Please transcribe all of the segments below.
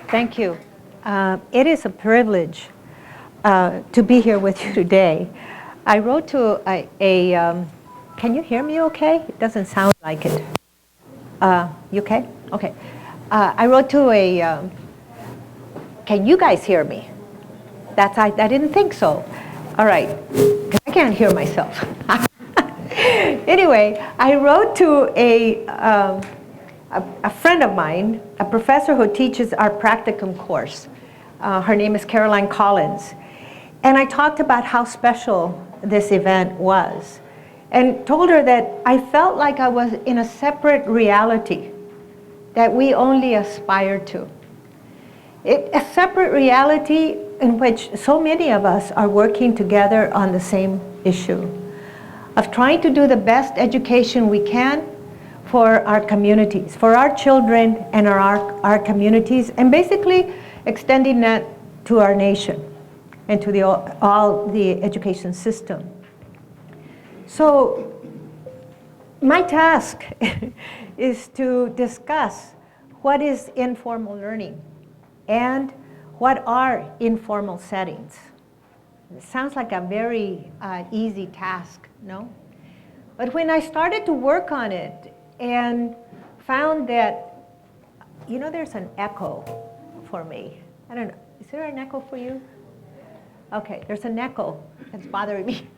Thank you. It is a privilege to be here with you today. I wrote to can you hear me okay? It doesn't sound like it. You okay? Okay. I wrote to can you guys hear me? I didn't think so. All right, 'cause I can't hear myself. Anyway, I wrote to a friend of mine, a professor who teaches our practicum course. Her name is Caroline Collins. And I talked about how special this event was and told her that I felt like I was in a separate reality that we only aspire to. A separate reality in which so many of us are working together on the same issue of trying to do the best education we can for our communities, for our children and our communities, and basically extending that to our nation and to all the education system. So my task is to discuss what is informal learning and what are informal settings. It sounds like a very easy task, no? But when I started to work on it and found that, there's an echo for me. I don't know, is there an echo for you? Okay, there's an echo that's bothering me.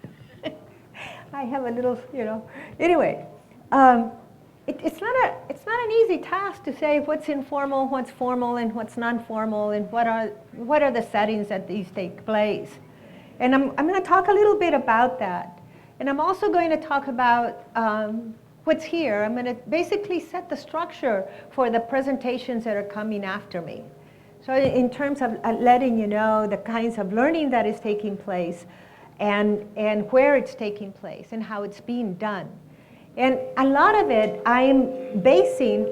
I have a little, Anyway, it's not an easy task to say what's informal, what's formal, and what's non-formal, and what are the settings that these take place. And I'm going to talk a little bit about that. And I'm also going to talk about what's here. I'm going to basically set the structure for the presentations that are coming after me. So in terms of letting you know the kinds of learning that is taking place and where it's taking place and how it's being done. And a lot of it I'm basing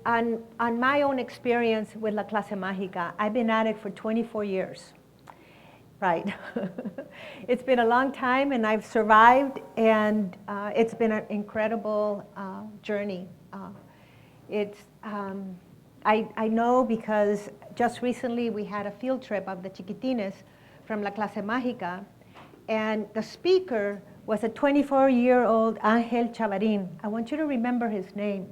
on my own experience with La Clase Mágica. I've been at it for 24 years. Right. It's been a long time, and I've survived, and it's been an incredible journey. I know because just recently we had a field trip of the Chiquitines from La Clase Mágica, and the speaker was a 24-year-old Angel Chavarin. I want you to remember his name.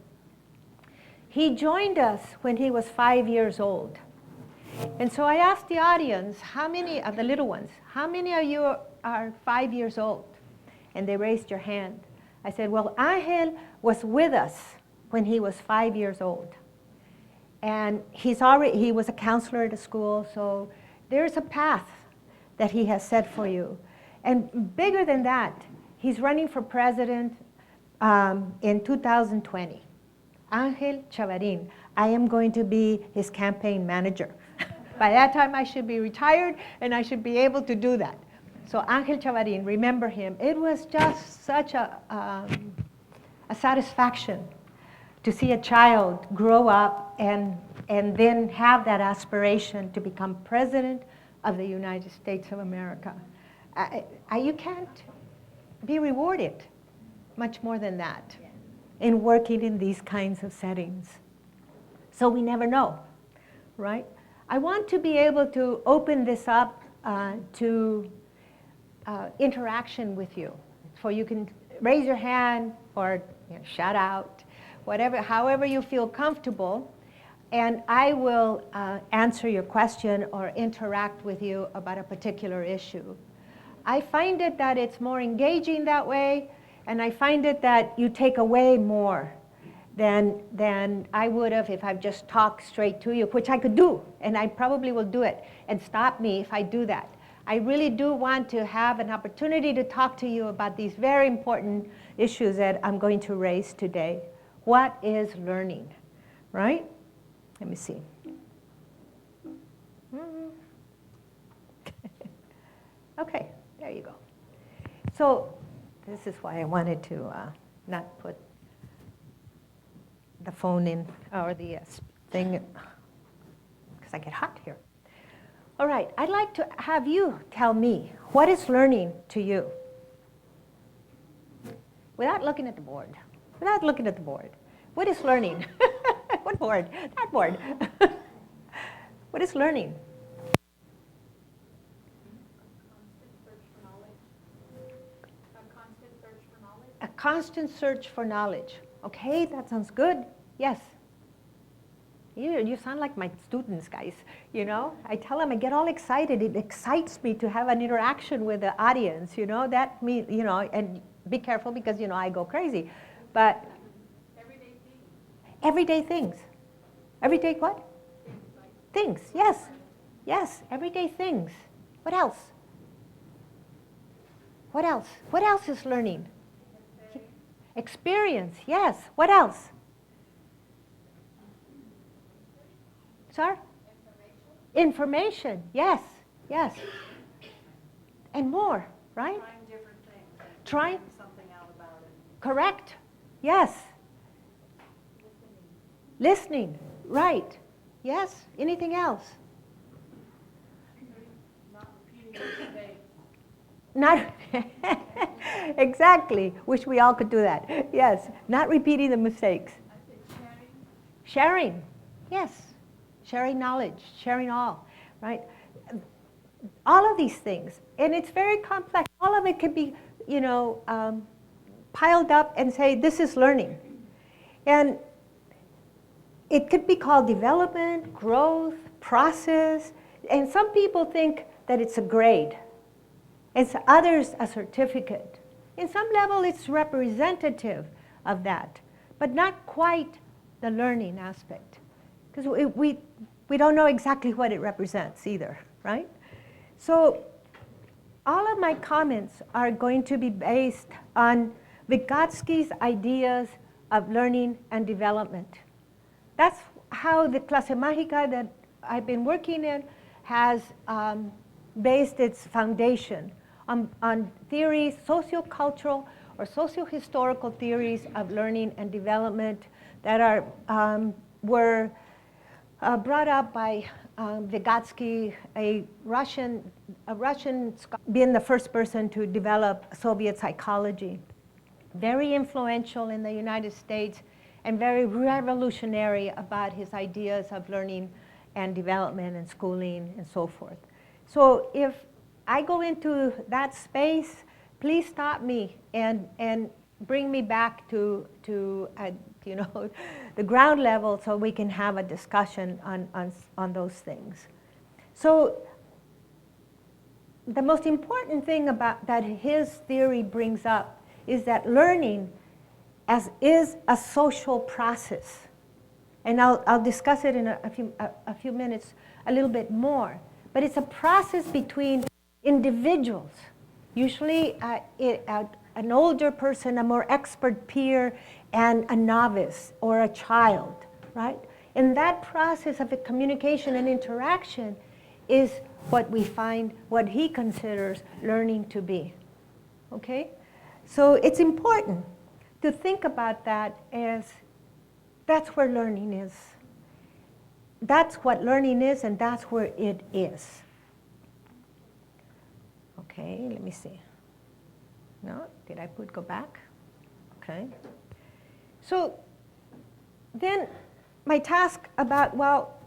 He joined us when he was 5 years old. And so I asked the audience, how many of the little ones, how many of you are 5 years old? And they raised your hand. I said, well, Angel was with us when he was 5 years old. And he was a counselor at a school, so there's a path that he has set for you. And bigger than that, he's running for president in 2020. Angel Chavarin. I am going to be his campaign manager. By that time, I should be retired, and I should be able to do that. So Angel Chavarin, remember him. It was just such a satisfaction to see a child grow up and then have that aspiration to become president of the United States of America. You can't be rewarded much more than that in working in these kinds of settings. So we never know, right? I want to be able to open this up to interaction with you. So you can raise your hand or shout out, however you feel comfortable, and I will answer your question or interact with you about a particular issue. I find it that it's more engaging that way, and I find it that you take away more than I would have if I've just talked straight to you, which I could do, and I probably will do it, and stop me if I do that. I really do want to have an opportunity to talk to you about these very important issues that I'm going to raise today. What is learning, right? Let me see. Okay, there you go. So this is why I wanted to not put the phone in, or the thing, because I get hot here. All right, I'd like to have you tell me, what is learning to you? Without looking at the board. What is learning? What board? That board. What is learning? A constant search for knowledge. Okay, that sounds good. Yes. You sound like my students, guys. You know, I tell them I get all excited. It excites me to have an interaction with the audience. You know, that means, you know, and be careful because, you know, I go crazy. But everyday things. Everyday things. Everyday what? Things, yes. Yes, everyday things. What else? What else? What else is learning? Experience, yes. What else? Sorry? Information, yes, yes. And more, right? Trying different things. Trying something out about it. Correct, yes. Listening, right. Yes, anything else? Not repeating mistakes. Not exactly. Wish we all could do that. Yes, not repeating the mistakes. I think sharing. Sharing, yes. Sharing knowledge, sharing all, right? All of these things, and it's very complex. All of it could be, you know, piled up and say this is learning, and it could be called development, growth, process, and some people think that it's a grade. It's others a certificate. In some level, it's representative of that, but not quite the learning aspect, because we don't know exactly what it represents either, right? So all of my comments are going to be based on Vygotsky's ideas of learning and development. That's how the Clase Mágica that I've been working in has based its foundation on theories, sociocultural or socio-historical theories of learning and development that were brought up by Vygotsky, a Russian scholar, being the first person to develop Soviet psychology. Very influential in the United States and very revolutionary about his ideas of learning and development and schooling and so forth. So if I go into that space, please stop me and bring me back to you know, the ground level so we can have a discussion on those things. So the most important thing about that his theory brings up is that learning is a social process. And I'll discuss it in a few minutes a little bit more. But it's a process between individuals, usually an older person, a more expert peer, and a novice or a child, right? And that process of communication and interaction is what we find, what he considers learning to be, okay? So it's important to think about that as that's where learning is. That's what learning is, and that's where it is. Okay, let me see. No, did I go back? Okay. So then my task about, well,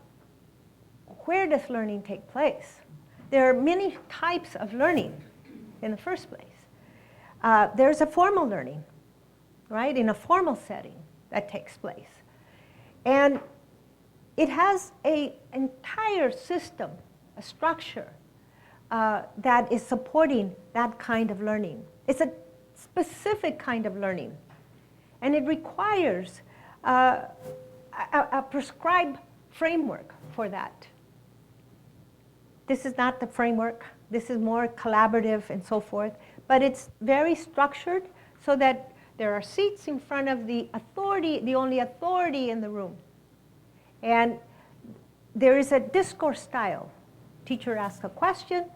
where does learning take place? There are many types of learning in the first place. There's a formal learning, right, in a formal setting that takes place. And it has an entire system, a structure, that is supporting that kind of learning. It's a specific kind of learning. And it requires a prescribed framework for that. This is not the framework. This is more collaborative and so forth. But it's very structured so that there are seats in front of the authority, the only authority in the room. And there is a discourse style. Teacher asks a question,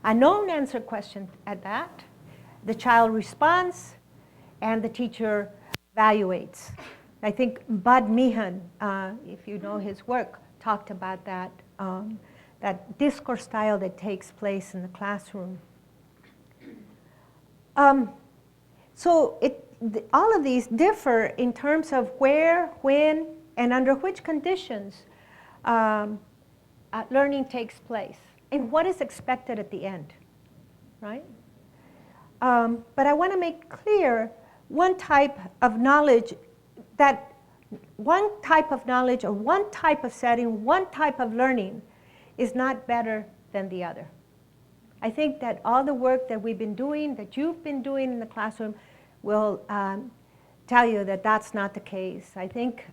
a known answer question at that. The child responds, and the teacher evaluates. I think Bud Meehan, if you know his work, talked about that, that discourse style that takes place in the classroom. So all of these differ in terms of where, when, and under which conditions learning takes place and what is expected at the end, right? But I want to make clear one type of knowledge or one type of setting, one type of learning is not better than the other. I think that all the work that we've been doing, that you've been doing in the classroom, will tell you that that's not the case. I think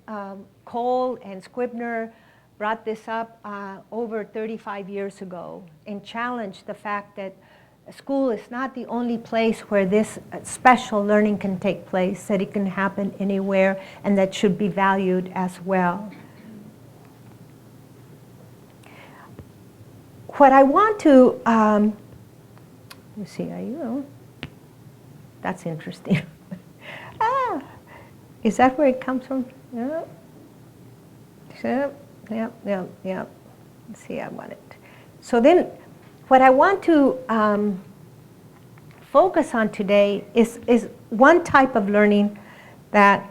Cole and Scribner brought this up over 35 years ago and challenged the fact that school is not the only place where this special learning can take place, that it can happen anywhere, and that should be valued as well. What I want to, let me see, that's interesting. Is that where it comes from? Yeah. Yeah. Let's see, I want it. So then, what I want to focus on today is one type of learning that,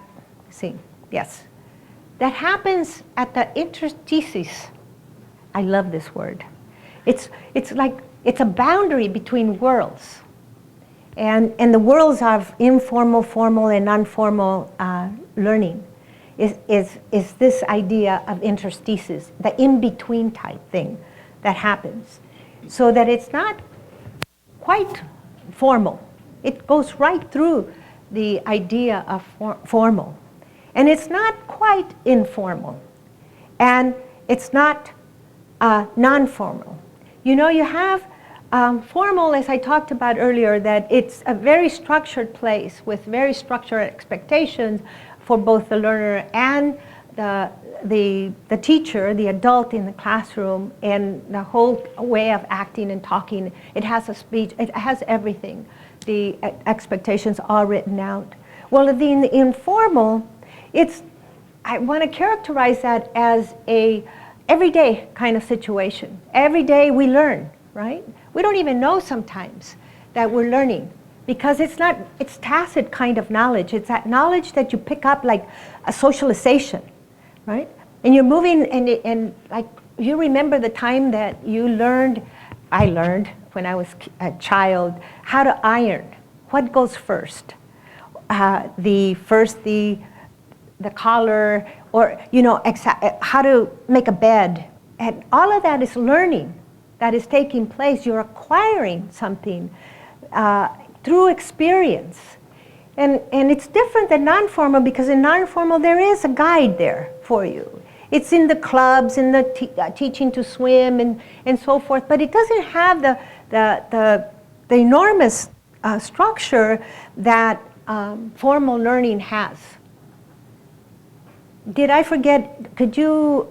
that happens at the interstices. I love this word. It's like, it's a boundary between worlds. And the worlds of informal, formal, and non-formal learning is this idea of interstices, the in-between type thing that happens. So that it's not quite formal. It goes right through the idea of formal. And it's not quite informal. And it's not non-formal. You know, you have formal, as I talked about earlier, that it's a very structured place with very structured expectations for both the learner and the teacher, the adult in the classroom, and the whole way of acting and talking. It has a speech, it has everything. The expectations are written out. Well, the informal, I want to characterize that as a everyday kind of situation. Every day we learn, right? We don't even know sometimes that we're learning, because it's tacit kind of knowledge. It's that knowledge that you pick up like a socialization, right? And you're moving, and like, you remember the time that I learned when I was a child, how to iron. What goes first? The collar, or, you know, how to make a bed. And all of that is learning that is taking place. You're acquiring something through experience. And it's different than non-formal, because in non-formal there is a guide there for you. It's in the clubs, in the teaching to swim and so forth, but it doesn't have the enormous structure that formal learning has. Did I forget, could you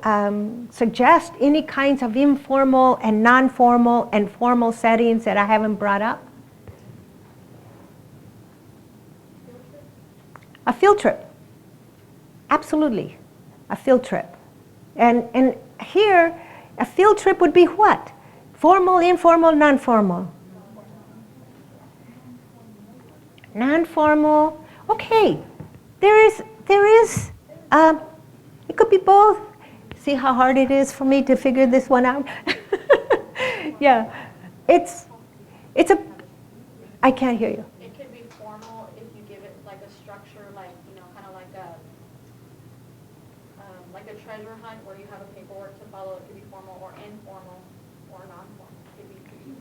suggest any kinds of informal and non-formal and formal settings that I haven't brought up? A field trip. Absolutely, a field trip. And here, a field trip would be what? Formal, informal, non-formal? Non-formal, okay. There is, it could be both. See how hard it is for me to figure this one out? Yeah, I can't hear you. It could be formal if you give it like a structure, like, you know, kind of like a treasure hunt where you have a paperwork to follow. It could be formal or informal or non-formal. It could be.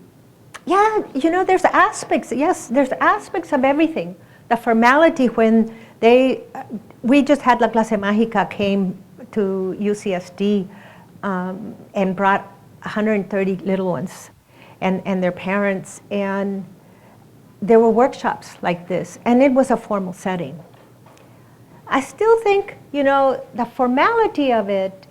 Yeah, you know, there's aspects, yes, there's aspects of everything. The formality when we just had La Clase Mágica came to UCSD and brought 130 little ones and their parents, and there were workshops like this, and it was a formal setting. I still think, you know, the formality of it,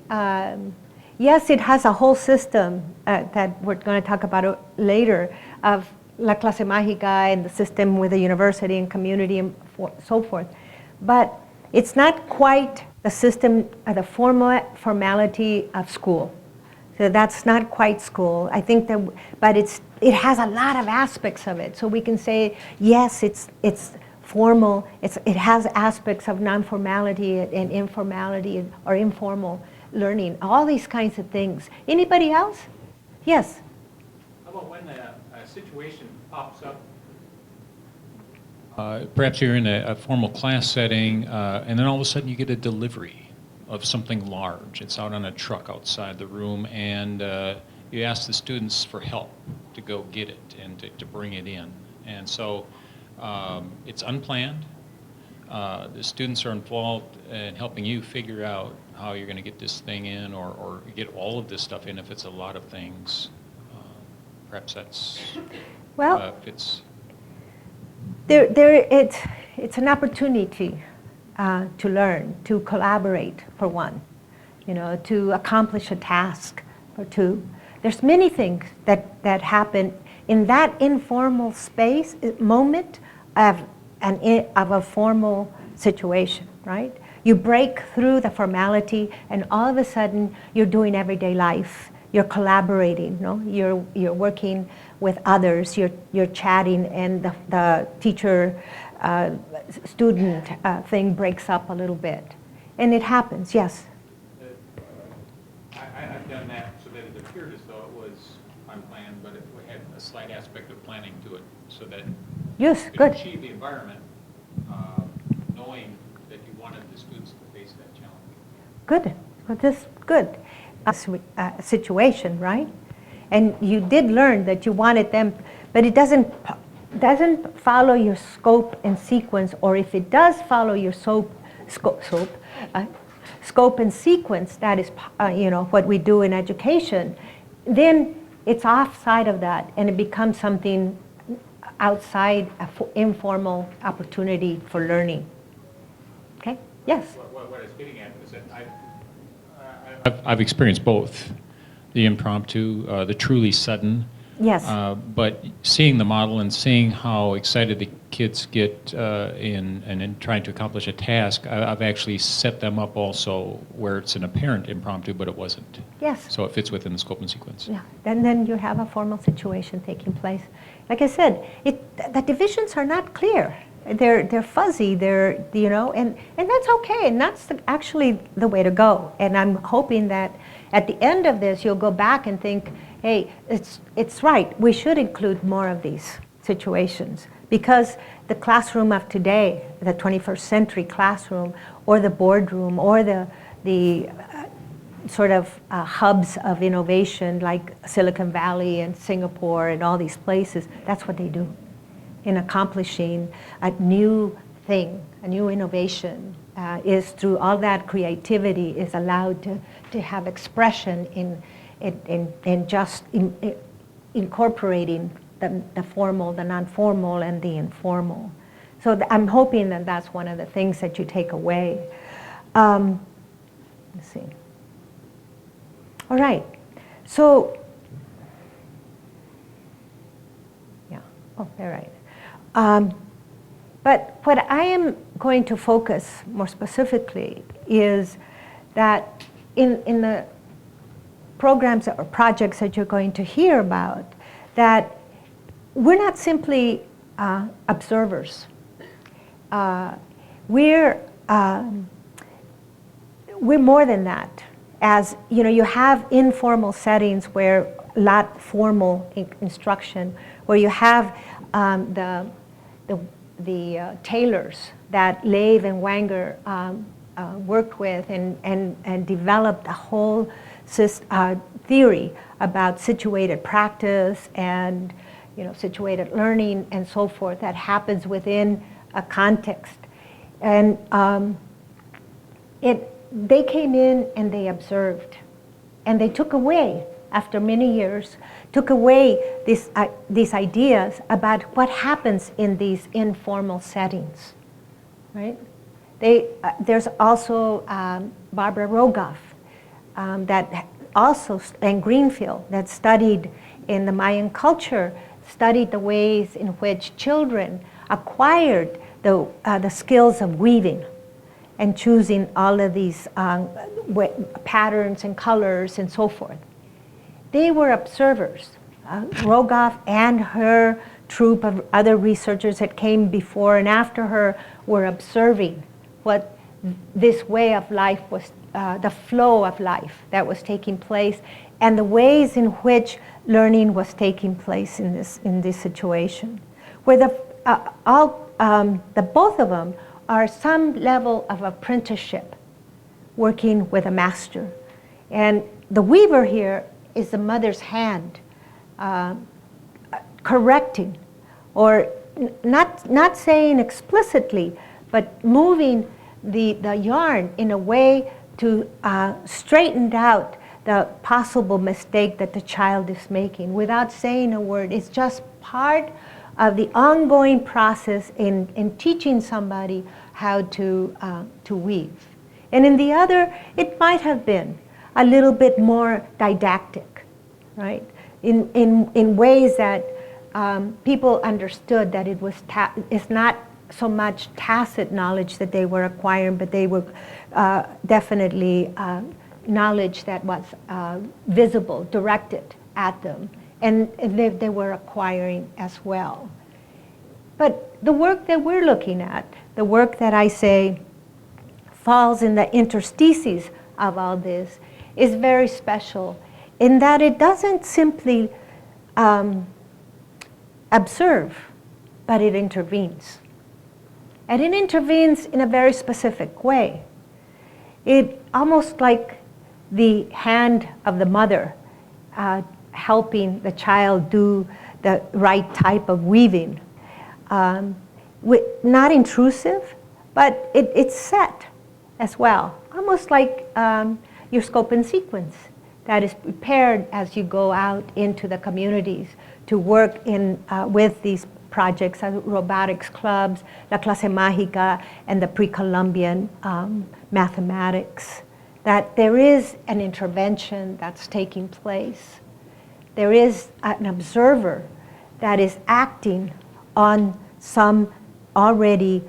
yes, it has a whole system that we're going to talk about later of La Clase Mágica and the system with the university and community and so forth. But it's not quite the system, the formality of school. So that's not quite school. I think that, but it has a lot of aspects of it. So we can say, yes, it's formal. It has aspects of non-formality and informality or informal learning, all these kinds of things. Anybody else? Yes? How about when a situation pops up? Perhaps you're in a formal class setting, and then all of a sudden you get a delivery of something large. It's out on a truck outside the room, and you ask the students for help to go get it and to bring it in. And so it's unplanned. The students are involved in helping you figure out how you're going to get this thing in, or get all of this stuff in if it's a lot of things. Perhaps that's Well, fits. It's an opportunity to learn, to collaborate for one, to accomplish a task for two. There's many things that happen in that informal space, moment of a formal situation, right? You break through the formality, and all of a sudden you're doing everyday life. You're collaborating, no? You're working with others. You're chatting, and the teacher student thing breaks up a little bit, and it happens. Yes. I've done that so that it appeared as though it was unplanned, but it had a slight aspect of planning to it, so that Yes, you could good. achieve the environment, knowing that you wanted the students to face that challenge. Good. Well, that's good. Situation, right? And you did learn that you wanted them, but it doesn't follow your scope and sequence, or if it does follow your scope and sequence, that is what we do in education, then it's offside of that, and it becomes something outside an informal opportunity for learning. Okay? Yes? What I was getting at was that I've experienced both, the impromptu, the truly sudden. Yes. But seeing the model and seeing how excited the kids get in trying to accomplish a task, I've actually set them up also where it's an apparent impromptu, but it wasn't. Yes. So it fits within the scope and sequence. Yeah, and then you have a formal situation taking place. Like I said, the divisions are not clear. They're fuzzy. And that's okay. And that's actually the way to go. And I'm hoping that at the end of this, you'll go back and think, hey, it's right. We should include more of these situations, because the classroom of today, the 21st century classroom, or the boardroom, or the sort of hubs of innovation like Silicon Valley and Singapore and all these places, that's what they do in accomplishing a new thing, a new innovation, is through all that creativity is allowed to have expression in just incorporating the formal, the non-formal, and the informal. So I'm hoping that that's one of the things that you take away. Let's see. All right. So, yeah. Oh, they're right. But what I am going to focus more specifically is that in the programs or projects that you're going to hear about, that we're not simply observers. We're more than that. As you have informal settings where not formal instruction, where you have the tailors that Lave and Wanger worked with and developed a whole theory about situated practice and situated learning and so forth that happens within a context. And they came in and they observed, and they took away, after many years, took away these ideas about what happens in these informal settings, right? There's also Barbara Rogoff that also, and Greenfield, that studied in the Mayan culture, studied the ways in which children acquired the skills of weaving and choosing all of these patterns and colors and so forth. They were observers. Rogoff and her troupe of other researchers that came before and after her were observing what this way of life was, the flow of life that was taking place, and the ways in which learning was taking place in this situation, where the both of them are some level of apprenticeship, working with a master. And the weaver here is the mother's hand, correcting, or not saying explicitly, but moving the yarn in a way to straighten out the possible mistake that the child is making without saying a word. It's just part of the ongoing process in teaching somebody how to weave. And in the other, it might have been a little bit more didactic, right? In ways that people understood that it was it's not so much tacit knowledge that they were acquiring, but they were definitely knowledge that was visible, directed at them, and they were acquiring as well. But the work that we're looking at, the work that I say falls in the interstices of all this, is very special in that it doesn't simply observe, but it intervenes. And it intervenes in a very specific way. It almost like the hand of the mother helping the child do the right type of weaving. Not intrusive, but it's set as well. Almost like your scope and sequence that is prepared as you go out into the communities to work with these projects, robotics clubs, La Clase Mágica, and the pre-Columbian mathematics. That there is an intervention that's taking place. There is an observer that is acting on some already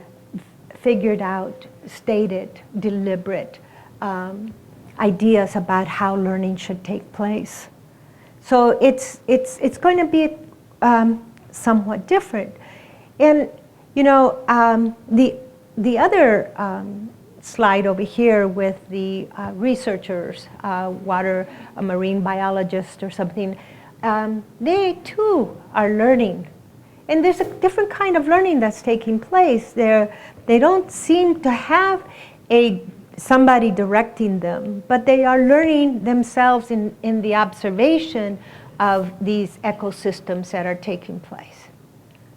figured out, stated, deliberate ideas about how learning should take place. So it's going to be somewhat different. And you know, the other slide over here with the researchers, marine biologists or something, they too are learning. And there's a different kind of learning that's taking place. They don't seem to have somebody directing them, but they are learning themselves in the observation of these ecosystems that are taking place,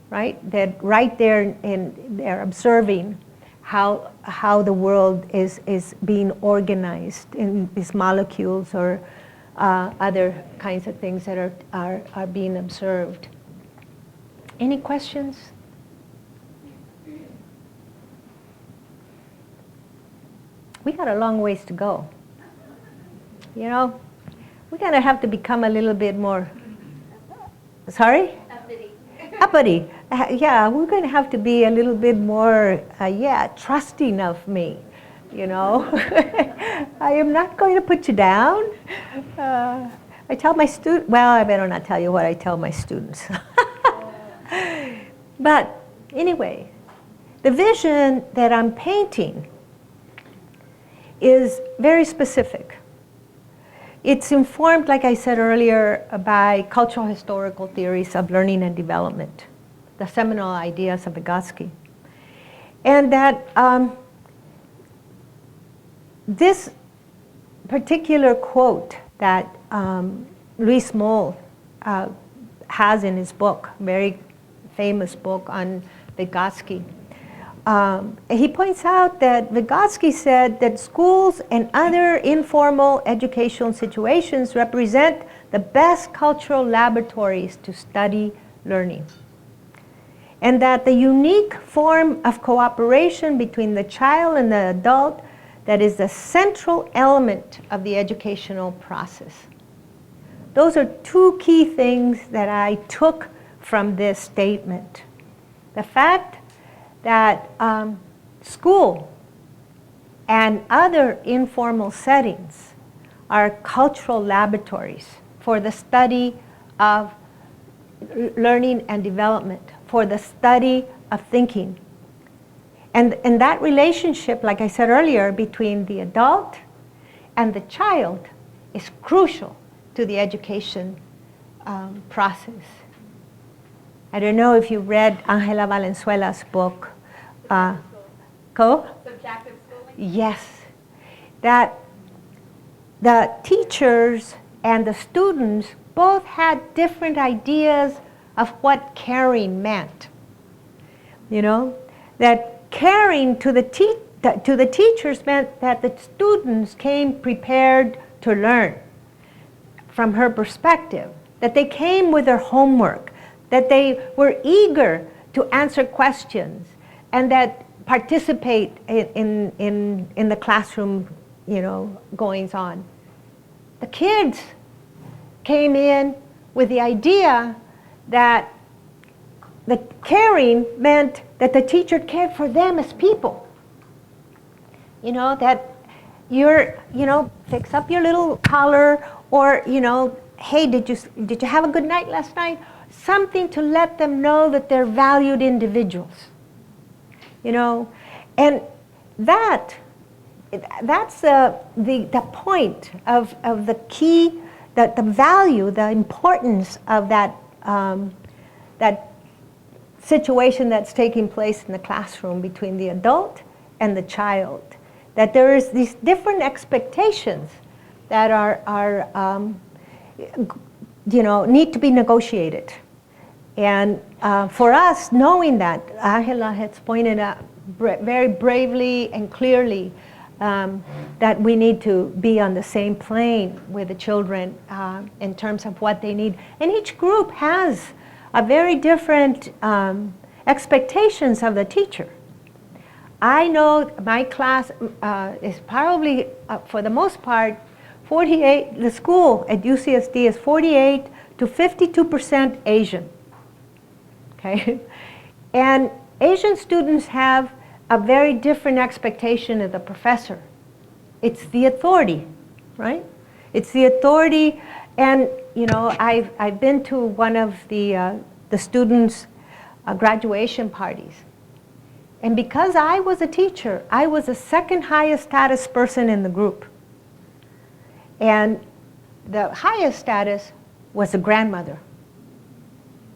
right? That right there, they're observing how the world is being organized in these molecules or other kinds of things that are being observed. Any questions? We got a long ways to go. You know, we're gonna have to become a little bit more, sorry? Uppity. Yeah, we're going to have to be a little bit more, trusting of me, you know. I am not going to put you down. I tell my students, well, I better not tell you what I tell my students. But anyway, the vision that I'm painting is very specific. It's informed, like I said earlier, by cultural historical theories of learning and development, the seminal ideas of Vygotsky. And that this particular quote that Luis Moll has in his book, very famous book on Vygotsky, he points out that Vygotsky said that schools and other informal educational situations represent the best cultural laboratories to study learning. And that the unique form of cooperation between the child and the adult that is the central element of the educational process. Those are two key things that I took from this statement. The fact that school and other informal settings are cultural laboratories for the study of learning and development, for the study of thinking. And that relationship, like I said earlier, between the adult and the child is crucial to the education process. I don't know if you read Angela Valenzuela's book, Subjective schooling? Yes, that the teachers and the students both had different ideas of what caring meant. You know, that caring to the teachers meant that the students came prepared to learn from her perspective, that they came with their homework, that they were eager to answer questions, and that participate in the classroom, you know, goings on. The kids came in with the idea that the caring meant that the teacher cared for them as people. You know, that you're, you know, fix up your little collar, or, you know, hey, did you have a good night last night? Something to let them know that they're valued individuals. You know, and that's the point of the key, the value, the importance of that that situation that's taking place in the classroom between the adult and the child. That there is these different expectations that are you know, need to be negotiated. And for us, knowing that, Angela has pointed out very bravely and clearly that we need to be on the same plane with the children in terms of what they need. And each group has a very different expectations of the teacher. I know my class is probably, for the most part, 48, the school at UCSD is 48 to 52% Asian. Okay? And Asian students have a very different expectation of the professor. It's the authority, right? It's the authority, and you know, I've been to one of the students' graduation parties. And because I was a teacher, I was the second highest status person in the group. And the highest status was the grandmother.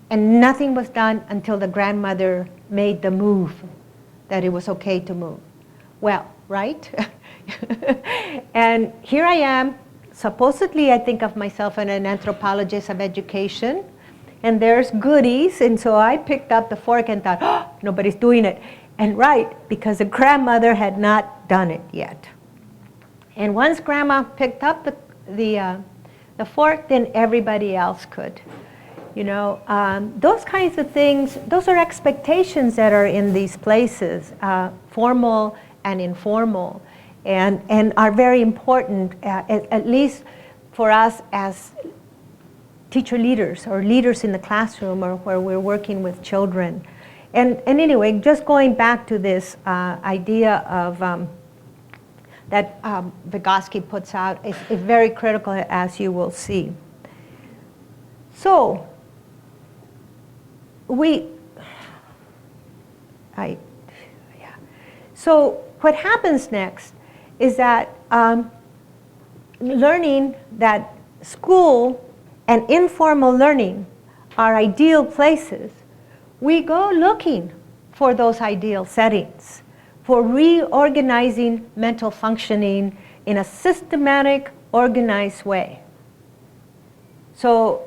And nothing was done until the grandmother made the move, that it was okay to move. Well, right? And here I am, supposedly I think of myself as an anthropologist of education, and there's goodies, and so I picked up the fork and thought, oh, nobody's doing it. And right, because the grandmother had not done it yet. And once grandma picked up the fork, then everybody else could. You know, those kinds of things, those are expectations that are in these places, formal and informal, and are very important, at least for us as teacher leaders or leaders in the classroom or where we're working with children. And anyway, just going back to this idea of that Vygotsky puts out is very critical, as you will see. So, So what happens next is that learning that school and informal learning are ideal places, we go looking for those ideal settings, for reorganizing mental functioning in a systematic, organized way. So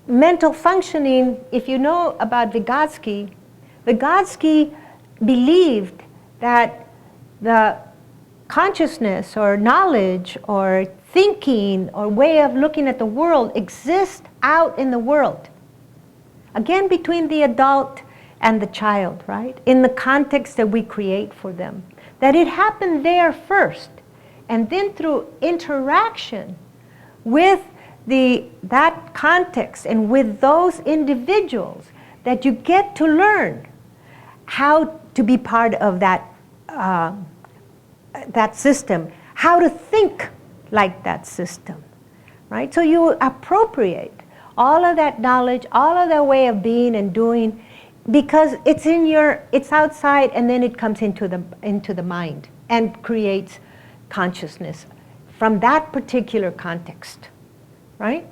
mental functioning, if you know about Vygotsky, Vygotsky believed that the consciousness or knowledge or thinking or way of looking at the world exists out in the world. Again, between the adult and the child, right? In the context that we create for them. That it happened there first, and then through interaction with that context and with those individuals that you get to learn how to be part of that system, how to think like that system, right? So you appropriate all of that knowledge, all of that way of being and doing Because it's outside, and then it comes into the mind and creates consciousness from that particular context, right?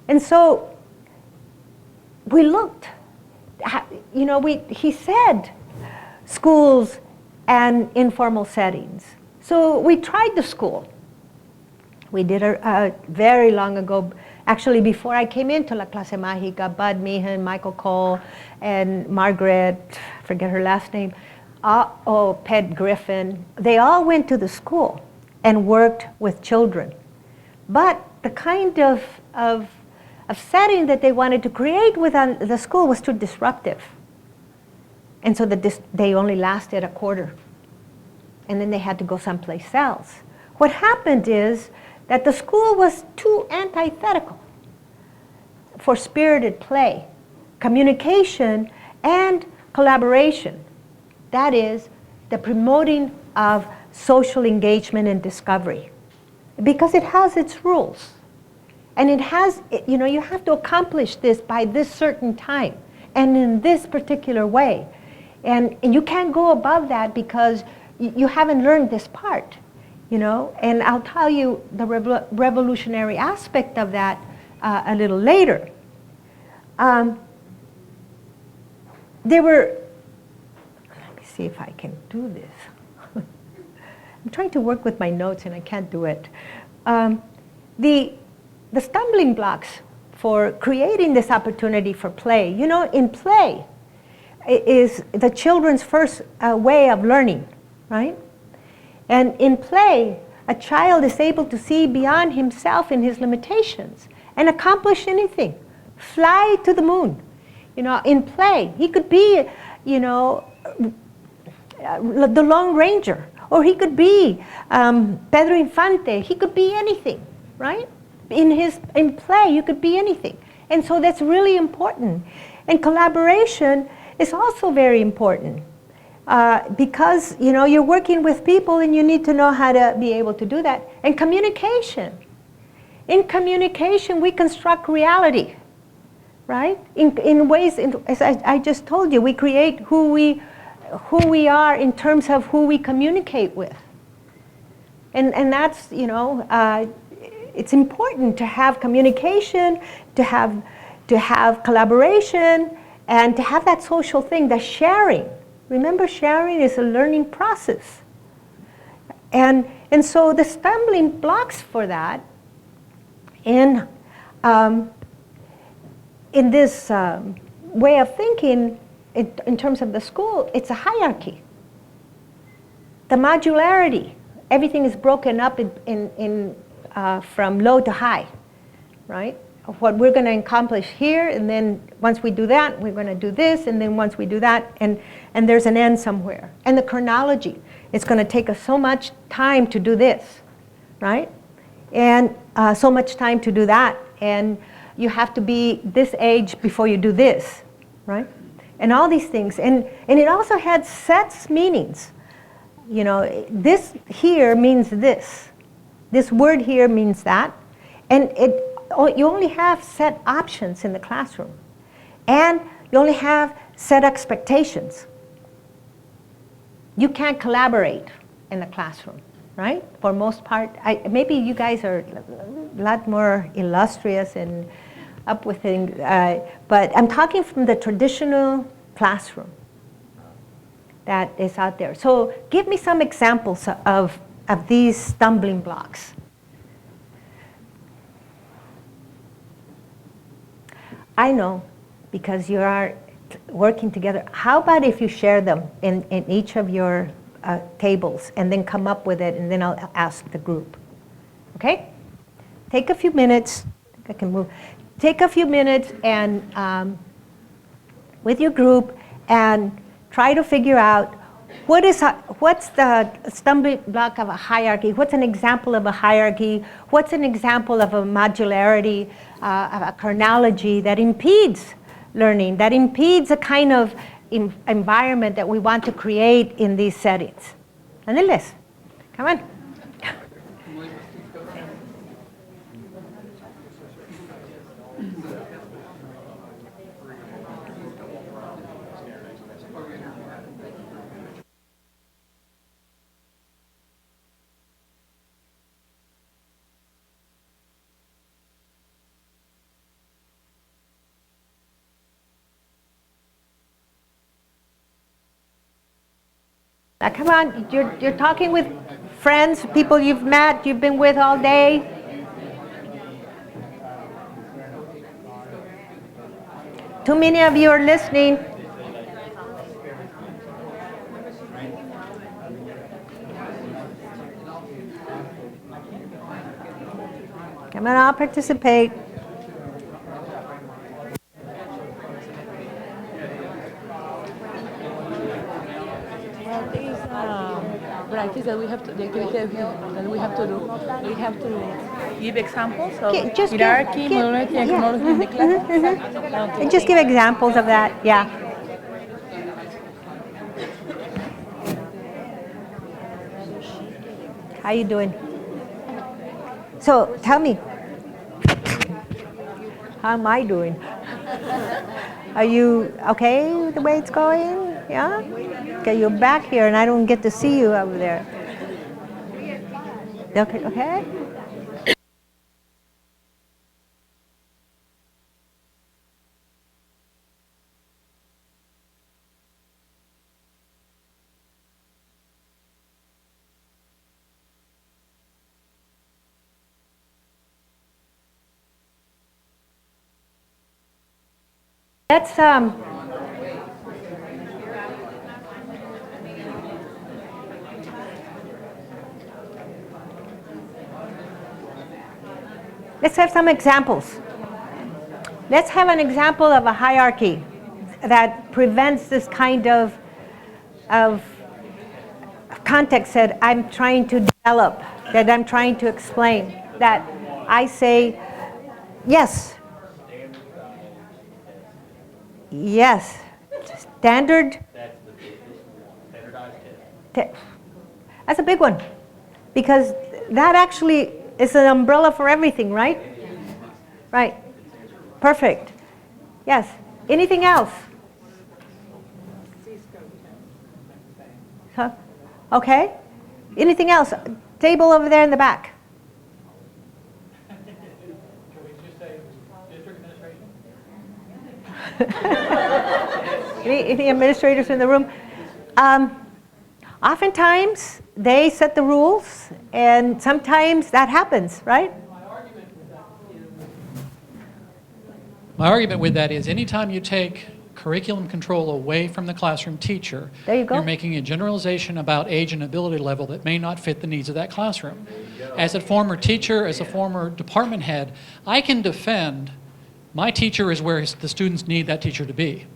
And so we looked, he said schools and informal settings. So we tried the school. We did a very long ago, actually before I came into La Clase Mágica, Bud Meehan, Michael Cole, and Margaret, forget her last name, Ped Griffin, they all went to the school and worked with children. But the kind of setting that they wanted to create within the school was too disruptive. And so they only lasted a quarter. And then they had to go someplace else. What happened is that the school was too antithetical for spirited play, communication, and collaboration. That is, the promoting of social engagement and discovery. Because it has its rules. And it has, you have to accomplish this by this certain time and in this particular way. And you can't go above that because you haven't learned this part, And I'll tell you the revolutionary aspect of that a little later. There were, let me see if I can do this. I'm trying to work with my notes and I can't do it. The stumbling blocks for creating this opportunity for play, in play is the children's first way of learning, right? And in play, a child is able to see beyond himself and his limitations and accomplish anything. Fly to the moon. In play, he could be, the Lone Ranger, or he could be Pedro Infante. He could be anything, right? In play, you could be anything. And so that's really important. And collaboration is also very important. Because you're working with people and you need to know how to be able to do that. And communication. In communication, we construct reality, right? In ways, as I just told you, we create who we are in terms of who we communicate with. And that's, it's important to have communication, to have collaboration, and to have that social thing, the sharing. Remember, sharing is a learning process. And so the stumbling blocks for that in this way of thinking, in terms of the school, it's a hierarchy. The modularity, everything is broken up from low to high, right? What we're going to accomplish here, and then once we do that, we're going to do this, and then once we do that, and there's an end somewhere. And the chronology, it's going to take us so much time to do this, right? And so much time to do that, and you have to be this age before you do this, right? And all these things, and it also had sets meanings. This here means this. This word here means that, and you only have set options in the classroom. And you only have set expectations. You can't collaborate in the classroom, right? For most part, maybe you guys are a lot more illustrious and up with things, but I'm talking from the traditional classroom that is out there. So give me some examples of these stumbling blocks. I know, because you are working together. How about if you share them in each of your tables and then come up with it, and then I'll ask the group. Okay? Take a few minutes. I can move. Take a few minutes and with your group and try to figure out what's the stumbling block of a hierarchy? What's an example of a hierarchy? What's an example of a modularity, of a chronology that impedes learning, that impedes a kind of environment that we want to create in these settings? Andiles, come on. Now, come on, you're talking with friends, people you've met, you've been with all day. Too many of you are listening. Come on, I'll participate. Well, these practice that we have to, the activity that we have to do, we have to give examples of Just hierarchy, modularity, and chronology in the class. Okay. And just give examples of that, yeah. How you doing? So tell me, how am I doing? Are you okay with the way it's going? Yeah? Okay, you're back here and I don't get to see you over there. Okay, okay? Let's have some examples. Let's have an example of a hierarchy that prevents this kind of context that I'm trying to develop, that I'm trying to explain, that I say, yes, yes, standard, that's a big one, because that actually is an umbrella for everything, right? Right. Perfect. Yes. Anything else? Huh? Okay. Anything else? Table over there in the back. Can we just say district administration? Any administrators in the room? Oftentimes, they set the rules, and sometimes that happens, right? My argument with that is anytime you take curriculum control away from the classroom teacher, There you go. you're making a generalization about age and ability level that may not fit the needs of that classroom. As a former teacher, as a former department head, I can defend my teacher is where the students need that teacher to be.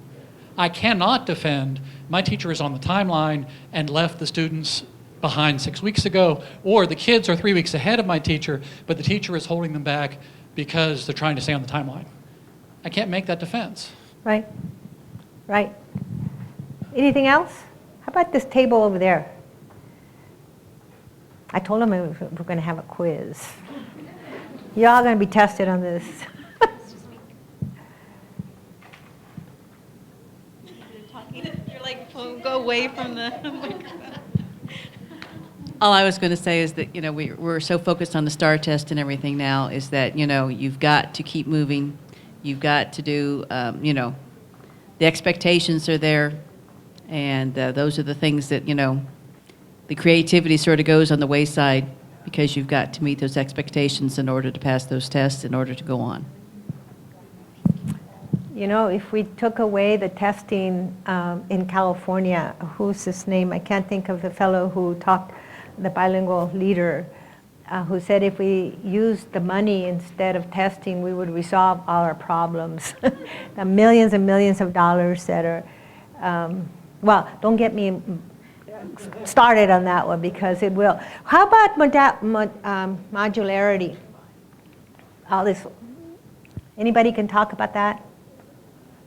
I cannot defend my teacher is on the timeline and left the students behind 6 weeks ago, or the kids are 3 weeks ahead of my teacher, but the teacher is holding them back because they're trying to stay on the timeline. I can't make that defense. Right. Right. Anything else? How about this table over there? I told them we're going to have a quiz. You're all going to be tested on this. You're like, go away from the microphone. All I was going to say is that, we're so focused on the STAR test and everything now, is that, you've got to keep moving. You've got to do, the expectations are there, and those are the things that, the creativity sort of goes on the wayside because you've got to meet those expectations in order to pass those tests, in order to go on. If we took away the testing in California, who's his name? I can't think of the fellow who talked, the bilingual leader, who said if we used the money instead of testing, we would resolve all our problems. The millions and millions of dollars that are, well, don't get me started on that one because it will. How about modularity? All this, anybody can talk about that?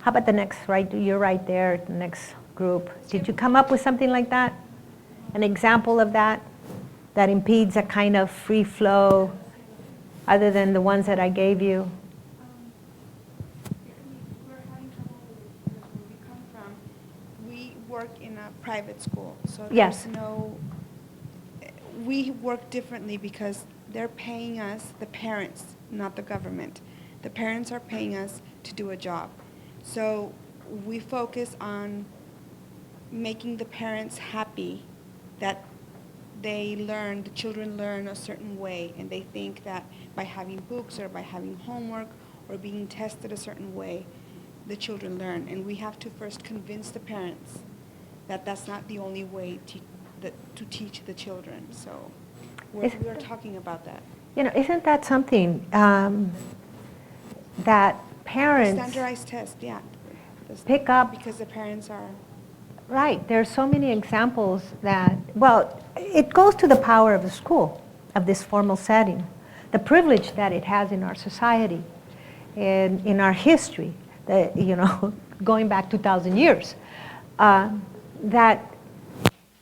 How about the next, right, you're right there, the next group. Did you come up with something like that? An example of that impedes a kind of free flow other than the ones that I gave you? We're having trouble where we come from. We work in a private school, so Yes. we work differently because they're paying us, the parents, not the government. The parents are paying us to do a job. So we focus on making the parents happy that the children learn a certain way, and they think that by having books or by having homework or being tested a certain way, the children learn. And we have to first convince the parents that that's not the only way to teach the children. So we're talking about that. Isn't that something that parents Standardized test, yeah. pick up? Because the parents are... Right. There are so many examples that, well, it goes to the power of the school, of this formal setting, the privilege that it has in our society and in our history, going back 2,000 years, that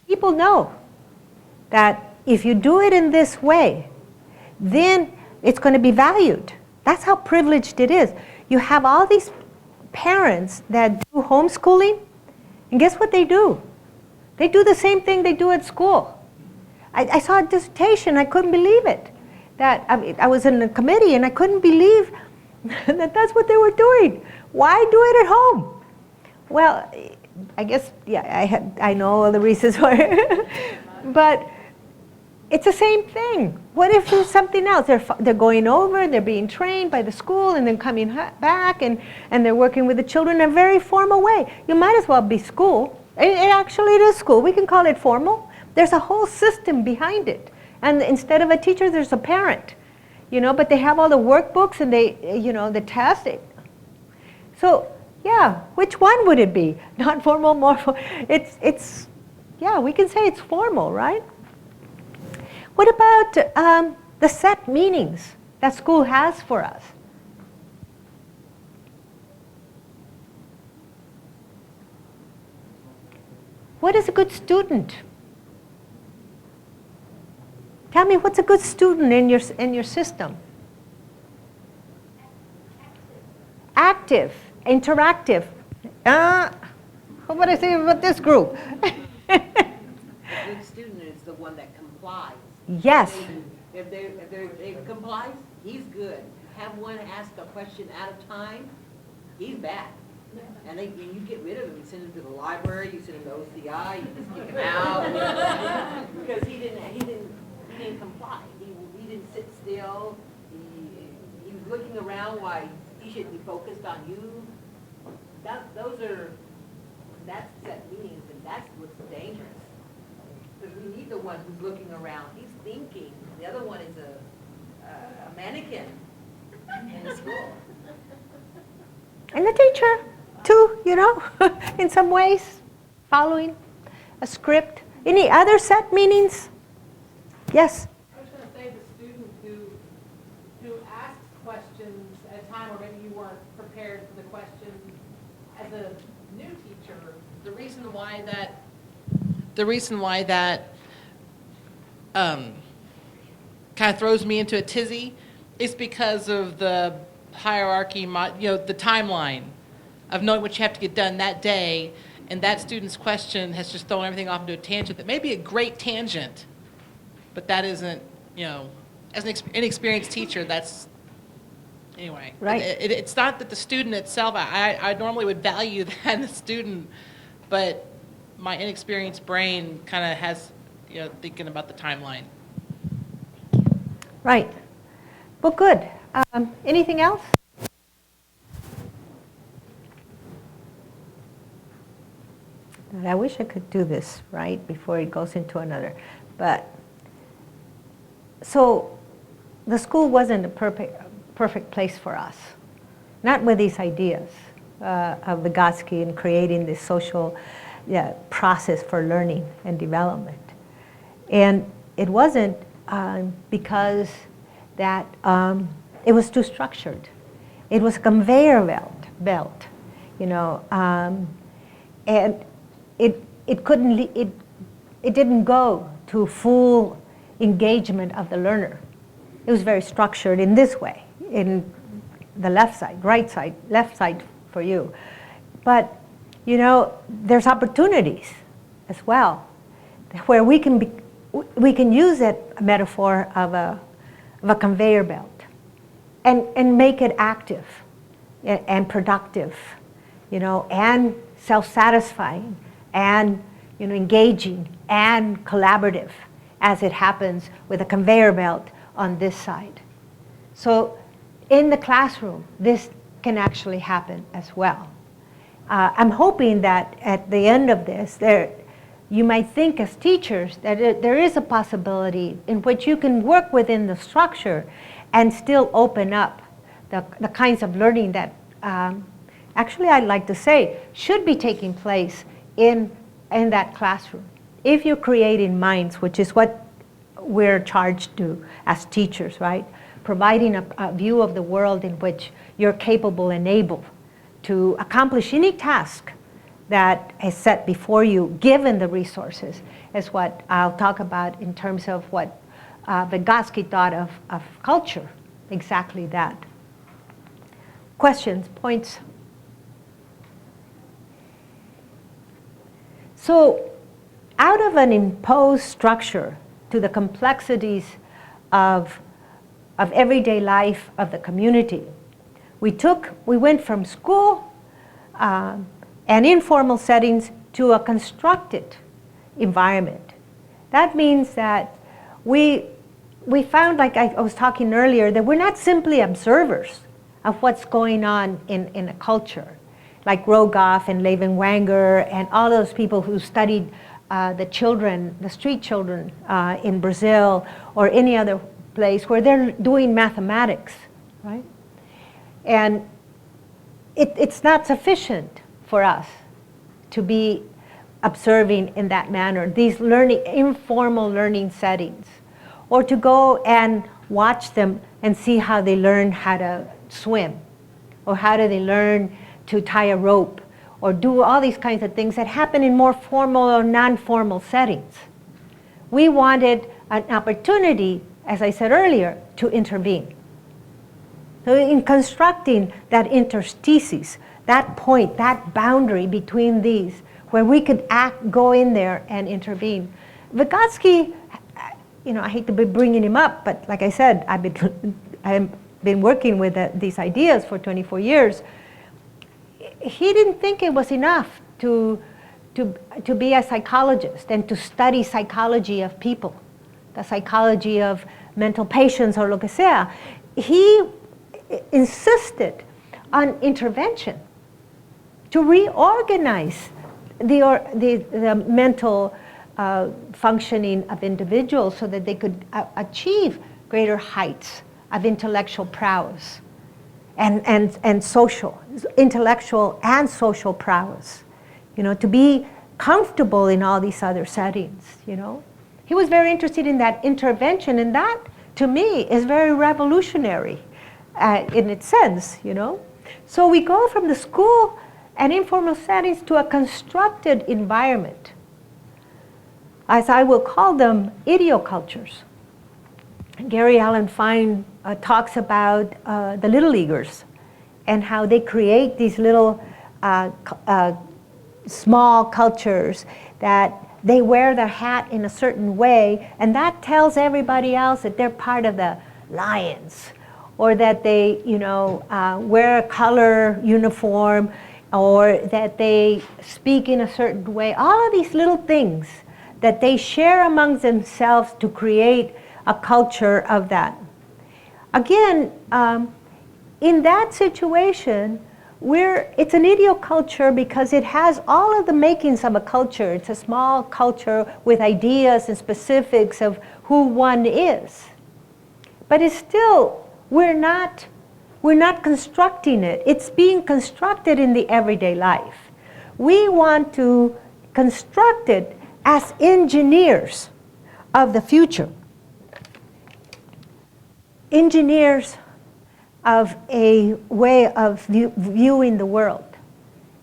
people know that if you do it in this way, then it's going to be valued. That's how privileged it is. You have all these parents that do homeschooling, and guess what they do? They do the same thing they do at school. I saw a dissertation, I couldn't believe it. I was in a committee and I couldn't believe that that's what they were doing. Why do it at home? Well, I guess, yeah, I know all the reasons why. But it's the same thing. What if there's something else? They're going over, they're being trained by the school, and then coming back, and they're working with the children in a very formal way. You might as well be school. Actually, it is school. We can call it formal. There's a whole system behind it. And instead of a teacher, there's a parent. But they have all the workbooks and the tests. So, yeah, which one would it be? Not formal, more formal. Yeah, we can say it's formal, right? What about the set meanings that school has for us? What is a good student? Tell me, what's a good student in your system? Active, interactive. What would I say about this group? A good student is the one that complies. Yes. If they complies, he's good. Have one ask a question at a time, he's bad. And you get rid of him. You send him to the library. You send him to OCI. You just kick him out because he didn't comply. He didn't sit still. He was looking around while he should be focused on you. That's set meetings, and that's what's dangerous. Because we need the one who's looking around. He's thinking. The other one is a mannequin in the school. And the teacher, too, in some ways, following a script. Any other set meanings? Yes? I was going to say the student who asks questions at a time where maybe you weren't prepared for the question. As a new teacher, the reason why that kind of throws me into a tizzy is because of the hierarchy, the timeline of knowing what you have to get done that day, and that student's question has just thrown everything off into a tangent that may be a great tangent, but that isn't, as an inexperienced teacher, that's, anyway. Right. It's not that the student itself, I normally would value that in the student, but my inexperienced brain kind of has, thinking about the timeline. Right. Well, good. Anything else? I wish I could do this, right, before it goes into another. But, so, the school wasn't a perfect place for us. Not with these ideas of Vygotsky and creating this social process for learning and development. And it wasn't because that it was too structured. It was a conveyor belt, and it didn't go to full engagement of the learner. It was very structured in this way, in the left side, right side, left side for you. But, there's opportunities as well, where we can use that metaphor of a conveyor belt and make it active and productive, and self-satisfying and engaging and collaborative as it happens with a conveyor belt on this side. So in the classroom, this can actually happen as well. I'm hoping that at the end of this, you might think as teachers that there is a possibility in which you can work within the structure and still open up the kinds of learning that actually I'd like to say should be taking place in that classroom. If you're creating minds, which is what we're charged to as teachers, right? Providing a view of the world in which you're capable and able to accomplish any task that is set before you, given the resources, is what I'll talk about in terms of what Vygotsky thought of culture, exactly that. Questions, points? So, out of an imposed structure to the complexities of everyday life of the community, we went from school and informal settings to a constructed environment. That means that we found, like I was talking earlier, that we're not simply observers of what's going on in a culture, like Rogoff and Levin Wanger and all those people who studied the street children in Brazil or any other place where they're doing mathematics, right? And it's not sufficient for us to be observing in that manner, these informal learning settings, or to go and watch them and see how they learn how to swim, or how do they learn to tie a rope, or do all these kinds of things that happen in more formal or non-formal settings. We wanted an opportunity, as I said earlier, to intervene. So in constructing that interstices, that point, that boundary between these, where we could go in there and intervene. Vygotsky, I hate to be bringing him up, but like I said, I've been working with these ideas for 24 years. He didn't think it was enough to be a psychologist and to study psychology of people, the psychology of mental patients or lo que sea. He insisted on intervention to reorganize the mental functioning of individuals so that they could achieve greater heights of intellectual prowess and social, intellectual and social prowess, to be comfortable in all these other settings, He was very interested in that intervention, and that, to me, is very revolutionary in its sense, So we go from the school and informal settings to a constructed environment, as I will call them, idiocultures. Gary Allen Fine talks about the Little Leaguers and how they create these little small cultures that they wear their hat in a certain way, and that tells everybody else that they're part of the Lions, or that they, wear a color uniform, or that they speak in a certain way. All of these little things that they share amongst themselves to create a culture of that. Again, in that situation, it's an idioculture because it has all of the makings of a culture. It's a small culture with ideas and specifics of who one is. But it's still, we're not constructing it. It's being constructed in the everyday life. We want to construct it as engineers of the future. Engineers of a way of viewing the world.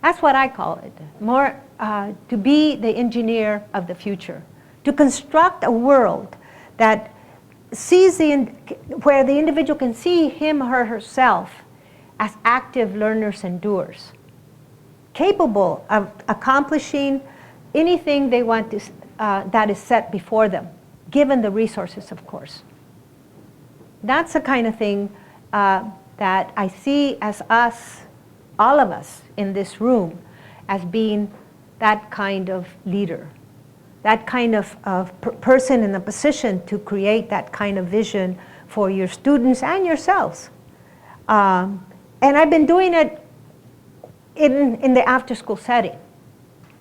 That's what I call it. More to be the engineer of the future. To construct a world that sees where the individual can see him or herself as active learners and doers, capable of accomplishing anything they want to, that is set before them, given the resources, of course. That's the kind of thing that I see as us, all of us in this room, as being that kind of leader that kind of person in a position to create that kind of vision for your students and yourselves. And I've been doing it in the after-school setting,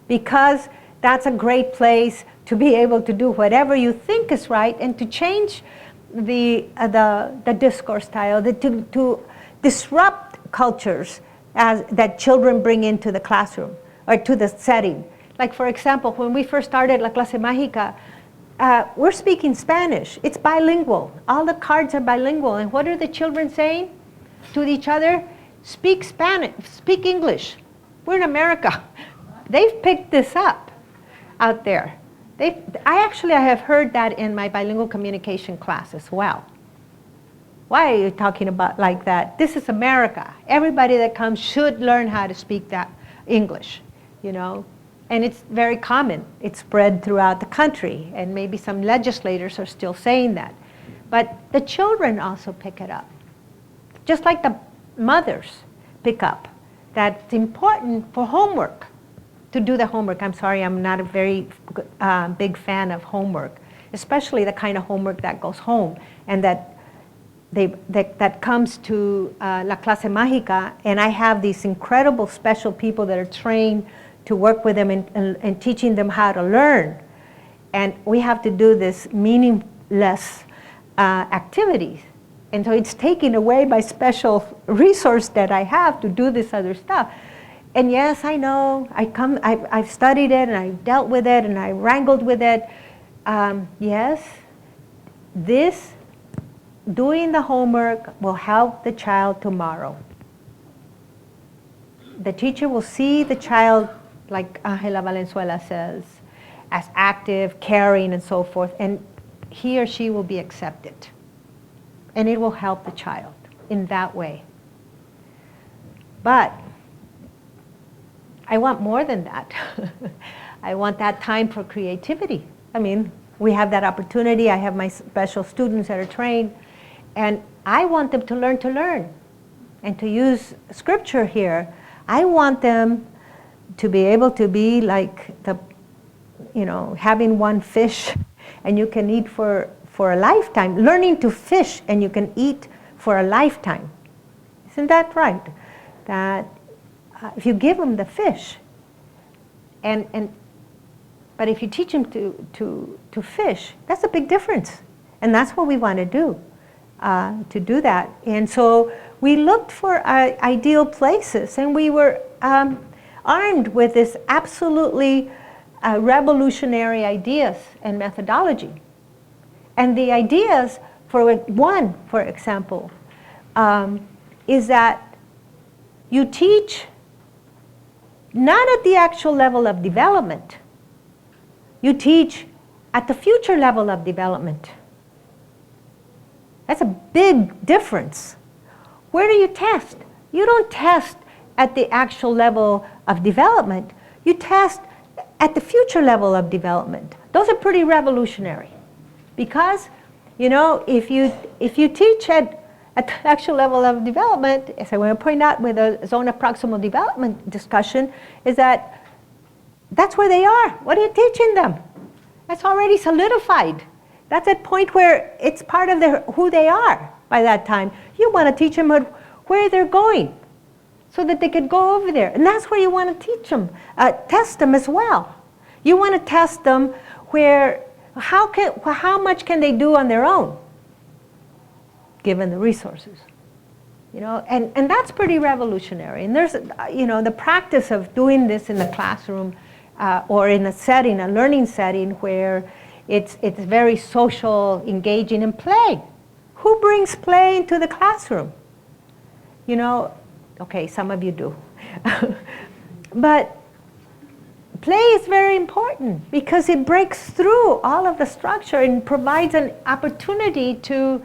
because that's a great place to be able to do whatever you think is right and to change the discourse style, to disrupt cultures that children bring into the classroom or to the setting. Like, for example, when we first started La Clase Mágica, we're speaking Spanish. It's bilingual. All the cards are bilingual. And what are the children saying to each other? Speak Spanish, speak English. We're in America. They've picked this up out there. I have heard that in my bilingual communication class as well. Why are you talking about like that? This is America. Everybody that comes should learn how to speak that English, you know. And it's very common. It's spread throughout the country, and maybe some legislators are still saying that. But the children also pick it up. Just like the mothers pick up that it's important for homework, to do the homework. I'm sorry, I'm not a very big fan of homework, especially the kind of homework that goes home and that comes to La Clase Mágica. And I have these incredible special people that are trained to work with them and teaching them how to learn. And we have to do this meaningless activities. And so it's taken away my special resource that I have to do this other stuff. And yes, I know, I've studied it and I've dealt with it and I wrangled with it. Yes, doing the homework will help the child tomorrow. The teacher will see the child, like Angela Valenzuela says, as active, caring, and so forth, and he or she will be accepted. And it will help the child in that way. But I want more than that. I want that time for creativity. I mean, we have that opportunity. I have my special students that are trained, and I want them to learn. And to use scripture here, I want them to be able to be like having one fish and you can eat for a lifetime, learning to fish and you can eat for a lifetime. Isn't that right? That if you give them the fish, but if you teach them to fish, that's a big difference. And that's what we want to do that. And so we looked for ideal places, and we were armed with this absolutely revolutionary ideas and methodology. And the ideas, for example, is that you teach not at the actual level of development. You teach at the future level of development. That's a big difference. Where do you test? You don't test at the actual level of development. You test at the future level of development. Those are pretty revolutionary. Because, if you teach at the actual level of development, as I want to point out with the zone of proximal development discussion, is that that's where they are. What are you teaching them? That's already solidified. That's a point where it's part of who they are by that time. You want to teach them where they're going so that they could go over there. And that's where you want to teach them, test them as well. You want to test them where, how much can they do on their own, given the resources? And that's pretty revolutionary. And there's, the practice of doing this in the classroom or in a learning setting where it's very social, engaging, and play. Who brings play into the classroom? Okay, some of you do. But play is very important because it breaks through all of the structure and provides an opportunity to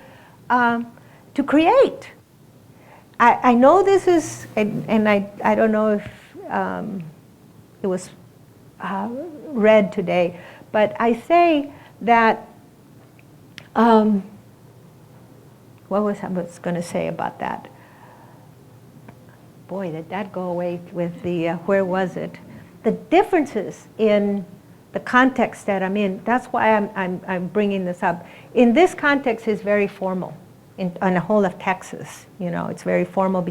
create. I know this is, and I don't know if it was read today, but I say that, what was I going to say about that? Boy, did that go away with the, where was it? The differences in the context that I'm in. That's why I'm bringing this up. In this context, it's very formal. On the whole of Texas, it's very formal.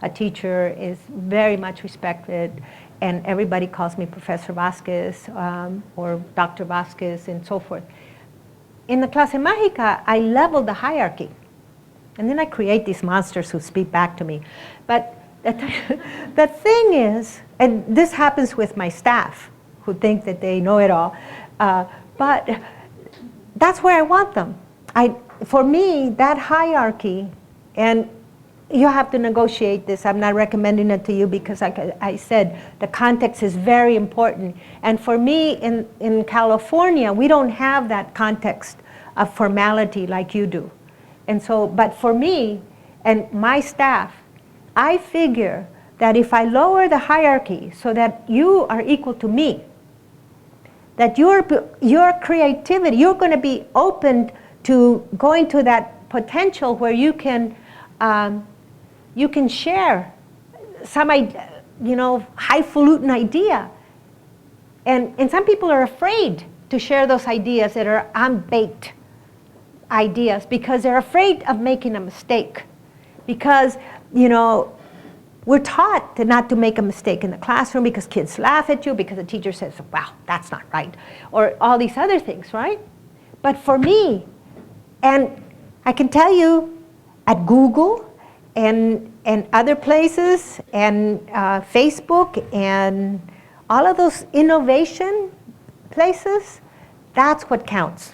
A teacher is very much respected, and everybody calls me Professor Vasquez or Dr. Vasquez and so forth. In the Clase Mágica, I level the hierarchy. And then I create these monsters who speak back to me. But the thing is, and this happens with my staff, who think that they know it all, but that's where I want them. For me, that hierarchy, and you have to negotiate this. I'm not recommending it to you because I said the context is very important. And for me, in California, we don't have that context of formality like you do. And so, but for me and my staff, I figure that if I lower the hierarchy so that you are equal to me, that your creativity, you're going to be open to going to that potential where you can share some highfalutin idea. And some people are afraid to share those ideas that are unbaked ideas because they're afraid of making a mistake. Because, we're taught not to make a mistake in the classroom because kids laugh at you, because the teacher says, wow, that's not right, or all these other things, right? But for me, and I can tell you at Google and other places and Facebook and all of those innovation places, that's what counts.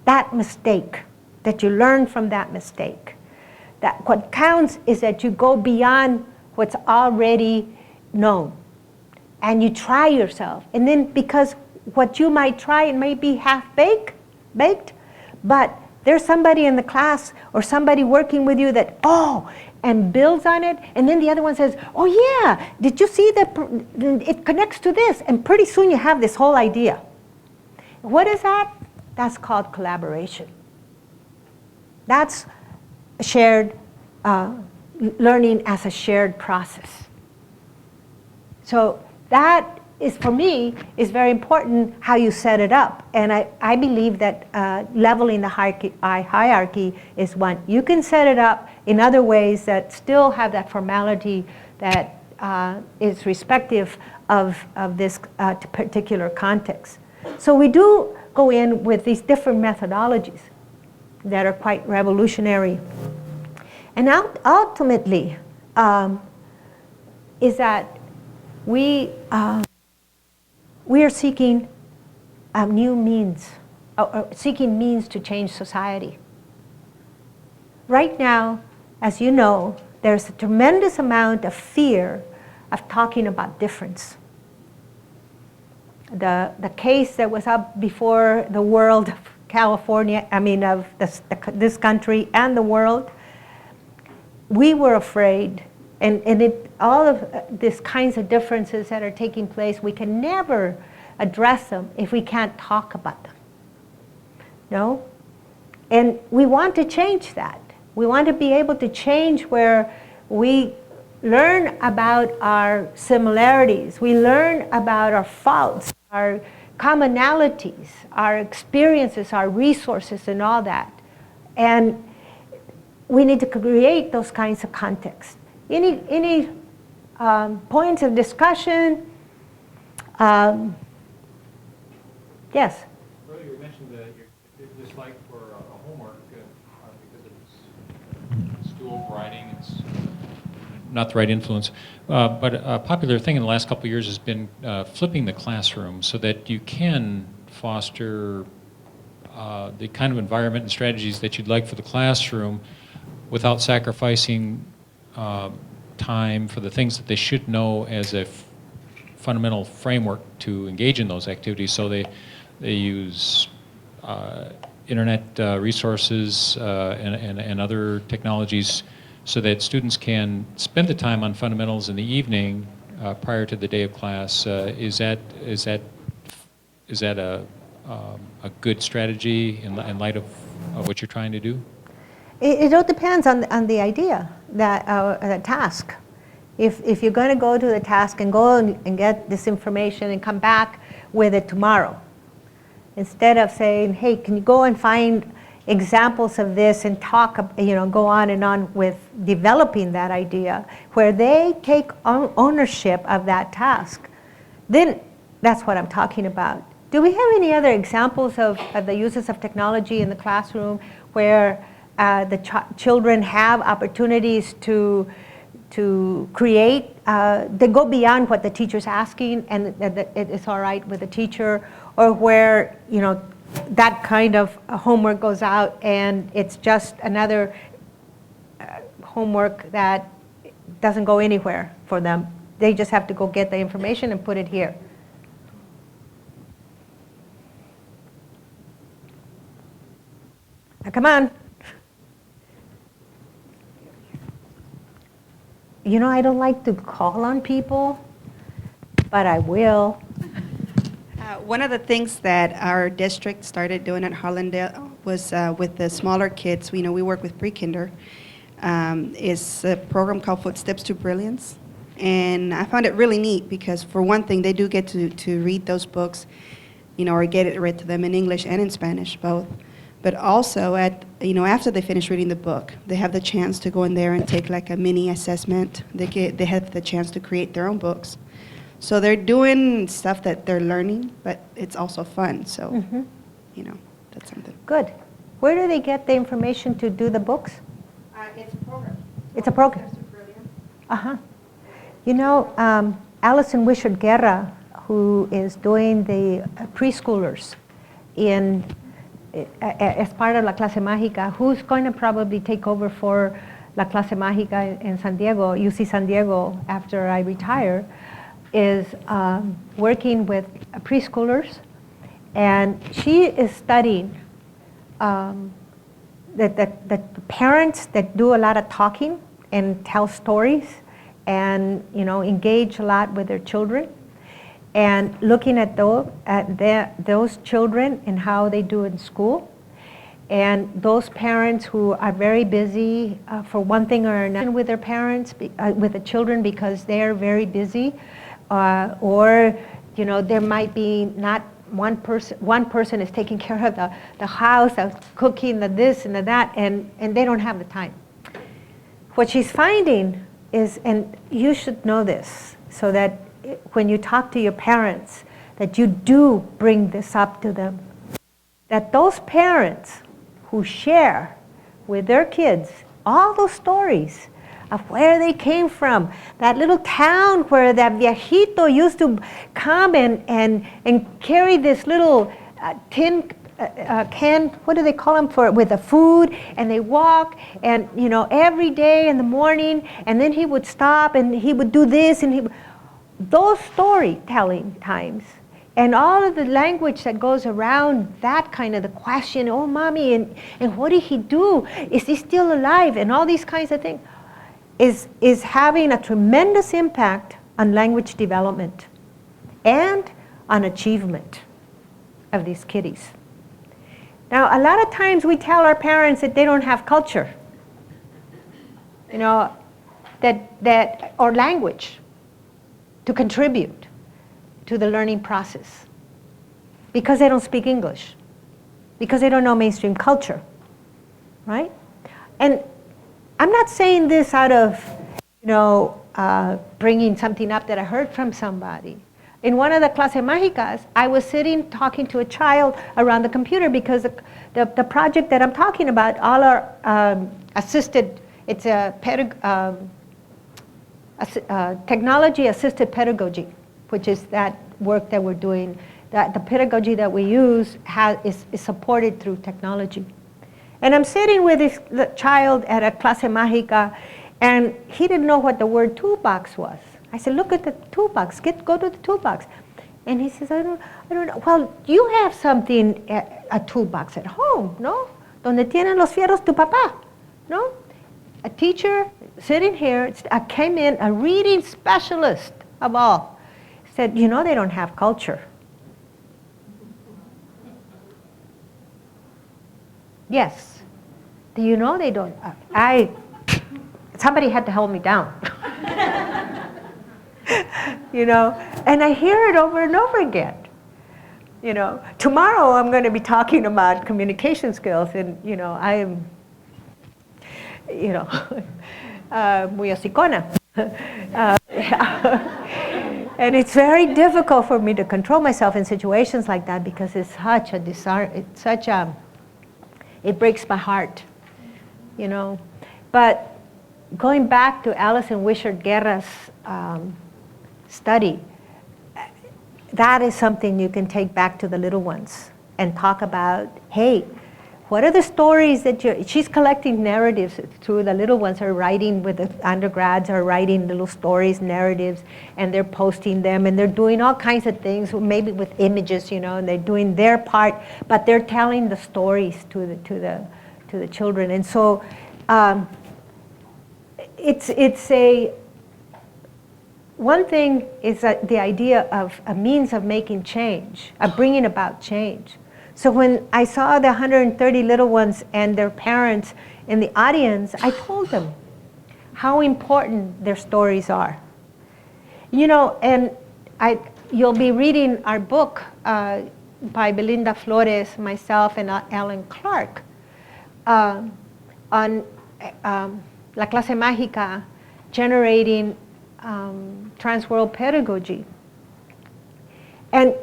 That mistake, that you learn from that mistake. That what counts is that you go beyond what's already known and you try yourself. And then because what you might try, it may be half-baked, but there's somebody in the class or somebody working with you that, and builds on it, and then the other one says, oh yeah, did you see that it connects to this? And pretty soon you have this whole idea. What is that? That's called collaboration. That's shared learning as a shared process. So that is, for me, is very important how you set it up. And I believe that leveling the hierarchy is one. You can set it up in other ways that still have that formality that is respective of this particular context. So we do go in with these different methodologies that are quite revolutionary. And ultimately, is that we are seeking new means, seeking means to change society. Right now, as you know, there's a tremendous amount of fear of talking about difference. The case that was up before the world of California, of this country and the world, we were afraid, and all of these kinds of differences that are taking place, we can never address them if we can't talk about them. No? And we want to change that. We want to be able to change where we learn about our similarities, we learn about our faults, our commonalities, our experiences, our resources, and all that. And we need to create those kinds of contexts. Any points of discussion? Yes? Earlier you mentioned your dislike for homework because it's dual writing, it's not the right influence. But a popular thing in the last couple of years has been flipping the classroom so that you can foster the kind of environment and strategies that you'd like for the classroom without sacrificing time for the things that they should know as a fundamental framework to engage in those activities. So they use internet resources and other technologies so that students can spend the time on fundamentals in the evening prior to the day of class. Is that a good strategy in light of what you're trying to do? It all depends on the idea, the task. If you're going to go to the task and go and get this information and come back with it tomorrow. Instead of saying, hey, can you go and find examples of this and talk, go on and on with developing that idea, where they take ownership of that task. Then that's what I'm talking about. Do we have any other examples of the uses of technology in the classroom where the children have opportunities to create, they go beyond what the teacher's asking and it's all right with the teacher, or where, that kind of homework goes out and it's just another homework that doesn't go anywhere for them. They just have to go get the information and put it here. Now, come on. I don't like to call on people, but I will. One of the things that our district started doing at Harlandale was with the smaller kids. We work with pre-kinder. Is a program called Footsteps to Brilliance. And I found it really neat because, for one thing, they do get to read those books, or get it read to them in English and in Spanish, both. But also, after they finish reading the book, they have the chance to go in there and take like a mini assessment. They have the chance to create their own books. So they're doing stuff that they're learning, but it's also fun. So, that's something. Good. Where do they get the information to do the books? It's a program. It's a program. Uh-huh. Alison Wishart Guerra, who is doing the preschoolers as part of La Clase Mágica, who's going to probably take over for La Clase Mágica in San Diego, UC San Diego, after I retire, is working with preschoolers, and she is studying the parents that do a lot of talking and tell stories and engage a lot with their children, and looking at those children and how they do in school, and those parents who are very busy for one thing or another with their parents, with the children, because they're very busy, or there might be not one person is taking care of the house, cooking, the this and the that, and they don't have the time. What she's finding is, and you should know this, so that when you talk to your parents, that you do bring this up to them, that those parents who share with their kids all those stories of where they came from, that little town where that viejito used to come and carry this little tin can, what do they call them, with the food, and they walk, and every day in the morning, and then he would stop and he would do this, and those storytelling times, and all of the language that goes around that kind of the question, oh mommy, and what did he do? Is he still alive? And all these kinds of things is having a tremendous impact on language development and on achievement of these kiddies. Now, a lot of times we tell our parents that they don't have culture, that or language to contribute to the learning process, because they don't speak English, because they don't know mainstream culture, right? And I'm not saying this out of, bringing something up that I heard from somebody. In one of the Clase Mágicas, I was sitting talking to a child around the computer, because the project that I'm talking about, all our assisted, it's a technology-assisted pedagogy, which is that work that we're doing, that the pedagogy that we use is supported through technology. And I'm sitting with this child at a Clase Mágica, and he didn't know what the word toolbox was. I said, look at the toolbox, go to the toolbox. And he says, I don't know. Well, you have something, a toolbox at home, no? Donde tienen los fierros tu papá, no? A teacher sitting here, came in, a reading specialist of all, said, they don't have culture. Yes. Do you know they don't? Somebody had to hold me down. And I hear it over and over again. You know, tomorrow I'm going to be talking about communication skills, and you know, I am, you know, muy hocicona. And it's very difficult for me to control myself in situations like that because it's such a it breaks my heart, you know. But going back to Alison Wishart Guerra's study, that is something you can take back to the little ones and talk about, hey, what are the stories that she's collecting narratives through the little ones are writing with the undergrads are writing little stories, narratives, and they're posting them and they're doing all kinds of things, maybe with images, you know, and they're doing their part, but they're telling the stories to the children. And so it's a, one thing is the idea of a means of making change, of bringing about change. So when I saw the 130 little ones and their parents in the audience, I told them how important their stories are. You know, and you'll be reading our book by Belinda Flores, myself, and Alan Clark on La Clase Mágica, generating transworld pedagogy. And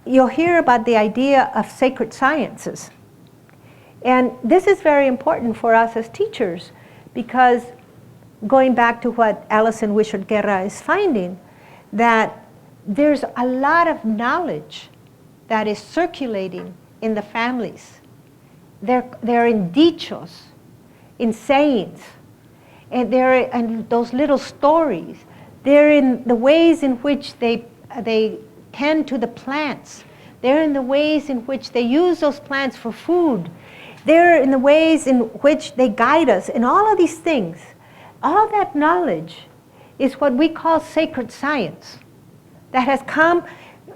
you'll hear about the idea of sacred sciences. And this is very important for us as teachers because going back to what Alison Wishart Guerra is finding, that there's a lot of knowledge that is circulating in the families. They're in dichos, in sayings, and they're in those little stories. They're in the ways in which they tend to the plants. They're in the ways in which they use those plants for food. They're in the ways in which they guide us. And all of these things, all that knowledge is what we call sacred science that has come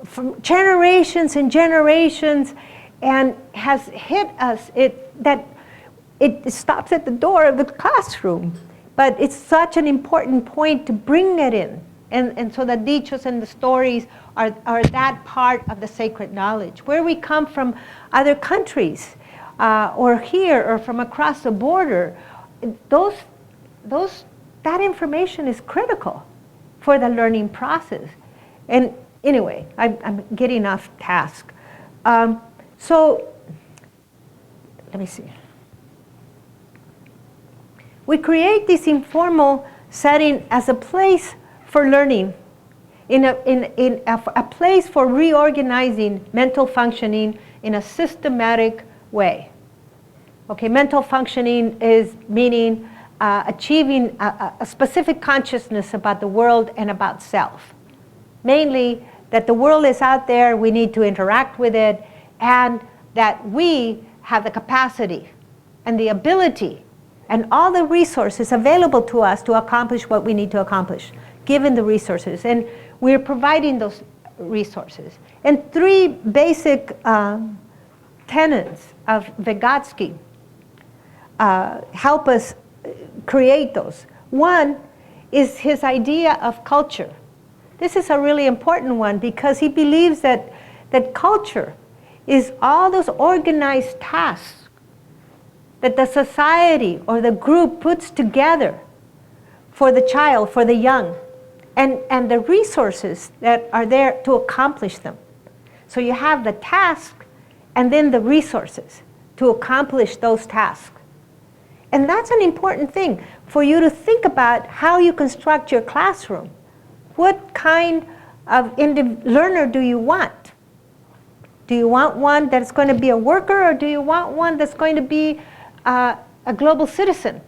from generations and generations and has hit us. It stops at the door of the classroom. But it's such an important point to bring it in. And so the dichos and the stories are that part of the sacred knowledge. Where we come from other countries, or here, or from across the border, that information is critical for the learning process. And anyway, I'm getting off task. So let me see. We create this informal setting as a place for learning, in a place for reorganizing mental functioning in a systematic way. Okay, mental functioning is meaning achieving a specific consciousness about the world and about self. Mainly that the world is out there, we need to interact with it, and that we have the capacity and the ability and all the resources available to us to accomplish what we need to accomplish, given the resources. And we're providing those resources. And three basic tenets of Vygotsky help us create those. One is his idea of culture. This is a really important one because he believes that culture is all those organized tasks that the society or the group puts together for the child, for the young, and the resources that are there to accomplish them. So you have the task and then the resources to accomplish those tasks. And that's an important thing for you to think about how you construct your classroom. What kind of learner do you want? Do you want one that's going to be a worker, or do you want one that's going to be a global citizen,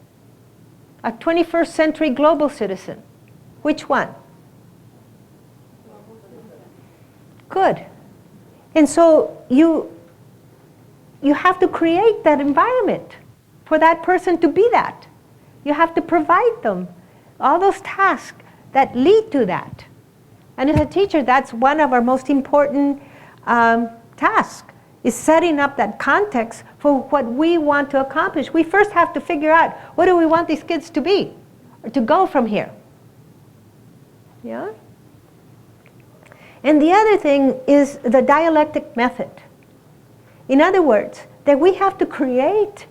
a 21st century global citizen? Which one? Good. And so you have to create that environment for that person to be that. You have to provide them all those tasks that lead to that. And as a teacher, that's one of our most important tasks, is setting up that context for what we want to accomplish. We first have to figure out, what do we want these kids to be, or to go from here? Yeah? And the other thing is the dialectic method. In other words, that we have to create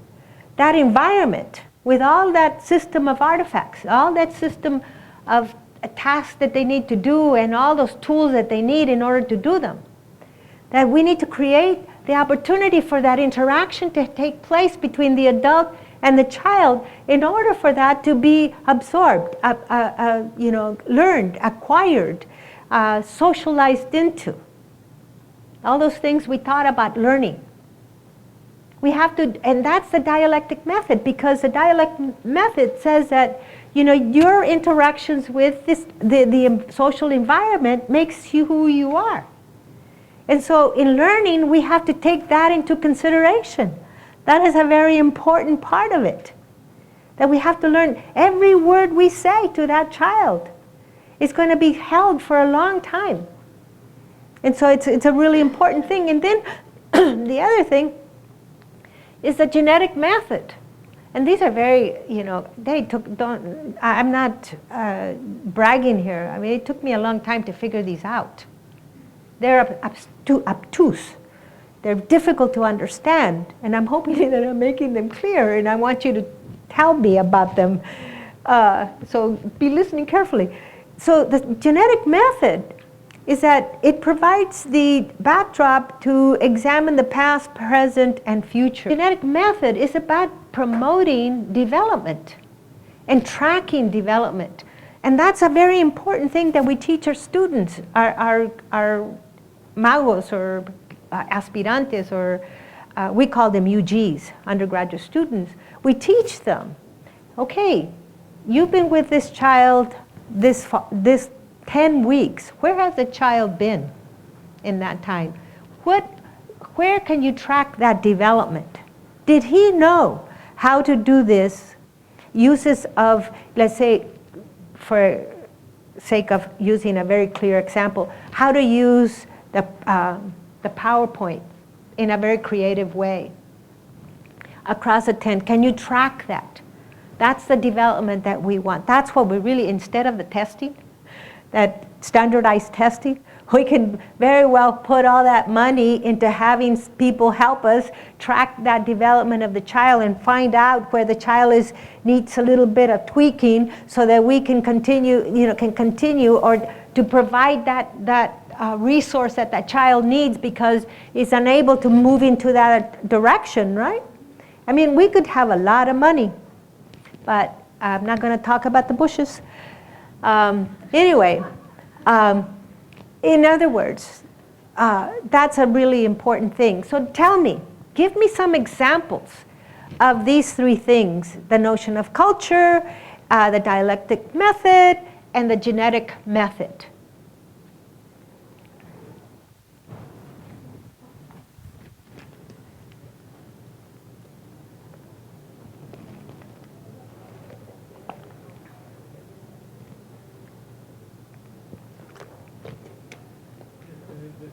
that environment with all that system of artifacts, all that system of tasks that they need to do and all those tools that they need in order to do them. That we need to create the opportunity for that interaction to take place between the adult and the child in order for that to be absorbed, learned, acquired, socialized into. All those things we thought about learning. We have to, and that's the dialectic method, because the dialectic method says that, your interactions with the social environment makes you who you are. And so in learning, we have to take that into consideration. That is a very important part of it. That we have to learn every word we say to that child is going to be held for a long time. And so it's a really important thing. And then the other thing is the genetic method. And these are very, I'm not bragging here. I mean, it took me a long time to figure these out. They're obtuse. They're difficult to understand. And I'm hoping that I'm making them clear, and I want you to tell me about them. So be listening carefully. So the genetic method is that it provides the backdrop to examine the past, present, and future. Genetic method is about promoting development and tracking development. And that's a very important thing that we teach our students, our magos or aspirantes, or we call them UGs, undergraduate students. We teach them, okay, you've been with this child this 10 weeks. Where has the child been in that time? Where can you track that development? Did he know how to do this? Uses of, let's say, for sake of using a very clear example, how to use the PowerPoint in a very creative way. Across a 10, can you track that? That's the development that we want. That's what we really, instead of the testing, that standardized testing, we can very well put all that money into having people help us track that development of the child and find out where the child needs a little bit of tweaking, so that we can continue, or to provide that resource that child needs because it's unable to move into that direction, right? I mean, we could have a lot of money, but I'm not going to talk about the bushes. Anyway, in other words, that's a really important thing. So tell me, give me some examples of these three things: the notion of culture, the dialectic method, and the genetic method.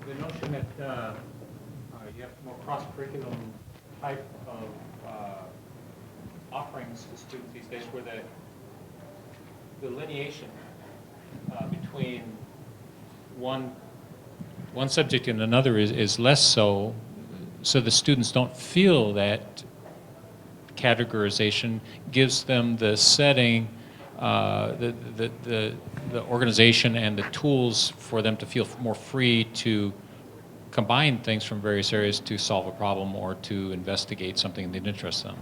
The notion that you have more cross-curriculum type of offerings to students these days, where the delineation between one subject and another is less so the students don't feel that categorization, gives them the setting, the organization and the tools for them to feel more free to combine things from various areas to solve a problem or to investigate something that interests them.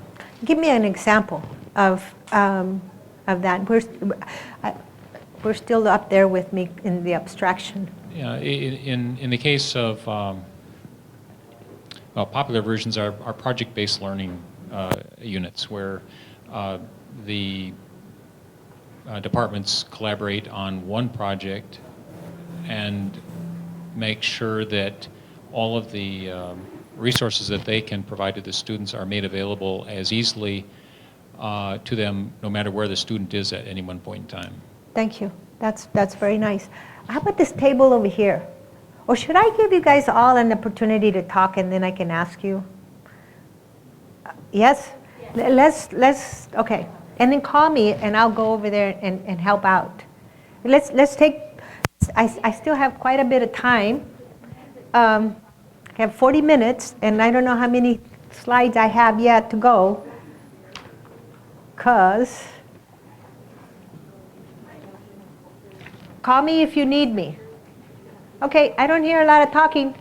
Give me an example of that. We're still up there with me in the abstraction. Yeah, in the case of popular versions are project-based learning units where the departments collaborate on one project and make sure that all of the resources that they can provide to the students are made available as easily to them, no matter where the student is at any one point in time. Thank you. That's very nice. How about this table over here? Or should I give you guys all an opportunity to talk and then I can ask you? Yes? Let's okay. And then call me and I'll go over there and help out. Let's take I still have quite a bit of time. I have 40 minutes, and I don't know how many slides I have yet to go, because call me if you need me. Okay, I don't hear a lot of talking.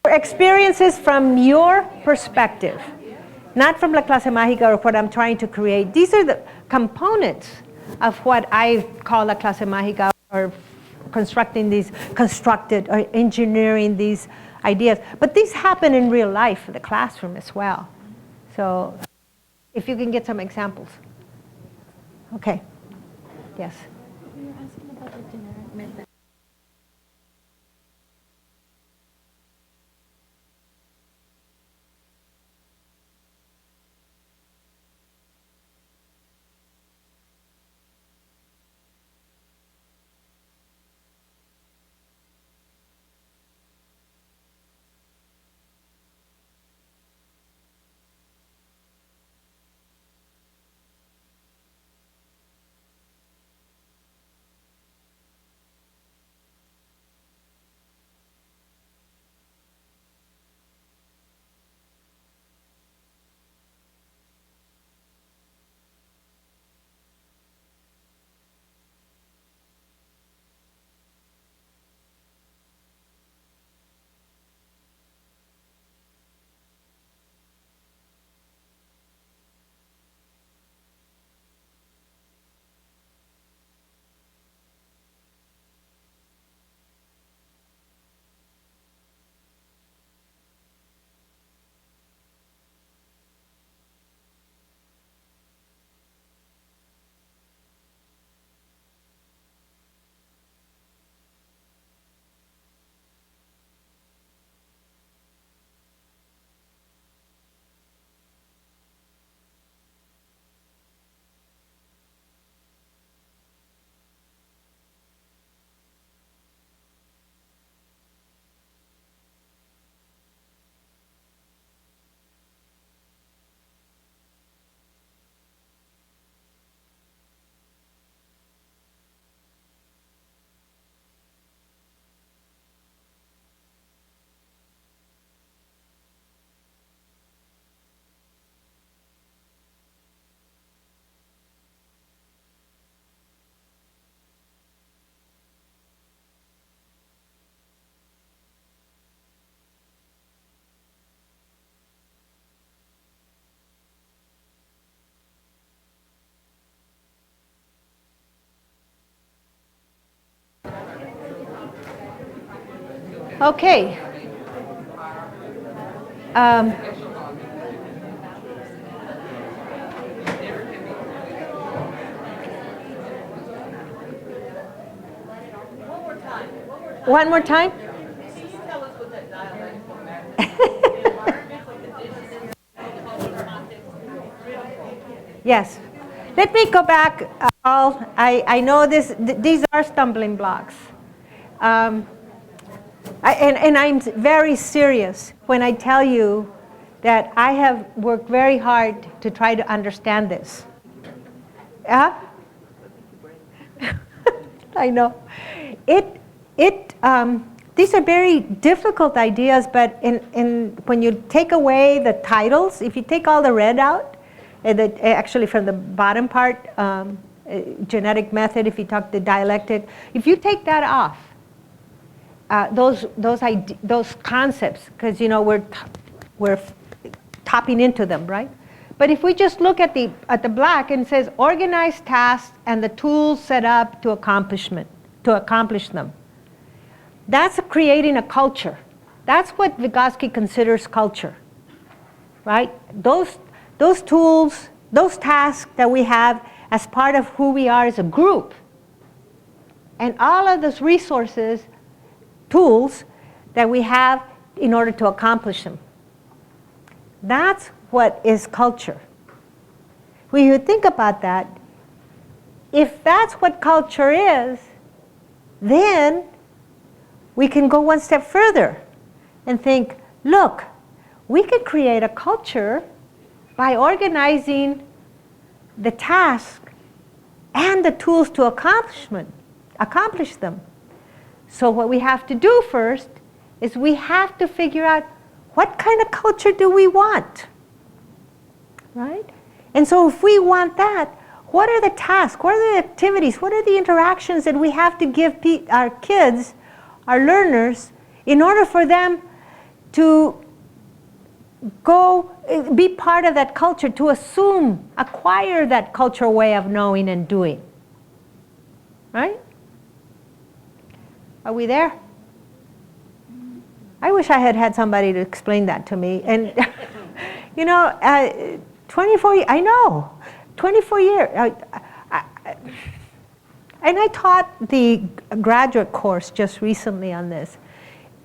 Experiences from your perspective, not from La Clase Mágica or what I'm trying to create. These are the components of what I call La Clase Mágica, or constructed or engineering these ideas. But these happen in real life in the classroom as well. So if you can get some examples. Okay. Yes. You were asking about the generic method. Okay. One more time? Yes. Let me go back. I know these are stumbling blocks. And I'm very serious when I tell you that I have worked very hard to try to understand this. Yeah? I know. These are very difficult ideas, but when you take away the titles, if you take all the red out, actually from the bottom part, genetic method, if you talk the dialectic, if you take that off, those concepts, because we're topping into them, right? But if we just look at the black and it says organized tasks and the tools set up to accomplish them. That's creating a culture. That's what Vygotsky considers culture, right? Those tools, those tasks that we have as part of who we are as a group, and all of those resources, tools that we have in order to accomplish them. That's what is culture. When you think about that, if that's what culture is, then we can go one step further and think, look, we can create a culture by organizing the task and the tools to accomplish them. So what we have to do first is we have to figure out what kind of culture do we want, right? And so if we want that, what are the tasks, what are the activities, what are the interactions that we have to give our kids, our learners, in order for them to be part of that culture, to acquire that cultural way of knowing and doing, right? Are we there? I wish I had somebody to explain that to me. And 24 years, I know, 24 years. And I taught the graduate course just recently on this.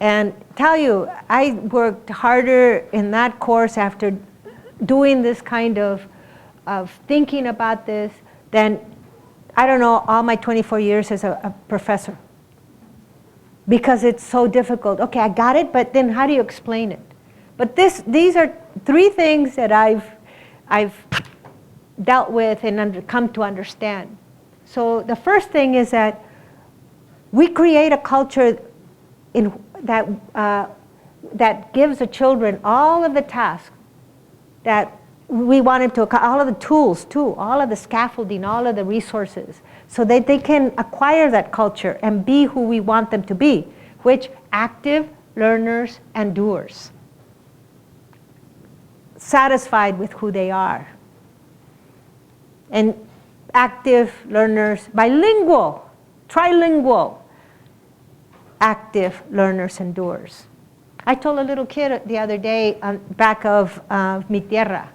And tell you, I worked harder in that course after doing this kind of thinking about this than, I don't know, all my 24 years as a professor. Because it's so difficult. Okay, I got it, but then how do you explain it? But these are three things that I've dealt with and come to understand. So the first thing is that we create a culture that gives the children all of the tasks that we want them to, all of the tools too, all of the scaffolding, all of the resources, so that they can acquire that culture and be who we want them to be, which active learners and doers, satisfied with who they are. And active learners, bilingual, trilingual, active learners and doers. I told a little kid the other day back of Mi Tierra,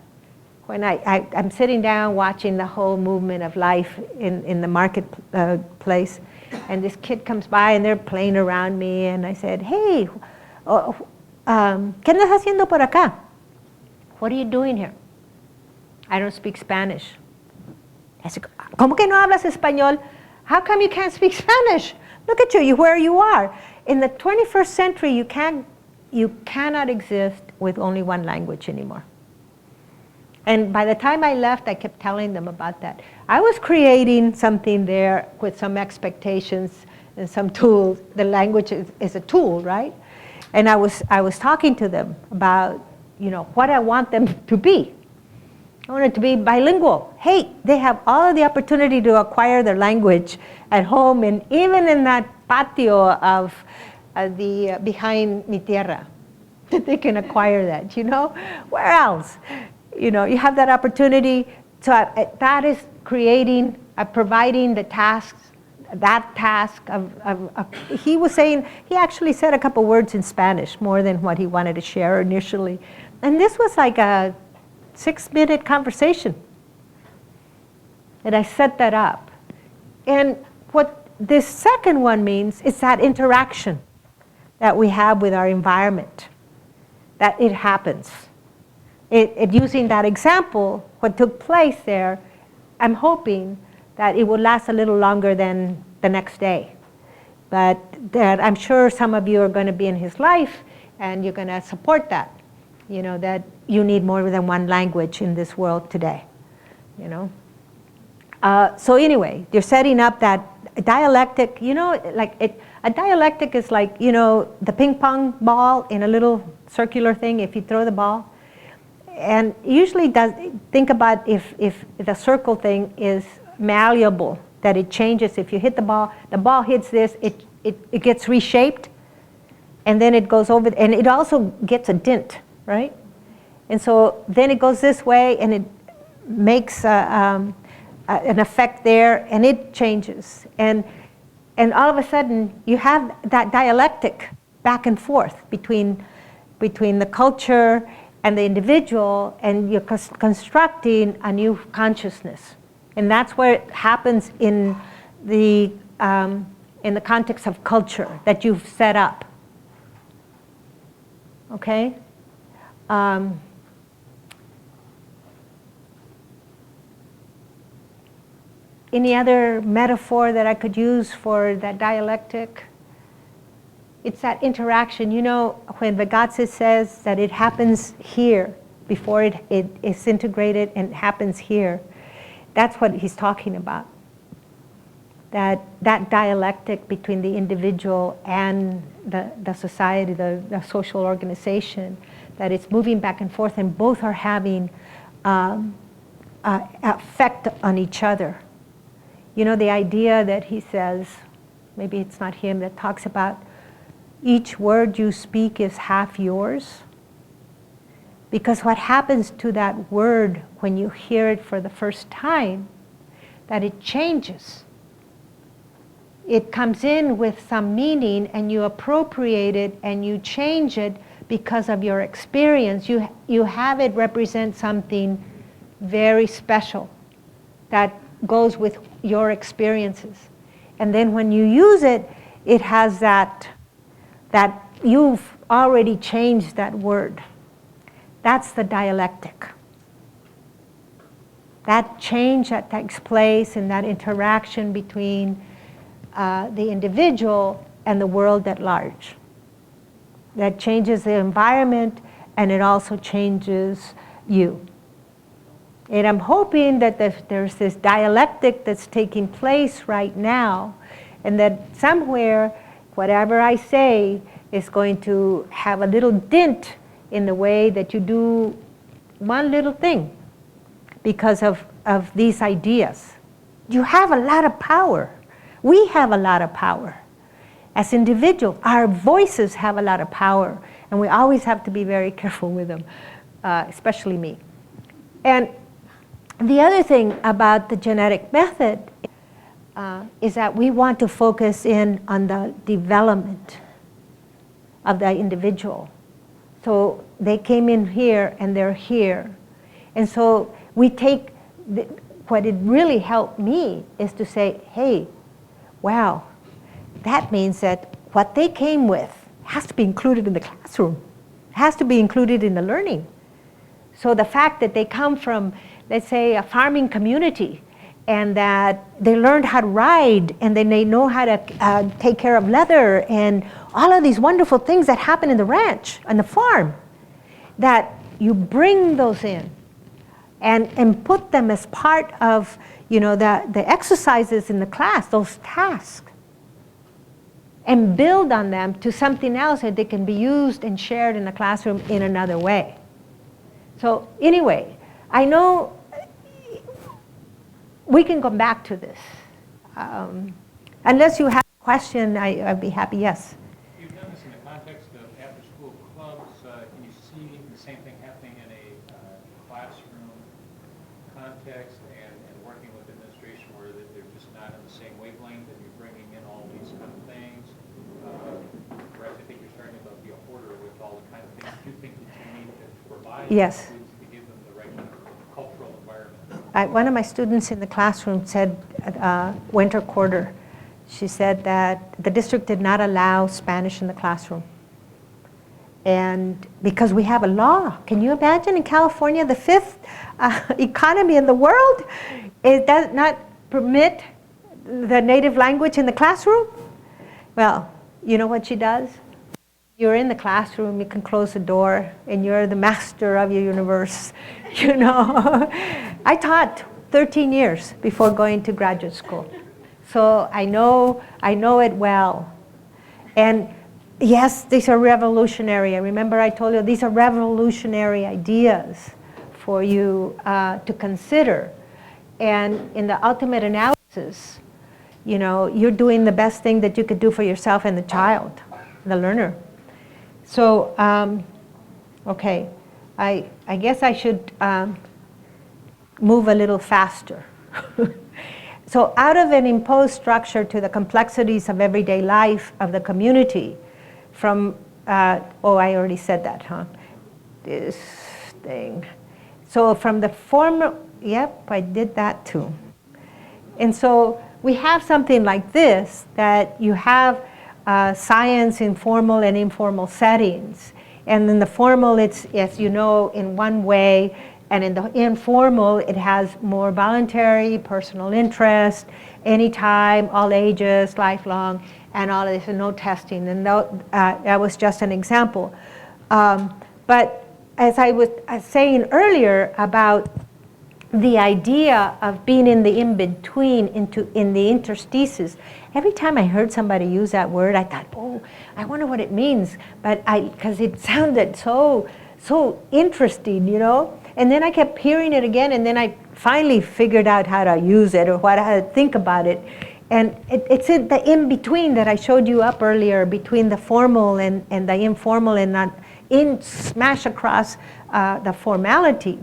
when I'm sitting down watching the whole movement of life in the marketplace, and this kid comes by and they're playing around me, and I said, hey, ¿qué andas haciendo por acá? What are you doing here? I don't speak Spanish. I said, ¿cómo que no hablas español? How come you can't speak Spanish? Look at you, where you are. In the 21st century, you cannot exist with only one language anymore. And by the time I left, I kept telling them about that. I was creating something there with some expectations and some tools. The language is a tool, right? And I was talking to them about, what I want them to be. I want it to be bilingual. Hey, they have all of the opportunity to acquire their language at home and even in that patio of the behind Mi Tierra, that they can acquire that, Where else? You have that opportunity. So that is creating, providing the tasks that task he was saying, he actually said a couple words in Spanish, more than what he wanted to share initially. And this was like a 6-minute conversation. And I set that up. And what this second one means is that interaction that we have with our environment, that it happens. Using that example, what took place there, I'm hoping that it will last a little longer than the next day. But that I'm sure some of you are going to be in his life and you're going to support that. You know, that you need more than one language in this world today. You know. So anyway, you're setting up that dialectic, you know, a dialectic is like, you know, the ping pong ball in a little circular thing if you throw the ball. And usually think about if the circle thing is malleable, that it changes. If you hit the ball hits this, it gets reshaped, and then it goes over, and it also gets a dent, right? And so then it goes this way, and it makes an effect there, and it changes. And all of a sudden, you have that dialectic back and forth between the culture and the individual, and you're constructing a new consciousness. And that's where it happens in the context of culture that you've set up. Okay? Any other metaphor that I could use for that dialectic? It's that interaction. You know, when Vygotsky says that it happens here before it is integrated and happens here, that's what he's talking about. That dialectic between the individual and the society, the social organization, that it's moving back and forth, and both are having effect on each other. You know, the idea that he says, maybe it's not him, that talks about each word you speak is half yours. Because what happens to that word when you hear it for the first time, that it changes. It comes in with some meaning, and you appropriate it and you change it because of your experience. You have it represent something very special that goes with your experiences. And then when you use it, it has that you've already changed that word. That's the dialectic. That change that takes place in that interaction between the individual and the world at large. That changes the environment, and it also changes you. And I'm hoping that there's this dialectic that's taking place right now, and that somewhere, whatever I say is going to have a little dent in the way that you do one little thing because of these ideas. You have a lot of power. We have a lot of power. As individuals, our voices have a lot of power, and we always have to be very careful with them, especially me. And the other thing about the genetic method is that we want to focus in on the development of the individual. So they came in here and they're here. And so we take, what it really helped me is to say, hey, wow, that means that what they came with has to be included in the classroom, has to be included in the learning. So the fact that they come from, let's say, a farming community, and that they learned how to ride, and then they know how to take care of leather, and all of these wonderful things that happen in the ranch, on the farm, that you bring those in and put them as part of, you know, the exercises in the class, those tasks, and build on them to something else that they can be used and shared in the classroom in another way. So anyway, I know we can come back to this. Unless you have a question, I'd be happy, yes. You've done this in the context of after-school clubs. Can you see the same thing happening in a classroom context and working with administrators situation where they're just not on the same wavelength, and you're bringing in all these kind of things. Whereas I think you're starting to be a hoarder with all the kind of things you think that you need to provide Yes. students to give them the right kind of cultural environment. One of my students in the classroom said, winter quarter, she said that the district did not allow Spanish in the classroom. And because we have a law, can you imagine in California, the fifth economy in the world, it does not permit the native language in the classroom? Well, you know what she does? You're in the classroom, you can close the door, and you're the master of your universe, you know. I taught 13 years before going to graduate school. So I know it well. And yes, these are revolutionary. Remember I told you these are revolutionary ideas for you to consider. And in the ultimate analysis, you know, you're doing the best thing that you could do for yourself and the child, the learner. So, okay, I guess I should move a little faster. So out of an imposed structure to the complexities of everyday life of the community, from, oh, I already said that, huh? This thing. So from the former, yep, I did that too. And so we have something like this, that you have science in formal and informal settings. And in the formal, it's, as you know, in one way, and in the informal, it has more voluntary, personal interest, anytime, all ages, lifelong, and all this, and no testing. And that was just an example. But as I was saying earlier about the idea of being in the in-between, in the interstices, every time I heard somebody use that word, I thought, oh, I wonder what it means. But because it sounded so interesting, you know? And then I kept hearing it again, and then I finally figured out how to use it or how to think about it. And it's in the in-between that I showed you up earlier, between the formal and the informal, and not smash across the formality.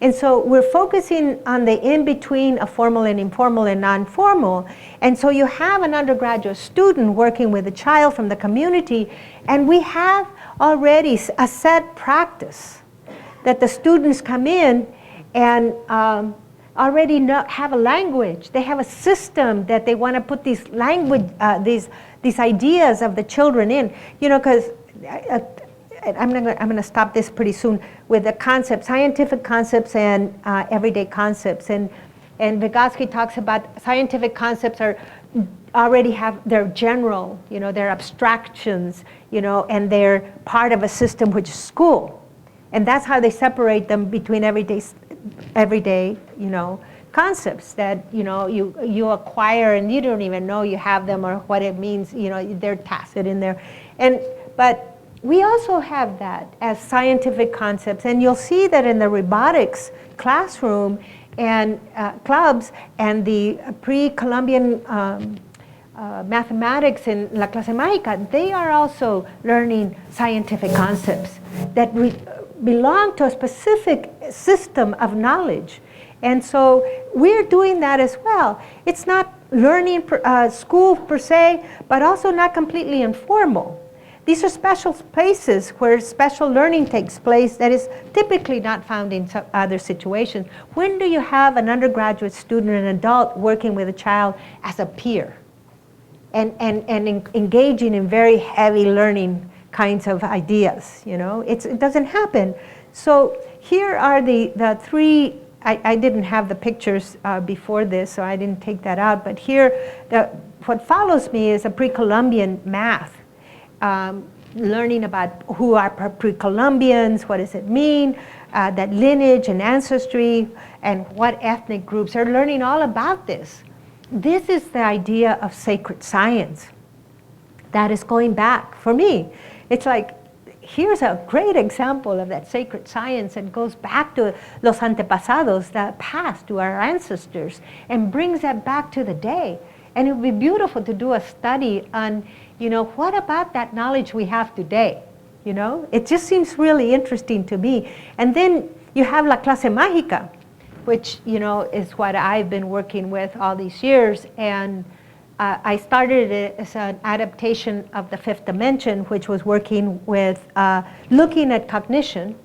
And so we're focusing on the in-between of formal and informal and non-formal. And so you have an undergraduate student working with a child from the community, and we have already a set practice that the students come in and already have a language. They have a system that they want to put these language, these ideas of the children in. You know, because I'm going to stop this pretty soon with the concepts, scientific concepts and everyday concepts. And Vygotsky talks about scientific concepts already have, they're general, you know, they're abstractions, you know, and they're part of a system which is school. And that's how they separate them between everyday, you know, concepts that, you know, you acquire and you don't even know you have them or what it means, you know, they're tacit in there. But we also have that as scientific concepts, and you'll see that in the robotics classroom and clubs and the pre-Columbian mathematics in La Clase Mágica, they are also learning scientific concepts that belong to a specific system of knowledge. And so we're doing that as well. It's not learning school per se, but also not completely informal. These are special spaces where special learning takes place that is typically not found in other situations. When do you have an undergraduate student, an adult, working with a child as a peer and engaging in very heavy learning kinds of ideas, you know? It doesn't happen. So here are the three, I didn't have the pictures before this, so I didn't take that out, but here, what follows me is a pre-Columbian math. Learning about who are pre-Columbians, what does it mean, that lineage and ancestry, and what ethnic groups. They're learning all about this. This is the idea of sacred science that is going back. For me, it's like, here's a great example of that sacred science that goes back to los antepasados, the past, to our ancestors, and brings that back to the day. And it would be beautiful to do a study on, you know, what about that knowledge we have today? You know, it just seems really interesting to me. And then you have La Clase Mágica, which, you know, is what I've been working with all these years. And I started it as an adaptation of the fifth dimension, which was working with looking at cognition,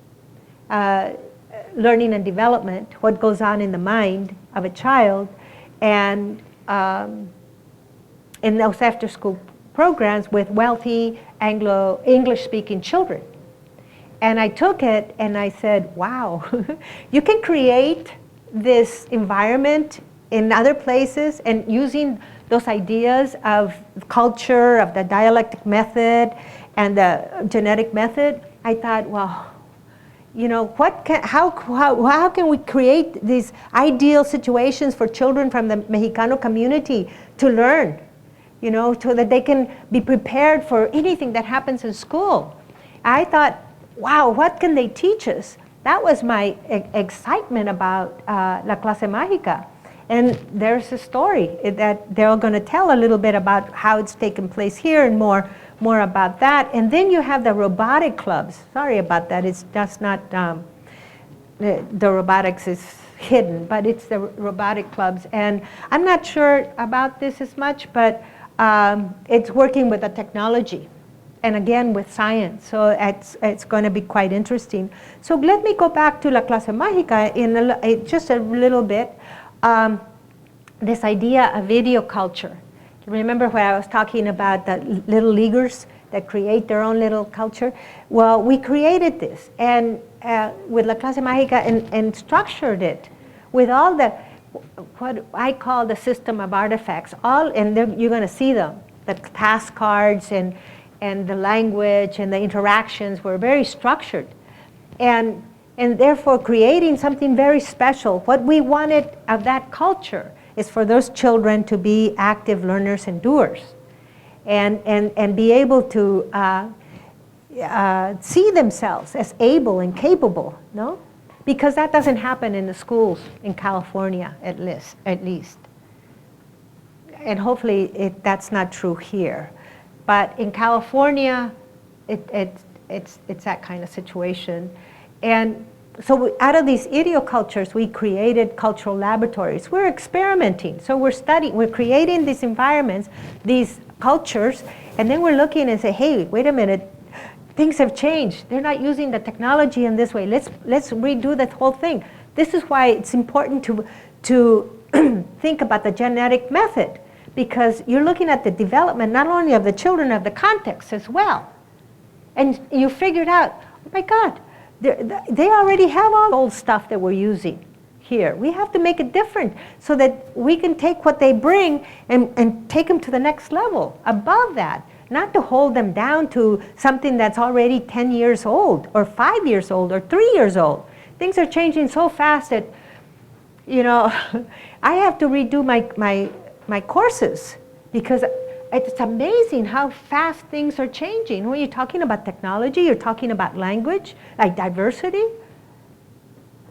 learning and development, what goes on in the mind of a child, and in those after-school programs with wealthy English-speaking children. And I took it and I said, wow, you can create this environment in other places, and using those ideas of culture, of the dialectic method and the genetic method, I thought, well, you know, how can we create these ideal situations for children from the Mexicano community to learn, you know, so that they can be prepared for anything that happens in school? I thought, wow, what can they teach us? That was my excitement about La Clase Mágica. And there's a story that they're going to tell a little bit about how it's taken place here, and more about that. And then you have the robotic clubs. Sorry about that. It's just not, the robotics is hidden, but it's the robotic clubs. And I'm not sure about this as much, but it's working with the technology. And again, with science. So it's going to be quite interesting. So let me go back to La Clase Mágica in just a little bit. This idea of video culture. Remember when I was talking about the little leaguers that create their own little culture? Well, we created this, and with La Clase Mágica, and structured it with all the, what I call the system of artifacts. And you're going to see them, the task cards and the language and the interactions were very structured. And therefore creating something very special. What we wanted of that culture is for those children to be active learners and doers, and be able to see themselves as able and capable, no? Because that doesn't happen in the schools in California, at least. And hopefully that's not true here. But in California, it's that kind of situation. And so out of these idiocultures, we created cultural laboratories. We're experimenting. So we're studying, we're creating these environments, these cultures, and then we're looking and say, hey, wait a minute, things have changed. They're not using the technology in this way. Let's redo the whole thing. This is why it's important to think about the genetic method, because you're looking at the development not only of the children, of the context as well. And you figured out, oh my God, they already have all the old stuff that we're using here. We have to make it different so that we can take what they bring and take them to the next level, above that. Not to hold them down to something that's already 10 years old, or 5 years old, or 3 years old. Things are changing so fast that, you know, I have to redo my courses, because it's amazing how fast things are changing. When you're talking about technology, you're talking about language, like diversity.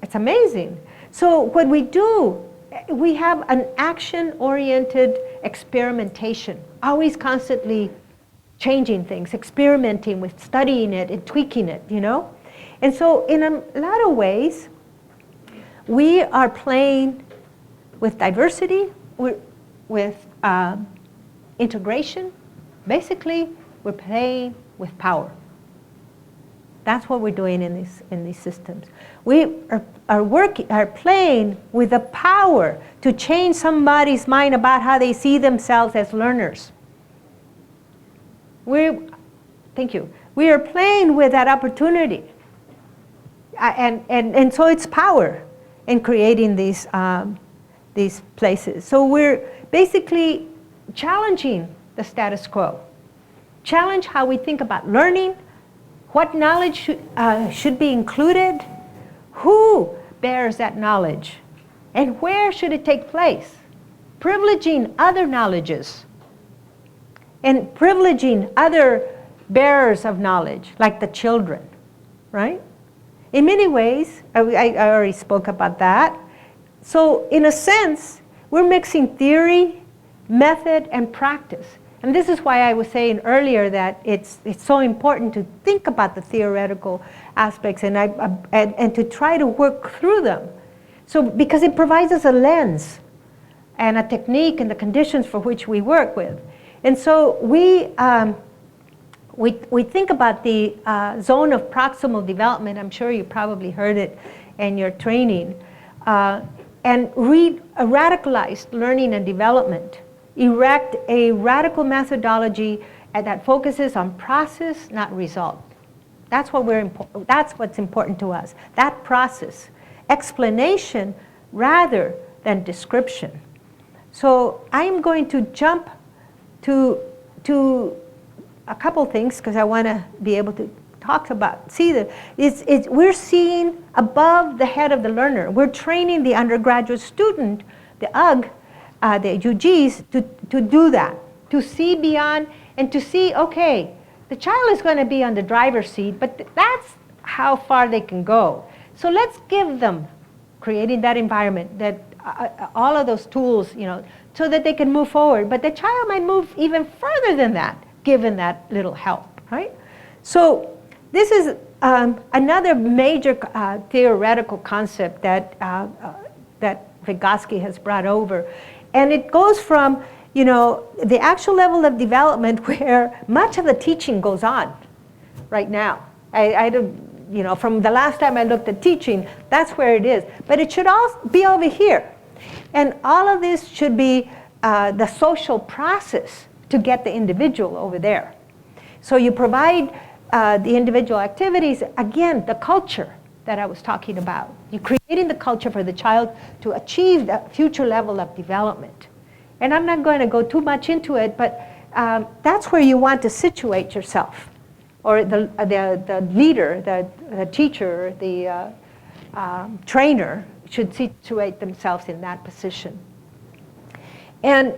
It's amazing. So what we do, we have an action-oriented experimentation, always constantly changing things, experimenting with studying it and tweaking it, you know? And so in a lot of ways, we are playing with diversity, with integration. Basically, we're playing with power. That's what we're doing in these systems. We are playing with the power to change somebody's mind about how they see themselves as learners. Thank you. We are playing with that opportunity, and so it's power in creating these places. So we're basically challenging the status quo. Challenge how we think about learning, what knowledge should be included, who bears that knowledge, and where should it take place. Privileging other knowledges and privileging other bearers of knowledge, like the children, right? In many ways, I already spoke about that. So in a sense, we're mixing theory, method, and practice. And this is why I was saying earlier that it's so important to think about the theoretical aspects and to try to work through them, So because it provides us a lens and a technique and the conditions for which we work with. And so we think about the zone of proximal development. I'm sure you probably heard it in your training. And read a radicalized learning and development. Erect a radical methodology that focuses on process, not result. That's what's important to us. That process. Explanation rather than description. So I'm going to jump to a couple things because I want to be able to talk about, we're seeing above the head of the learner. We're training the undergraduate student, the UG, the UGs, to do that, to see beyond and to see, okay, the child is going to be on the driver's seat, but that's how far they can go. So let's give them, creating that environment, that all of those tools, so that they can move forward. But the child might move even further than that, given that little help, right? So this is another major theoretical concept that Vygotsky has brought over. And it goes from, the actual level of development where much of the teaching goes on right now. I don't, from the last time I looked at teaching, that's where it is. But it should all be over here. And all of this should be the social process to get the individual over there. So you provide the individual activities, again, the culture that I was talking about. You're creating the culture for the child to achieve the future level of development. And I'm not going to go too much into it, but that's where you want to situate yourself. Or the leader, the teacher, the trainer should situate themselves in that position. And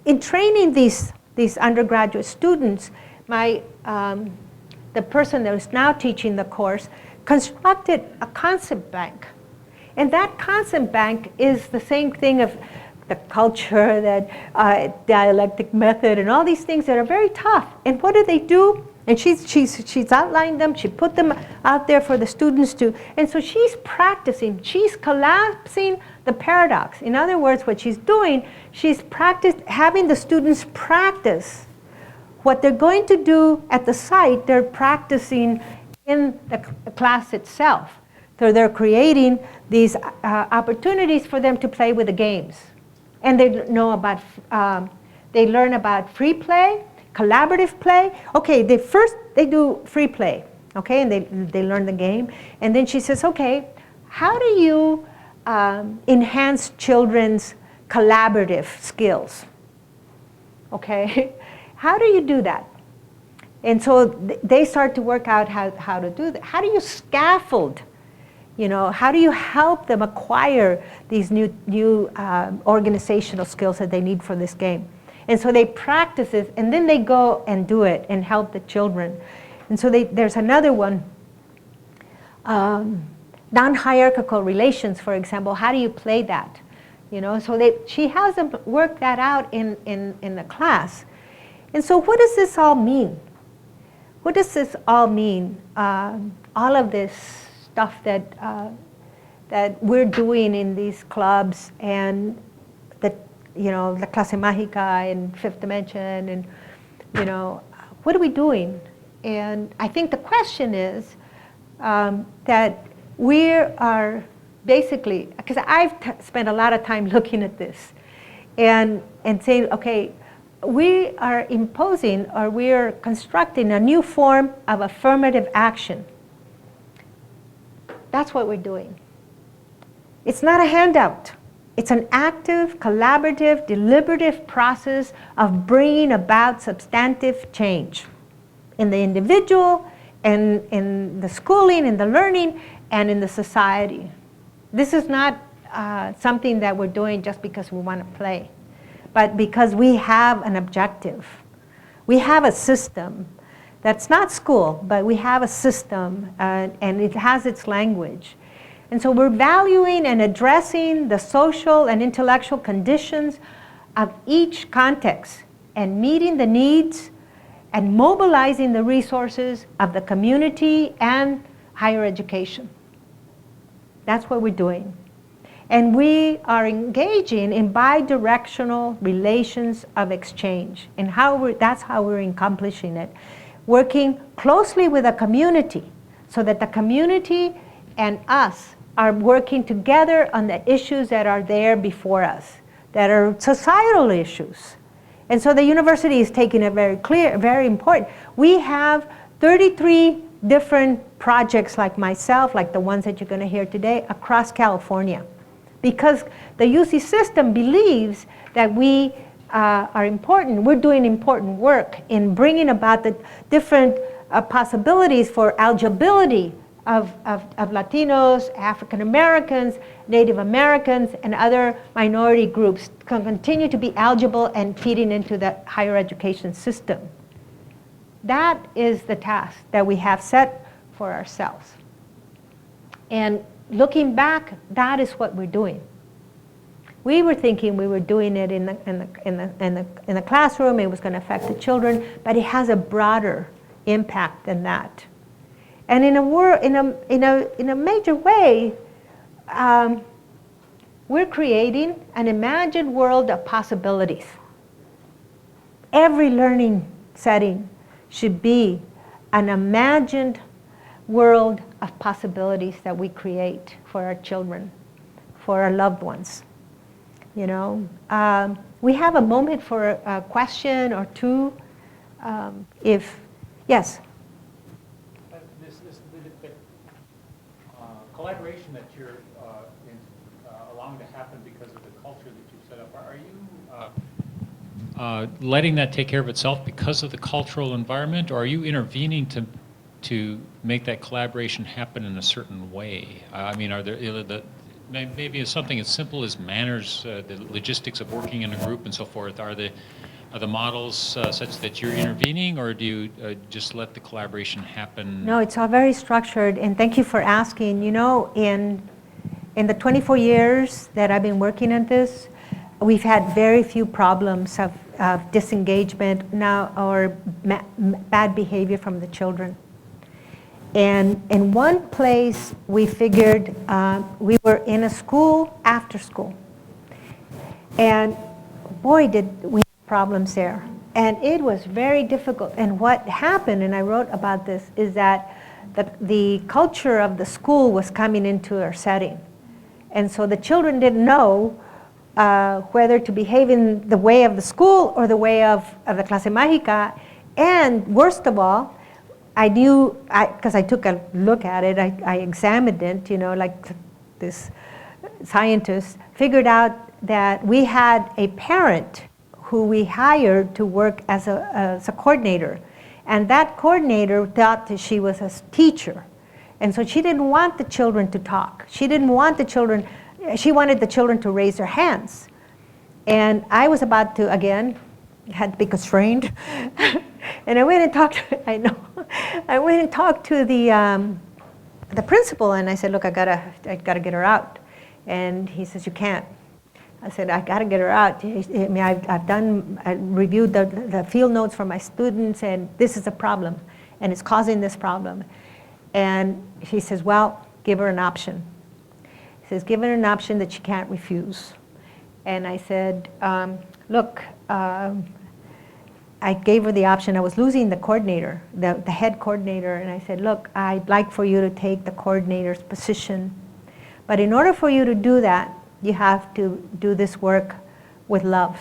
in training these undergraduate students, the person that is now teaching the course constructed a concept bank. And that concept bank is the same thing of the culture, that dialectic method, and all these things that are very tough. And what do they do? And she's outlined them. She put them out there for the students to. And so she's practicing. She's collapsing the paradox. In other words, what she's doing, she's having the students practice what they're going to do at the site. They're practicing in the class itself. So they're creating these opportunities for them to play with the games. And they know about, they learn about free play, collaborative play. Okay, they do free play, okay, and they learn the game. And then she says, okay, how do you enhance children's collaborative skills? Okay, how do you do that? And so they start to work out how to do that. How do you scaffold? How do you help them acquire these new organizational skills that they need for this game? And so they practice it, and then they go and do it and help the children. And so there's another one, non-hierarchical relations, for example. How do you play that? So she has them work that out in the class. And so what does this all mean? What does this all mean? All of this stuff that we're doing in these clubs, and La Clase Mágica and Fifth Dimension, and what are we doing? And I think the question is that we are basically, because I've spent a lot of time looking at this and saying, okay, we are imposing, or we are constructing a new form of affirmative action. That's what we're doing. It's not a handout. It's an active, collaborative, deliberative process of bringing about substantive change in the individual, and in the schooling, in the learning, and in the society. This is not something that we're doing just because we want to play, but because we have an objective. We have a system. That's not school, but we have a system, and it has its language. And so we're valuing and addressing the social and intellectual conditions of each context, and meeting the needs and mobilizing the resources of the community and higher education. That's what we're doing. And we are engaging in bi-directional relations of exchange. And that's how we're accomplishing it. Working closely with the community so that the community and us are working together on the issues that are there before us, that are societal issues. And so the university is taking it very clear, very important. We have 33 different projects like myself, like the ones that you're going to hear today, across California. Because the UC system believes that we are important. We're doing important work in bringing about the different possibilities for eligibility of Latinos, African Americans, Native Americans, and other minority groups can continue to be eligible and feeding into the higher education system. That is the task that we have set for ourselves. And looking back, that is what we're doing. We were thinking we were doing it in the classroom, it was going to affect the children, but it has a broader impact than that. And in a major way, we're creating an imagined world of possibilities. Every learning setting should be an imagined world of possibilities that we create for our children, for our loved ones. You know, we have a moment for a question or two. Yes. This collaboration that you're allowing to happen because of the culture that you've set up, are you letting that take care of itself because of the cultural environment, or are you intervening to make that collaboration happen in a certain way? I mean, are there maybe it's something as simple as manners, the logistics of working in a group and so forth? Are the models such that you're intervening, or do you just let the collaboration happen? No, it's all very structured, and thank you for asking. You know, in the 24 years that I've been working at this, we've had very few problems of disengagement now or bad behavior from the children. And in one place, we figured we were in a school after school. And boy, did we have problems there. And it was very difficult. And what happened, and I wrote about this, is that the culture of the school was coming into our setting. And so the children didn't know whether to behave in the way of the school or the way of the clase mágica. And worst of all, I knew, because I took a look at it, I examined it, you know, like this scientist, figured out that we had a parent who we hired to work as a coordinator. And that coordinator thought that she was a teacher. And so she didn't want the children to talk. She didn't want the children, she wanted the children to raise their hands. And I was about to, again, had to be constrained. And I went and talked, I went and talked to the principal, and I said, look, I gotta get her out. And he says, you can't. I said, I gotta get her out. I mean, I reviewed the field notes for my students, and this is a problem, and it's causing this problem. And he says, well, give her an option. He says, give her an option that she can't refuse. And I said, look, I gave her the option. I was losing the coordinator, the head coordinator, and I said, look, I'd like for you to take the coordinator's position. But in order for you to do that, you have to do this work with love.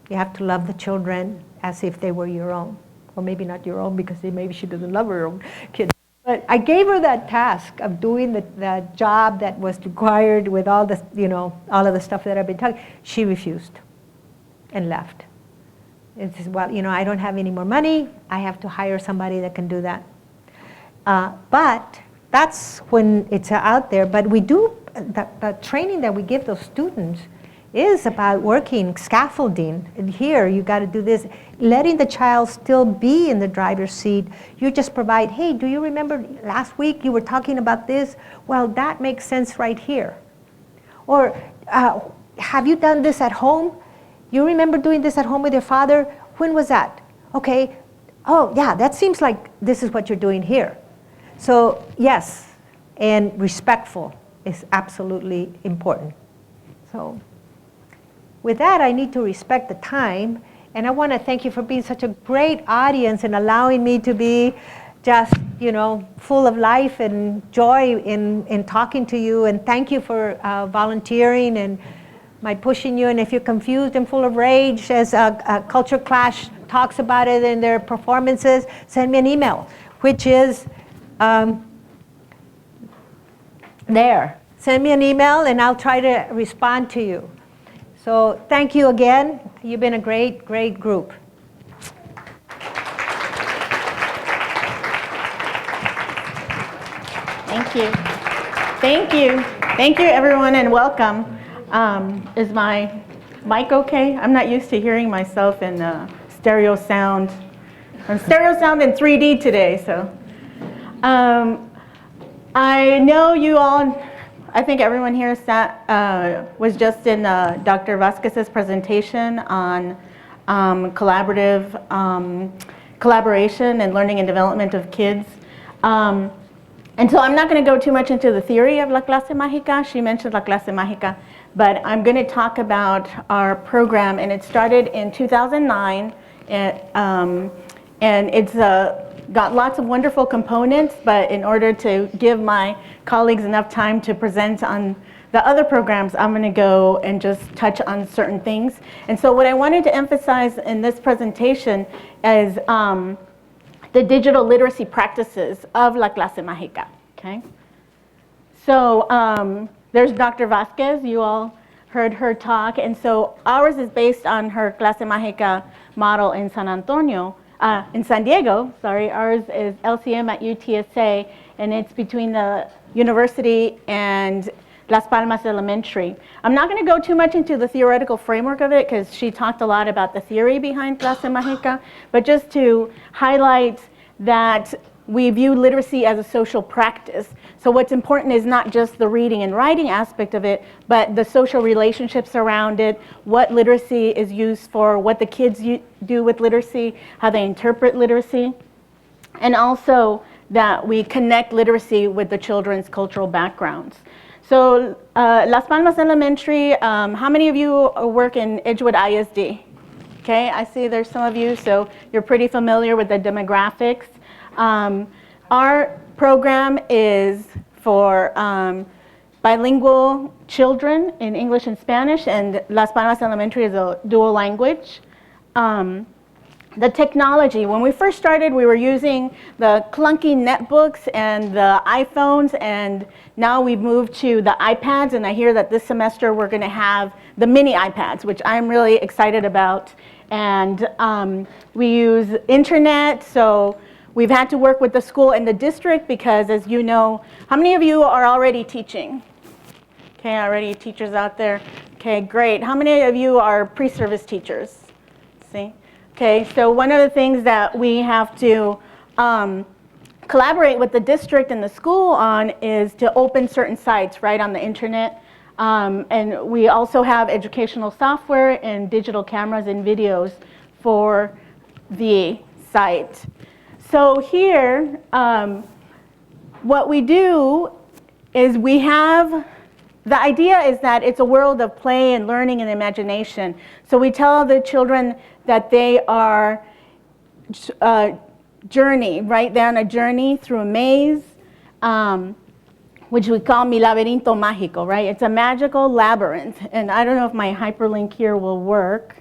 You have to love the children as if they were your own. Or maybe not your own, because maybe she doesn't love her own kids. But I gave her that task of doing the job that was required with all the, you know, all of the stuff that I've been talking. She refused and left. And says, well, you know, I don't have any more money. I have to hire somebody that can do that. But that's when it's out there. But we do, the training that we give those students is about working scaffolding. And here, you got to do this. Letting the child still be in the driver's seat. You just provide, hey, do you remember last week you were talking about this? Well, that makes sense right here. Or have you done this at home? You remember doing this at home with your father? When was that? Okay. Oh, yeah, that seems like this is what you're doing here. So, yes, and respectful. is absolutely important. So with that, I need to respect the time, and I want to thank you for being such a great audience and allowing me to be just, full of life and joy in talking to you, and thank you for volunteering and my pushing you. And if you're confused and full of rage, as Culture Clash talks about it in their performances, send me an email, which is there. Send me an email and I'll try to respond to you. So thank you again. You've been a great, great group. Thank you. Thank you. Thank you, everyone, and welcome. Is my mic okay? I'm not used to hearing myself in stereo sound. I'm stereo sound in 3D today, so. I know you all, I think everyone here was just in Dr. Vasquez's presentation on collaboration and learning and development of kids. And so I'm not going to go too much into the theory of La Clase Mágica. She mentioned La Clase Mágica, but I'm going to talk about our program, and it started in 2009, and it's got lots of wonderful components, but in order to give my colleagues enough time to present on the other programs, I'm going to go and just touch on certain things. And so what I wanted to emphasize in this presentation is the digital literacy practices of La Clase Mágica, okay? So there's Dr. Vasquez, you all heard her talk, and so ours is based on her Clase Mágica model in San Diego, sorry. Ours is LCM at UTSA, and it's between the university and Las Palmas Elementary. I'm not going to go too much into the theoretical framework of it because she talked a lot about the theory behind Clase Mágica, but just to highlight that we view literacy as a social practice. So what's important is not just the reading and writing aspect of it, but the social relationships around it, what literacy is used for, what the kids do with literacy, how they interpret literacy, and also that we connect literacy with the children's cultural backgrounds. So Las Palmas Elementary, how many of you work in Edgewood ISD? Okay, I see there's some of you, so you're pretty familiar with the demographics. Our program is for bilingual children in English and Spanish, and Las Palmas Elementary is a dual language. The technology, when we first started, we were using the clunky netbooks and the iPhones, and now we've moved to the iPads, and I hear that this semester we're going to have the mini iPads, which I'm really excited about. And we use internet, so we've had to work with the school and the district because, as you know, how many of you are already teaching? Okay, already teachers out there. Okay, great. How many of you are pre-service teachers? See? Okay, so one of the things that we have to collaborate with the district and the school on is to open certain sites right on the internet. And we also have educational software and digital cameras and videos for the site. So here, what we do is we have, the idea is that it's a world of play and learning and imagination. So we tell the children that they are journey, right? They're on a journey through a maze, which we call Mi Laberinto Mágico, right? It's a magical labyrinth. And I don't know if my hyperlink here will work.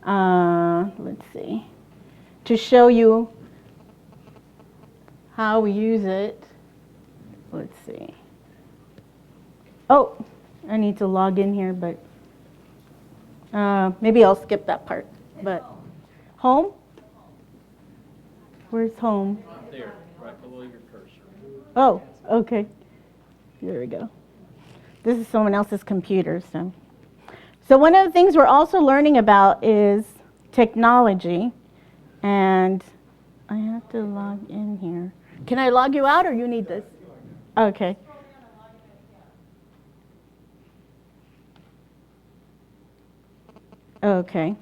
Let's see. To show you how we use it. Let's see. Oh, I need to log in here, but maybe I'll skip that part. But home? Where's home? There, right below your cursor. Oh, okay. There we go. This is someone else's computer, so. So one of the things we're also learning about is technology, and I have to log in here. Can I log you out, or you need this? Okay. Okay.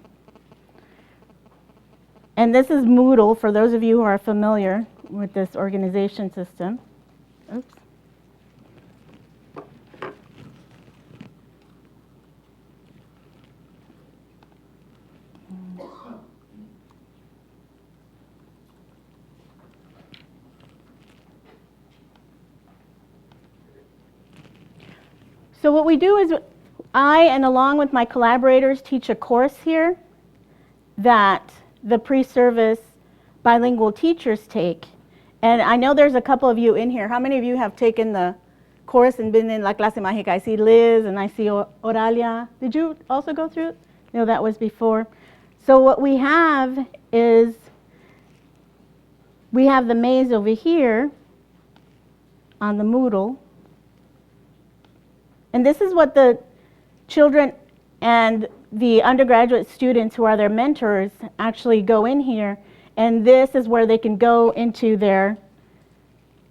And this is Moodle, for those of you who are familiar with this organization system. Oops. So what we do is I, and along with my collaborators, teach a course here that the pre-service bilingual teachers take. And I know there's a couple of you in here. How many of you have taken the course and been in La Clase Mágica? I see Liz and I see Oralia. Did you also go through it? No, that was before. So what we have is, we have the maze over here on the Moodle. And this is what the children and the undergraduate students who are their mentors actually go in here. And this is where they can go into their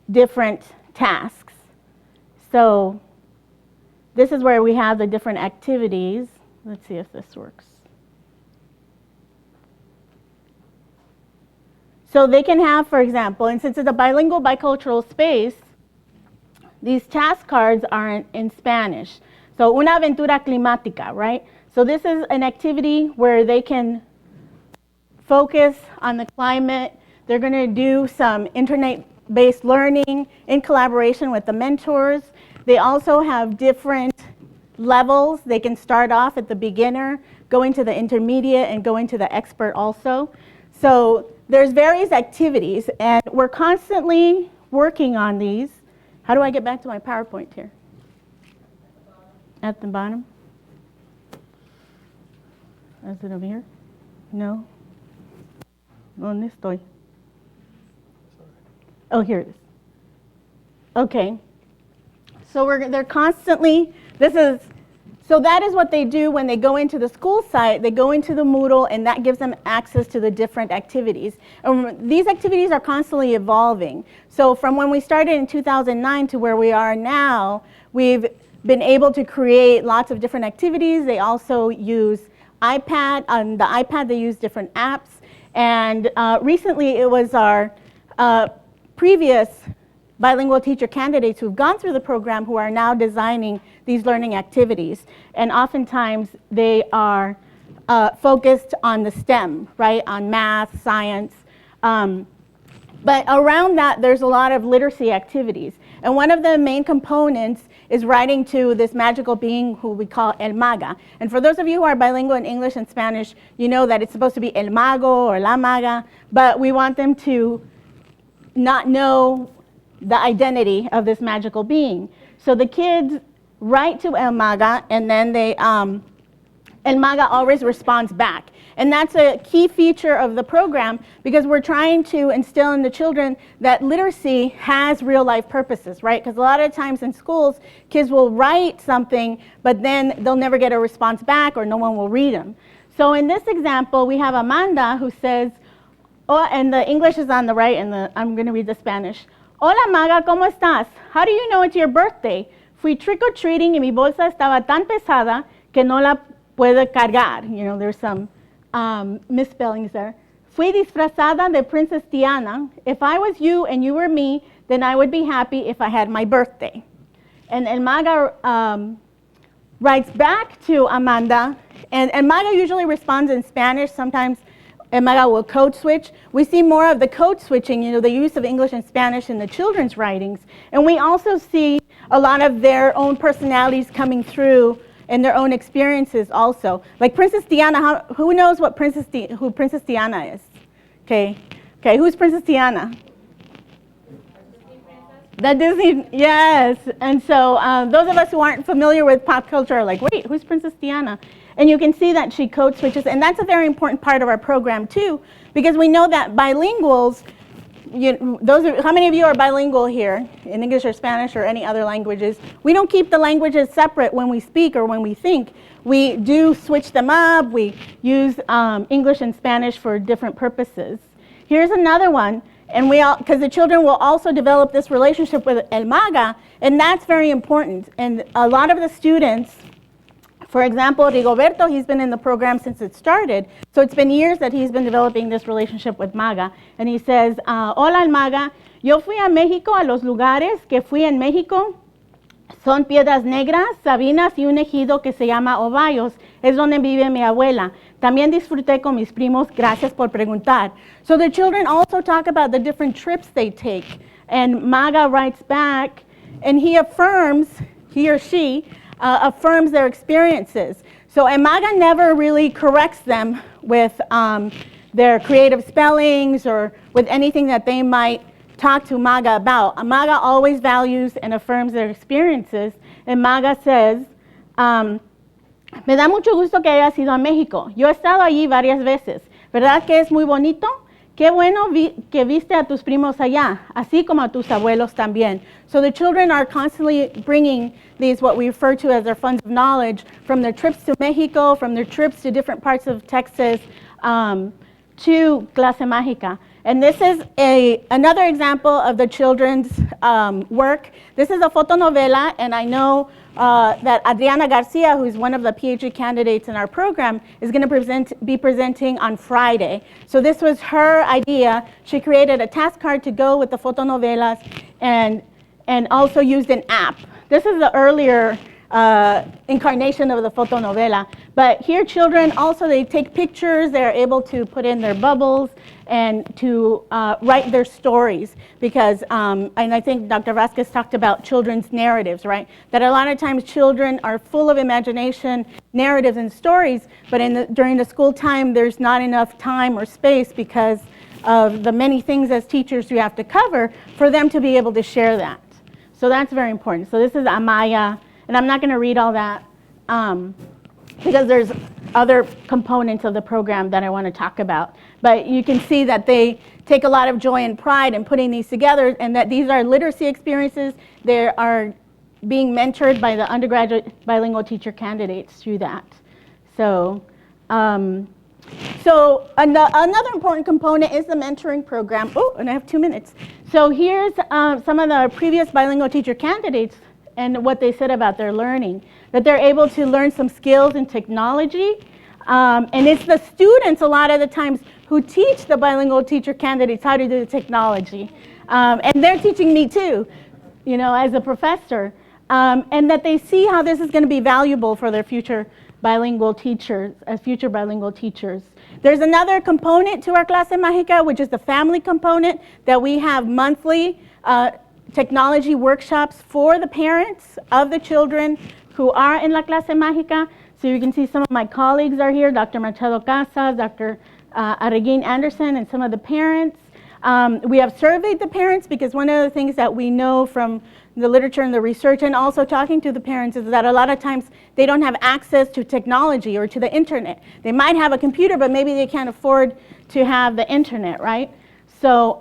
different tasks. So this is where we have the different activities. Let's see if this works. So they can have, for example, and since it's a bilingual, bicultural space, these task cards are in Spanish. So una aventura climática, right? So this is an activity where they can focus on the climate. They're going to do some internet-based learning in collaboration with the mentors. They also have different levels. They can start off at the beginner, go into the intermediate, and go into the expert also. So there's various activities, and we're constantly working on these. How do I get back to my PowerPoint here? At the bottom? Is it over here? No? ¿Dónde estoy? Oh, here it is. Okay. So they're constantly, so that is what they do when they go into the school site. They go into the Moodle, and that gives them access to the different activities. And these activities are constantly evolving. So from when we started in 2009 to where we are now, we've been able to create lots of different activities. They also use iPad. On the iPad, they use different apps. And recently, it was our previous bilingual teacher candidates who've gone through the program who are now designing these learning activities. And oftentimes, they are focused on the STEM, right, on math, science. But around that, there's a lot of literacy activities. And one of the main components is writing to this magical being who we call El Maga. And for those of you who are bilingual in English and Spanish, you know that it's supposed to be El Mago or La Maga, but we want them to not know the identity of this magical being. So the kids write to El Maga, and then they, El Maga always responds back. And that's a key feature of the program because we're trying to instill in the children that literacy has real life purposes, right? Because a lot of times in schools, kids will write something, but then they'll never get a response back or no one will read them. So in this example, we have Amanda who says, oh, and the English is on the right, and I'm going to read the Spanish. Hola, Maga, ¿cómo estás? How do you know it's your birthday? Fui trick-or-treating y mi bolsa estaba tan pesada que no la puedo cargar. You know, there's some misspellings there. Fui disfrazada de Princess Diana. If I was you and you were me, then I would be happy if I had my birthday. And El Maga writes back to Amanda, and Maga usually responds in Spanish. Sometimes El Maga will code switch. We see more of the code switching, you know, the use of English and Spanish in the children's writings. And we also see a lot of their own personalities coming through and their own experiences also. Like Princess Diana, who knows what who Princess Diana is? Okay, who's Princess Diana? The Disney, yes. And so those of us who aren't familiar with pop culture are like, wait, who's Princess Diana? And you can see that she code switches, and that's a very important part of our program too, because we know that bilinguals, how many of you are bilingual here in English or Spanish or any other languages? We don't keep the languages separate when we speak or when we think. We do switch them up. We use English and Spanish for different purposes. Here's another one, and because the children will also develop this relationship with El Maga, and that's very important. And a lot of the students, for example, Rigoberto, he's been in the program since it started. So it's been years that he's been developing this relationship with Maga. And he says, hola, Maga, yo fui a México, a los lugares que fui en México son Piedras Negras, Sabinas y un ejido que se llama Ovallos. Es donde vive mi abuela. También disfruté con mis primos. Gracias por preguntar. So the children also talk about the different trips they take. And Maga writes back, and he affirms, he or she, affirms their experiences. So Amaga never really corrects them with their creative spellings or with anything that they might talk to Maga about. Amaga always values and affirms their experiences. And Maga says, me da mucho gusto que hayas ido a México. Yo he estado allí varias veces. ¿Verdad que es muy bonito? Qué bueno que viste a tus primos allá, así como a tus abuelos también. So the children are constantly bringing these, what we refer to as their funds of knowledge, from their trips to Mexico, from their trips to different parts of Texas, to Clase Mágica. And this is another example of the children's work. This is a fotonovela, and I know that Adriana Garcia, who's one of the PhD candidates in our program, is going to be presenting on Friday. So this was her idea. She created a task card to go with the fotonovelas and also used an app. This is the earlier incarnation of the fotonovela. But here children also, they take pictures, they're able to put in their bubbles and to write their stories because, and I think Dr. Vasquez talked about children's narratives, right? That a lot of times children are full of imagination, narratives and stories, but during the school time there's not enough time or space because of the many things as teachers you have to cover for them to be able to share that. So that's very important. So this is Amaya. And I'm not going to read all that because there's other components of the program that I want to talk about. But you can see that they take a lot of joy and pride in putting these together and that these are literacy experiences. They are being mentored by the undergraduate bilingual teacher candidates through that. So, another important component is the mentoring program. Oh, and I have 2 minutes. So here's some of the previous bilingual teacher candidates and what they said about their learning, that they're able to learn some skills in technology. And it's the students a lot of the times who teach the bilingual teacher candidates how to do the technology. And they're teaching me too, you know, as a professor. And that they see how this is going to be valuable for their future bilingual teachers, as future bilingual teachers. There's another component to our Clase Mágica, which is the family component, that we have monthly technology workshops for the parents of the children who are in La Clase Mágica. So you can see some of my colleagues are here, Dr. Machado Casas, Dr. Arreguin Anderson, and some of the parents. We have surveyed the parents because one of the things that we know from the literature and the research and also talking to the parents is that a lot of times they don't have access to technology or to the internet. They might have a computer, but maybe they can't afford to have the internet, right? So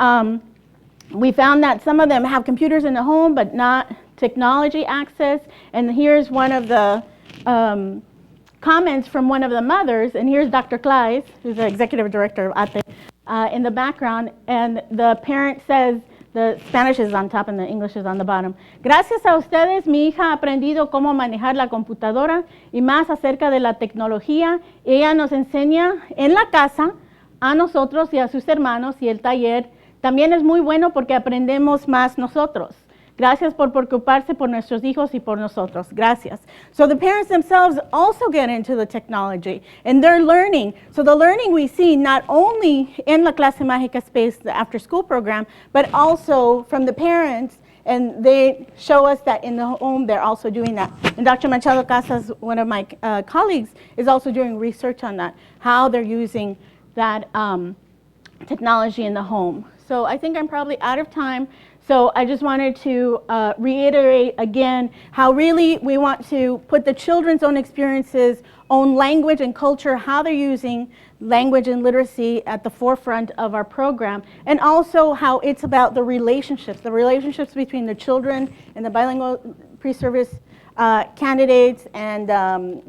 we found that some of them have computers in the home, but not technology access. And here's one of the comments from one of the mothers. And here's Dr. Claes, who's the executive director of ATE, in the background. And the parent says, the Spanish is on top and the English is on the bottom. Gracias a ustedes, mi hija ha aprendido cómo manejar la computadora y más acerca de la tecnología. Ella nos enseña en la casa a nosotros y a sus hermanos y el taller. También es muy bueno porque aprendemos más nosotros. Gracias por preocuparse por nuestros hijos y por nosotros. Gracias. So the parents themselves also get into the technology and they're learning. So the learning we see not only in La Clase Mágica space, the after school program, but also from the parents, and they show us that in the home they're also doing that. And Dr. Machado Casas, one of my colleagues, is also doing research on that, how they're using that technology in the home. So I think I'm probably out of time. So I just wanted to reiterate again how really we want to put the children's own experiences, own language and culture, how they're using language and literacy at the forefront of our program, and also how it's about the relationships between the children and the bilingual pre-service candidates and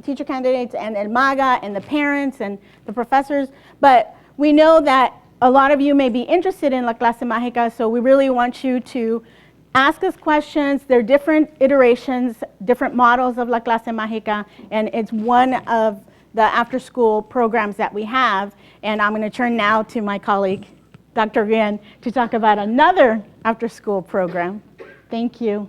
teacher candidates and El Maga and the parents and the professors. But we know that a lot of you may be interested in La Clase Mágica, so we really want you to ask us questions. There are different iterations, different models of La Clase Mágica, and it's one of the after-school programs that we have. And I'm going to turn now to my colleague, Dr. Rien, to talk about another after-school program. Thank you.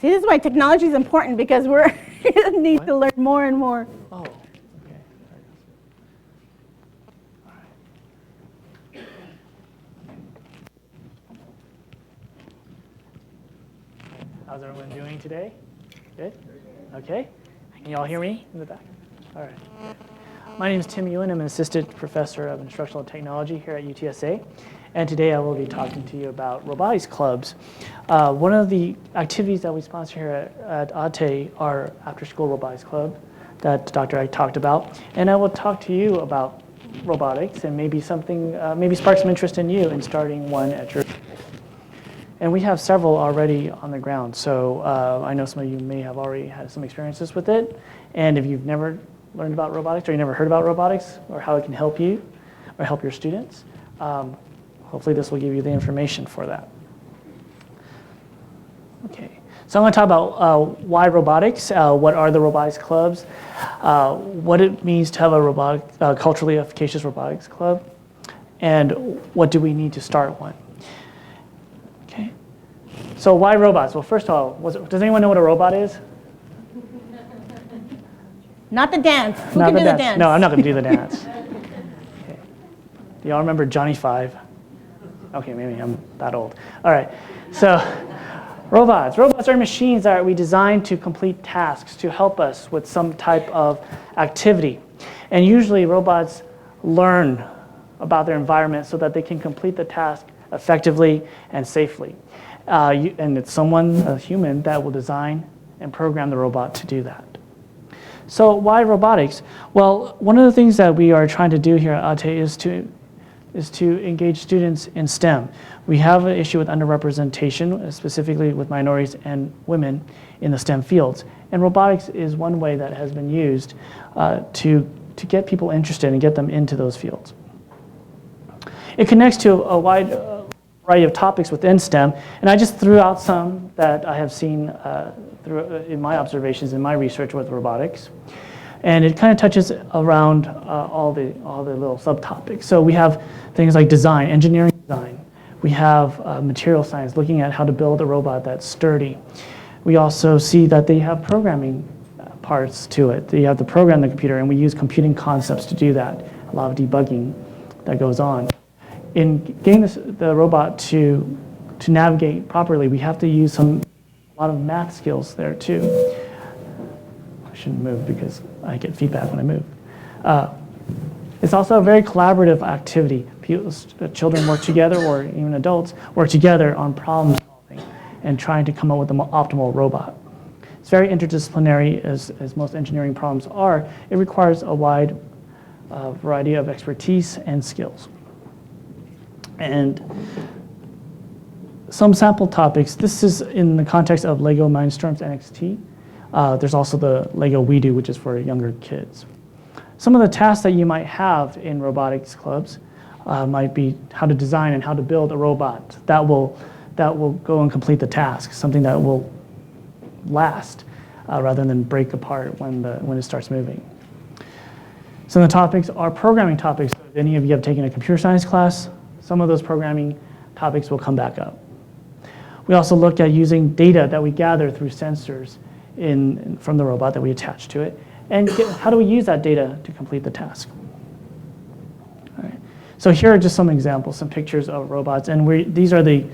See, this is why technology is important, because we're need to learn more and more. Oh, okay. How's everyone doing today? Good? Okay. Can you all hear me in the back? All right. My name is Tim Ewan. I'm an assistant professor of instructional technology here at UTSA. And today I will be talking to you about robotics clubs. One of the activities that we sponsor here at ATE are after-school robotics club that Dr. Ike talked about. And I will talk to you about robotics and maybe something, maybe spark some interest in you in starting one at your school. And we have several already on the ground. So I know some of you may have already had some experiences with it. And if you've never learned about robotics or you never heard about robotics or how it can help you or help your students, hopefully this will give you the information for that. Okay, so I'm going to talk about why robotics, what are the robotics clubs, what it means to have a culturally efficacious robotics club, and what do we need to start one. Okay, so why robots? Well, first of all, does anyone know what a robot is? Not the dance. Who Not can the do dance. the dance? No, I'm not going to do the dance. Okay. Do y'all remember Johnny Five? Okay, maybe I'm that old. All right, so robots. Robots are machines that we design to complete tasks, to help us with some type of activity. And usually robots learn about their environment so that they can complete the task effectively and safely. And it's someone, a human, that will design and program the robot to do that. So why robotics? Well, one of the things that we are trying to do here at ATE is to engage students in STEM. We have an issue with underrepresentation, specifically with minorities and women in the STEM fields. And robotics is one way that has been used to get people interested and get them into those fields. It connects to a wide variety of topics within STEM, and I just threw out some that I have seen in my observations, in my research with robotics. And it kind of touches around all the little subtopics. So we have things like design, engineering design. We have material science, looking at how to build a robot that's sturdy. We also see that they have programming parts to it. They have to program the computer, and we use computing concepts to do that. A lot of debugging that goes on. In getting the robot to navigate properly, we have to use a lot of math skills there too. I shouldn't move because I get feedback when I move. It's also a very collaborative activity. Children work together, or even adults work together on problem solving and trying to come up with the optimal robot. It's very interdisciplinary, as most engineering problems are. It requires a wide variety of expertise and skills. And some sample topics. This is in the context of LEGO Mindstorms NXT. There's also the LEGO WeDo, which is for younger kids. Some of the tasks that you might have in robotics clubs might be how to design and how to build a robot that will go and complete the task, something that will last rather than break apart when it starts moving. Some of the topics are programming topics. If any of you have taken a computer science class, some of those programming topics will come back up. We also look at using data that we gather through sensors from the robot that we attach to it, and how do we use that data to complete the task. All right. So here are just some examples, some pictures of robots, and these are the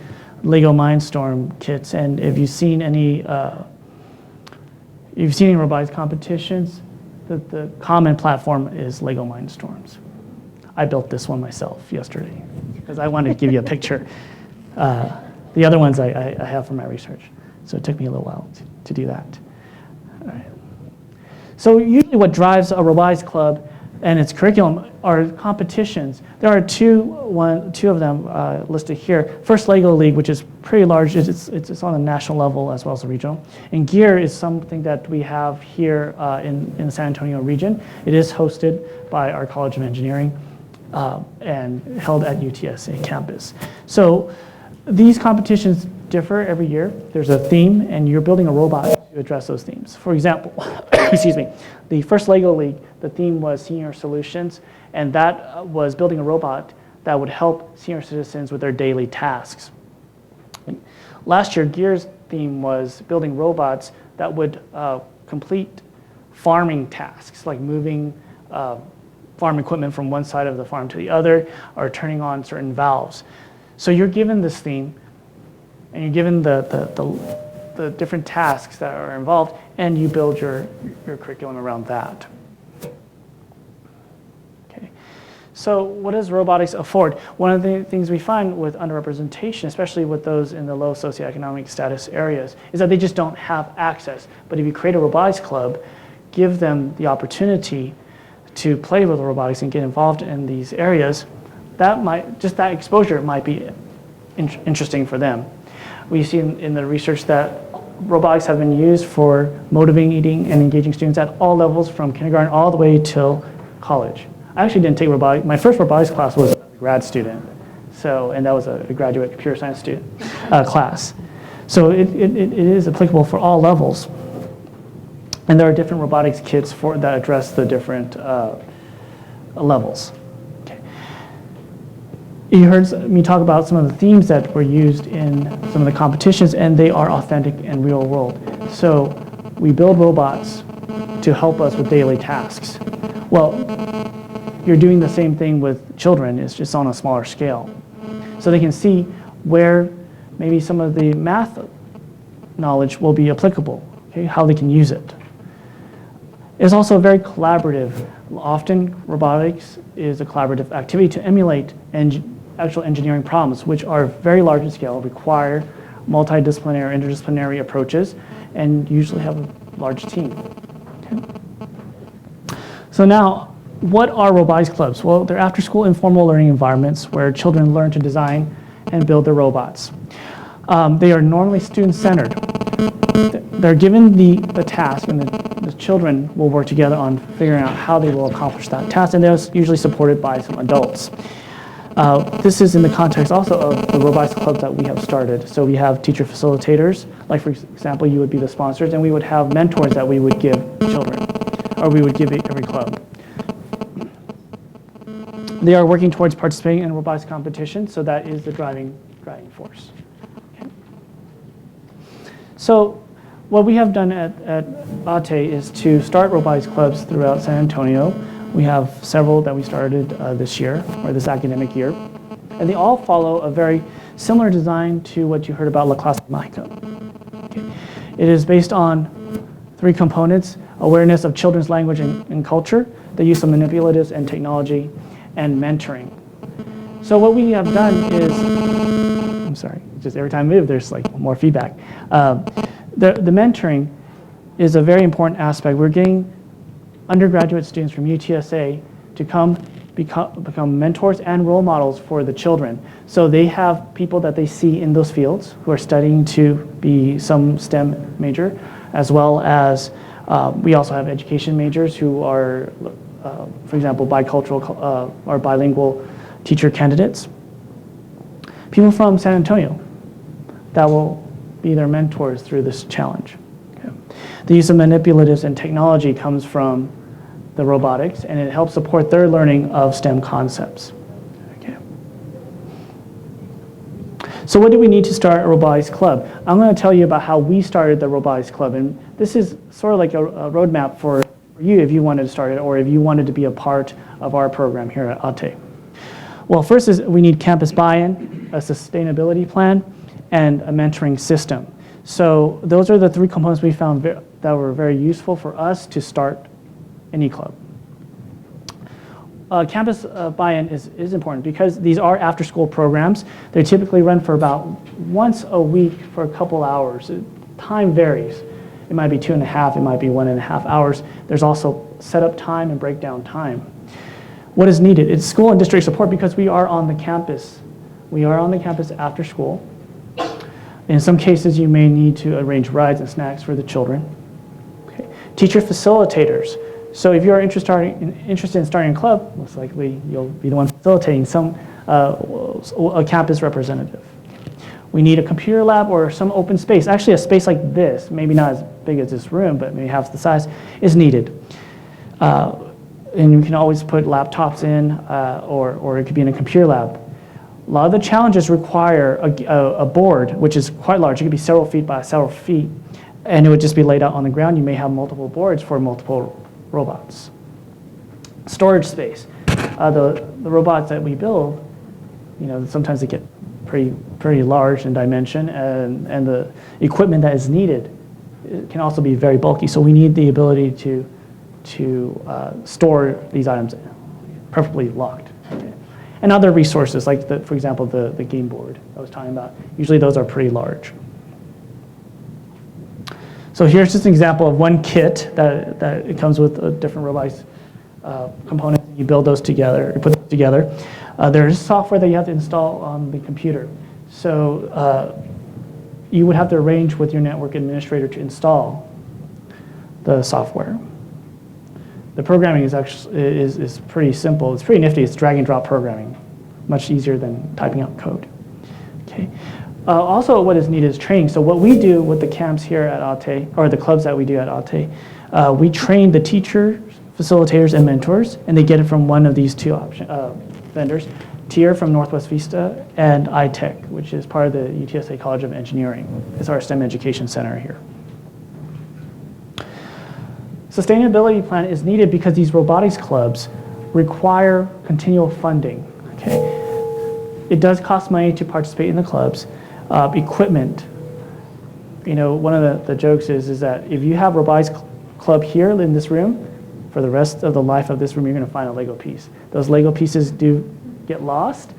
LEGO Mindstorm kits. And if you've seen any robotics competitions, the common platform is LEGO Mindstorms. I built this one myself yesterday because I wanted to give you a picture. The other ones I have from my research, so it took me a little while to do that. All right. So usually what drives a robotics club and its curriculum are competitions. There are two of them listed here. First, LEGO League, which is pretty large. It's on the national level as well as the regional. And GEAR is something that we have here in the San Antonio region. It is hosted by our College of Engineering and held at UTSA campus. So these competitions differ every year. There's a theme, and you're building a robot to address those themes. For example, excuse me, the first LEGO League, the theme was senior solutions, and that was building a robot that would help senior citizens with their daily tasks. And last year, GEAR's theme was building robots that would complete farming tasks, like moving farm equipment from one side of the farm to the other, or turning on certain valves. So you're given this theme, and you're given the different tasks that are involved, and you build your curriculum around that. Okay. So what does robotics afford? One of the things we find with underrepresentation, especially with those in the low socioeconomic status areas, is that they just don't have access. But if you create a robotics club, give them the opportunity to play with robotics and get involved in these areas, just that exposure might be interesting for them. We see in the research that robotics have been used for motivating and engaging students at all levels, from kindergarten all the way till college. I actually didn't take robotics. My first robotics class was a grad student, and that was a graduate computer science student class. So it is applicable for all levels. And there are different robotics kits that address the different levels. Okay. You heard me talk about some of the themes that were used in some of the competitions, and they are authentic and real world. So we build robots to help us with daily tasks. Well, you're doing the same thing with children, it's just on a smaller scale. So they can see where maybe some of the math knowledge will be applicable, okay, how they can use it. It's also very collaborative. Often robotics is a collaborative activity to emulate actual engineering problems, which are very large in scale, require multidisciplinary, interdisciplinary approaches, and usually have a large team. Okay. So now, what are robotics clubs? Well, they're after-school informal learning environments where children learn to design and build their robots. They are normally student-centered. They're given the task, and the children will work together on figuring out how they will accomplish that task, and they're usually supported by some adults. This is in the context also of the robotics clubs that we have started. So we have teacher facilitators, like for example, you would be the sponsors, and we would have mentors that we would give children, or we would give every club. They are working towards participating in robotics competition, so that is the driving force. Okay. So what we have done at ATE is to start robotics clubs throughout San Antonio. We have several that we started this year, or this academic year, and they all follow a very similar design to what you heard about La Clase Mágica. Okay. It is based on 3 components: awareness of children's language and culture, the use of manipulatives and technology, and mentoring. So what we have done is, I'm sorry, just every time I move, there's like more feedback. The mentoring is a very important aspect. We're getting undergraduate students from UTSA to become mentors and role models for the children. So they have people that they see in those fields who are studying to be some STEM major, as well as we also have education majors who are, for example, bicultural or bilingual teacher candidates. People from San Antonio that will be their mentors through this challenge. Okay. The use of manipulatives and technology comes from the robotics, and it helps support their learning of STEM concepts. Okay. So what do we need to start a robotics club? I'm going to tell you about how we started the robotics club, and this is sort of like a roadmap for you if you wanted to start it, or if you wanted to be a part of our program here at ATE. Well, first is we need campus buy-in, a sustainability plan, and a mentoring system. So those are the 3 components we found that were very useful for us to start any club. Campus buy-in is important because these are after-school programs. They typically run for about once a week for a couple hours. Time varies. It might be 2.5, it might be 1.5 hours. There's also setup time and breakdown time. What is needed? It's school and district support because we are on the campus. We are on the campus after school. In some cases, you may need to arrange rides and snacks for the children. Okay. Teacher facilitators. So if you're interested in starting a club, most likely you'll be the one facilitating a campus representative. We need a computer lab or some open space. Actually, a space like this, maybe not as big as this room, but maybe half the size, is needed. And you can always put laptops in, or it could be in a computer lab. A lot of the challenges require a board, which is quite large. It could be several feet by several feet, and it would just be laid out on the ground. You may have multiple boards for multiple robots. Storage space. The robots that we build, sometimes they get pretty large in dimension, and the equipment that is needed can also be very bulky. So we need the ability to store these items preferably locked. Okay. And other resources, like, for example, the game board I was talking about. Usually those are pretty large. So here's just an example of one kit that it comes with different robotics components. You build those together, you put them together. There's software that you have to install on the computer. So you would have to arrange with your network administrator to install the software. The programming is actually is pretty simple. It's pretty nifty. It's drag and drop programming, much easier than typing out code. Okay. Also, what is needed is training. So what we do with the camps here at ATE, or the clubs that we do at ATE, we train the teachers, facilitators, and mentors, and they get it from one of these two vendors, TIER from Northwest Vista, and iTech, which is part of the UTSA College of Engineering. It's our STEM education center here. Sustainability plan is needed because these robotics clubs require continual funding. Okay, it does cost money to participate in the clubs. Equipment. One of the jokes is that if you have robotics club here in this room, for the rest of the life of this room, you're going to find a Lego piece. Those Lego pieces do get lost.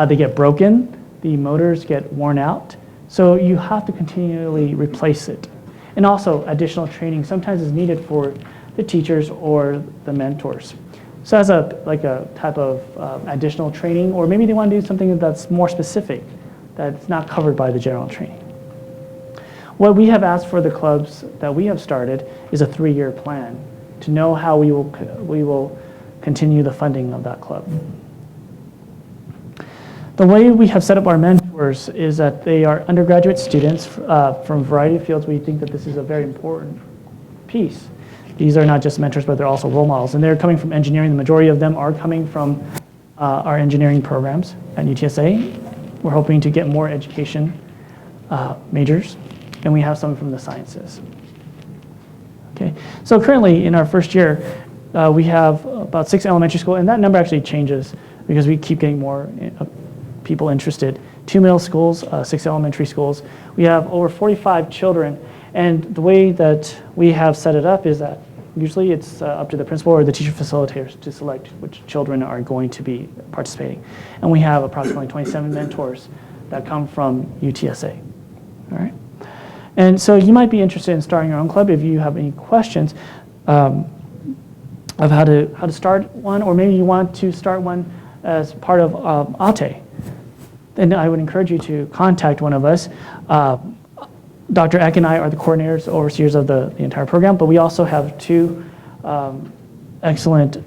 They get broken. The motors get worn out. So you have to continually replace it. And also, additional training sometimes is needed for the teachers or the mentors. So as a type of additional training, or maybe they want to do something that's more specific, that's not covered by the general training. What we have asked for the clubs that we have started is a 3-year plan to know how we will continue the funding of that club. The way we have set up our mentors is that they are undergraduate students from a variety of fields. We think that this is a very important piece. These are not just mentors, but they're also role models. And they're coming from engineering. The majority of them are coming from our engineering programs at UTSA. We're hoping to get more education majors, and we have some from the sciences. Okay, so currently in our first year, we have about 6 elementary schools, and that number actually changes because we keep getting more people interested. 2 middle schools, 6 elementary schools. We have over 45 children, and the way that we have set it up is that usually it's up to the principal or the teacher facilitators to select which children are going to be participating. And we have approximately 27 mentors that come from UTSA. All right. And so you might be interested in starting your own club if you have any questions of how to start one, or maybe you want to start one as part of ATE. Then I would encourage you to contact one of us. Dr. Eck and I are the coordinators, overseers of the entire program, but we also have 2 excellent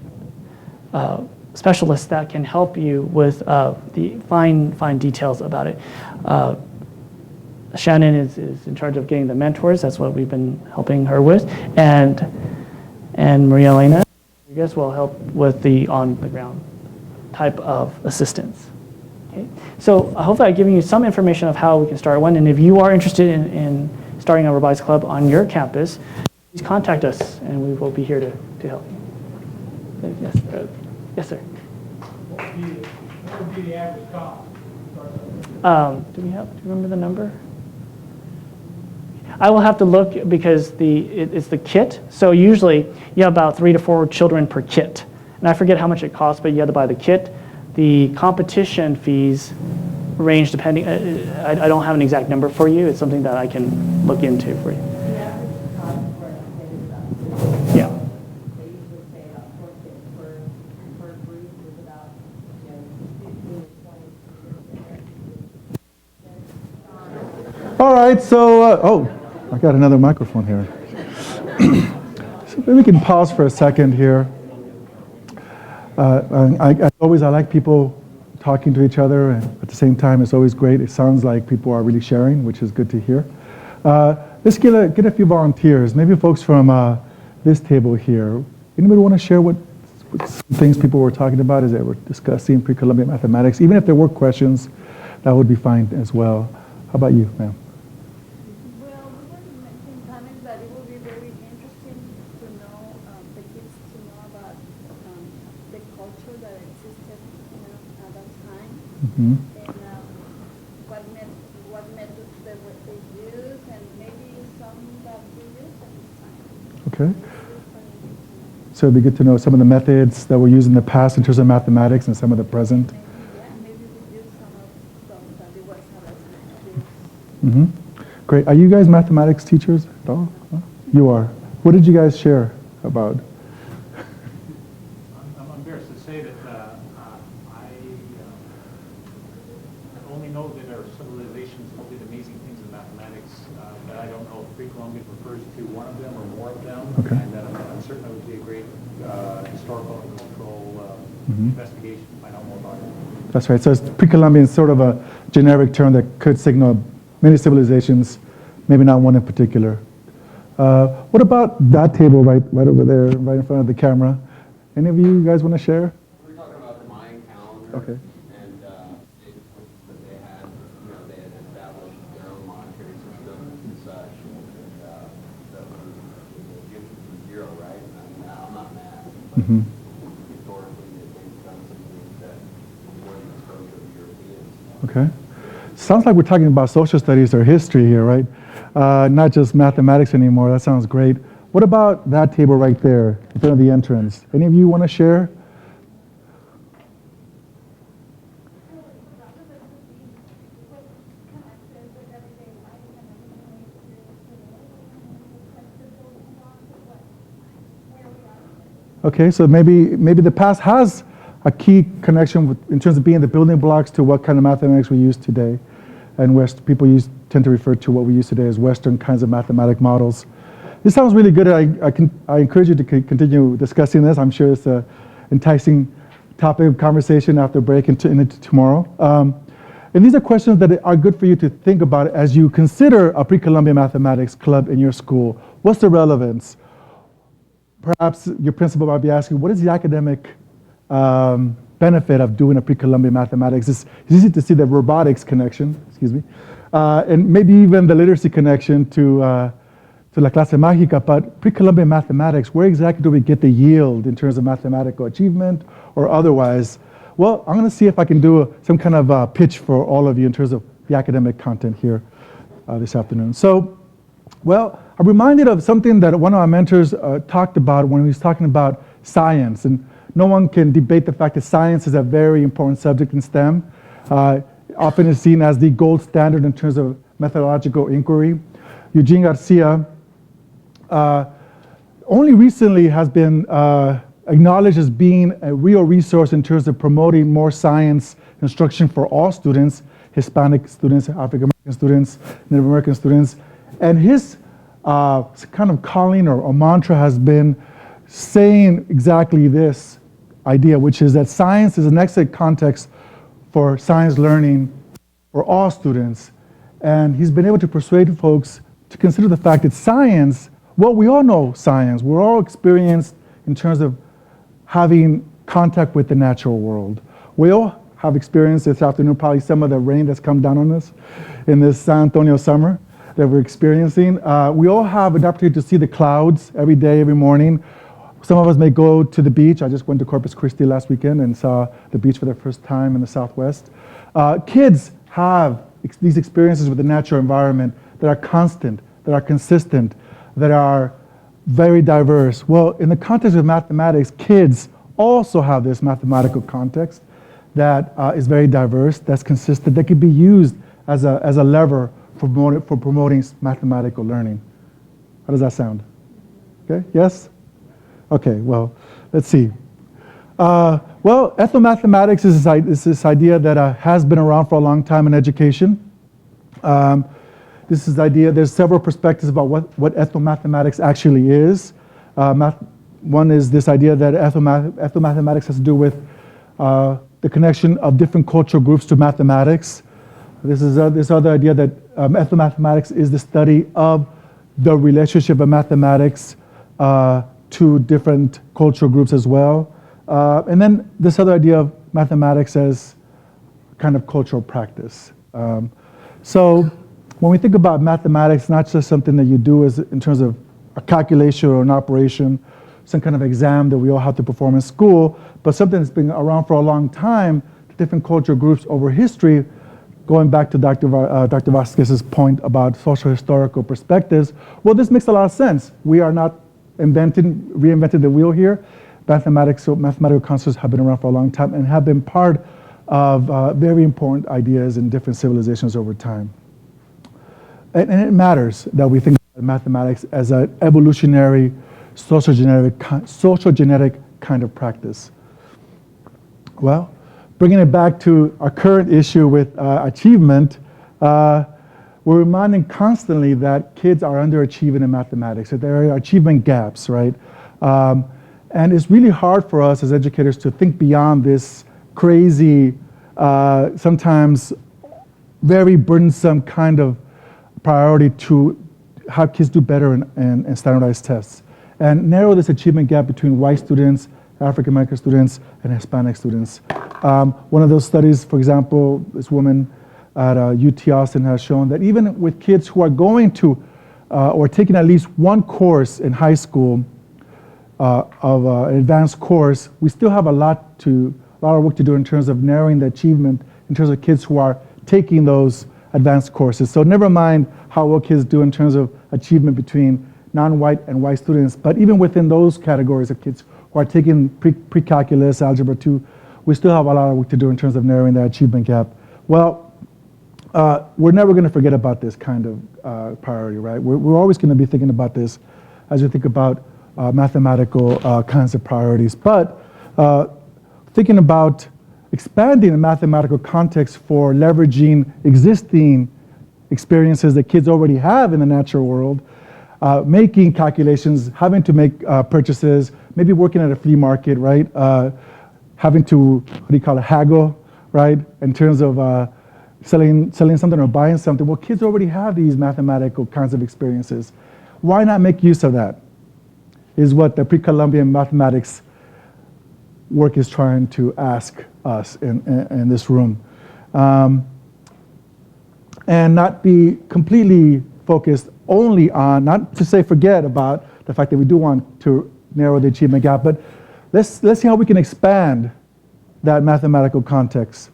specialists that can help you with the fine details about it. Shannon is in charge of getting the mentors. That's what we've been helping her with. And Maria Elena, I guess, will help with the on-the-ground type of assistance. Okay? So hopefully I've given you some information of how we can start one. And if you are interested in starting a robotics club on your campus, please contact us, and we will be here to help you. Yes, sir. What would be the average cost? Do you remember the number? I will have to look because it's the kit. So usually you have about 3 to 4 children per kit. And I forget how much it costs, but you have to buy the kit. The competition fees range depending, I don't have an exact number for you. It's something that I can look into for you. Yeah. All right, so, I got another microphone here. So maybe we can pause for a second here. I like people talking to each other, and at the same time, it's always great. It sounds like people are really sharing, which is good to hear. Let's get a few volunteers, maybe folks from this table here. Anybody want to share what things people were talking about as they were discussing pre-Columbian mathematics. Even if there were questions, that would be fine as well. How about you, ma'am? Well, we were making comments that it would be very interesting to know, the kids to know about the culture that existed, at that time, Mm-hmm. and what methods they used, and maybe some that we used at this time. Okay. So it'd be good to know some of the methods that were used in the past in terms of mathematics and some of the present. Mm-hmm. Great. Are you guys mathematics teachers at all? Huh? You are. What did you guys share about? I'm embarrassed to say that I only know that our civilizations did amazing things in mathematics, but I don't know if pre-Columbian refers to one of them or more of them. Okay. And I'm certain it would be a great historical and cultural investigation to find out more about it. That's right. So it's pre-Columbian is sort of a generic term that could signal many civilizations, maybe not one in particular. What about that table right over there, right in front of the camera? Any of you guys want to share? We're talking about the Mayan calendar. Okay. And that they had, they had established their own monetary system and such. And that was the Egyptians from zero, right? I'm not mad. But historically, they've done some things that were the approach of the Europeans. Okay. Sounds like we're talking about social studies or history here, right? Not just mathematics anymore. That sounds great. What about that table right there in front of the entrance? Any of you want to share? Okay, so maybe the past has a key connection in terms of being the building blocks to what kind of mathematics we use today. And people tend to refer to what we use today as Western kinds of mathematic models. This sounds really good. I encourage you to continue discussing this. I'm sure it's an enticing topic of conversation after break into tomorrow. And these are questions that are good for you to think about as you consider a pre-Columbian mathematics club in your school. What's the relevance? Perhaps your principal might be asking, what is the academic benefit of doing a pre-Columbian mathematics? It's easy to see the robotics connection, and maybe even the literacy connection to La Clase Mágica, but pre-Columbian mathematics, where exactly do we get the yield in terms of mathematical achievement or otherwise? Well, I'm going to see if I can do some kind of pitch for all of you in terms of the academic content here this afternoon. So, well, I'm reminded of something that one of our mentors talked about when he was talking about science. And no one can debate the fact that science is a very important subject in STEM. Often is seen as the gold standard in terms of methodological inquiry. Eugene Garcia only recently has been acknowledged as being a real resource in terms of promoting more science instruction for all students, Hispanic students, African American students, Native American students. And his kind of calling or mantra has been saying exactly this idea, which is that science is an excellent context for science learning for all students. And he's been able to persuade folks to consider the fact that science, well, we all know science. We're all experienced in terms of having contact with the natural world. We all have experienced this afternoon probably some of the rain that's come down on us in this San Antonio summer that we're experiencing. We all have an opportunity to see the clouds every day, every morning. Some of us may go to the beach. I just went to Corpus Christi last weekend and saw the beach for the first time in the Southwest. Kids have these experiences with the natural environment that are constant, that are consistent, that are very diverse. Well, in the context of mathematics, kids also have this mathematical context that is very diverse, that's consistent, that can be used as a lever for promoting mathematical learning. How does that sound? Okay, yes? Okay, well, let's see. Well, ethnomathematics is this idea that has been around for a long time in education. This is the idea, there's several perspectives about what ethnomathematics actually is. One is this idea that ethnomathematics has to do with the connection of different cultural groups to mathematics. This is this other idea that ethnomathematics is the study of the relationship of mathematics to different cultural groups as well. And then this other idea of mathematics as kind of cultural practice. So when we think about mathematics, not just something that you do as in terms of a calculation or an operation, some kind of exam that we all have to perform in school, but something that's been around for a long time, different cultural groups over history, going back to Dr. Vasquez's point about social historical perspectives. Well, this makes a lot of sense. We are not reinvented the wheel here. Mathematical concepts have been around for a long time and have been part of very important ideas in different civilizations over time. And it matters that we think of mathematics as an evolutionary, social genetic kind of practice. Well, bringing it back to our current issue with achievement, we're reminding constantly that kids are underachieving in mathematics, that there are achievement gaps, right? And it's really hard for us as educators to think beyond this crazy, sometimes very burdensome kind of priority to have kids do better in standardized tests and narrow this achievement gap between white students, African American students, and Hispanic students. One of those studies, for example, this woman at UT Austin has shown that even with kids who are going to or taking at least one course in high school of an advanced course, we still have a lot of work to do in terms of narrowing the achievement in terms of kids who are taking those advanced courses. So never mind how well kids do in terms of achievement between non-white and white students, but even within those categories of kids who are taking pre-calculus, algebra 2, we still have a lot of work to do in terms of narrowing that achievement gap. Well, we're never going to forget about this kind of priority, right? We're always going to be thinking about this as we think about mathematical kinds of priorities. But thinking about expanding the mathematical context for leveraging existing experiences that kids already have in the natural world, making calculations, having to make purchases, maybe working at a flea market, right? Having to, what do you call it, haggle, right? In terms of selling something or buying something. Well, kids already have these mathematical kinds of experiences. Why not make use of that? Is what the pre-Columbian mathematics work is trying to ask us in this room. And not be completely focused only on, not to say forget about the fact that we do want to narrow the achievement gap, but let's see how we can expand that mathematical context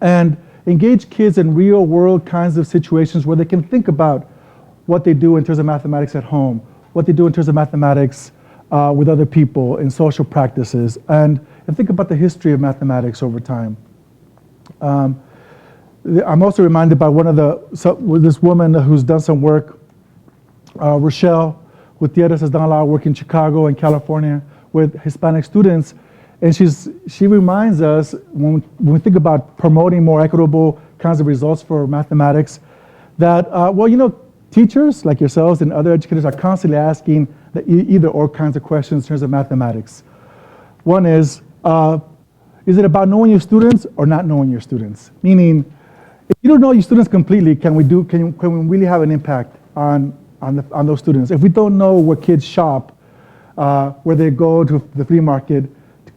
and engage kids in real world kinds of situations where they can think about what they do in terms of mathematics at home, what they do in terms of mathematics with other people in social practices, and think about the history of mathematics over time. I'm also reminded by this woman who's done some work, Rochelle Gutierrez has done a lot of work in Chicago and California with Hispanic students, and she reminds us when we think about promoting more equitable kinds of results for mathematics, that teachers like yourselves and other educators are constantly asking the either or kinds of questions in terms of mathematics. One is it about knowing your students or not knowing your students? Meaning, if you don't know your students completely, can we really have an impact on those students? If we don't know where kids shop, where they go to the flea market,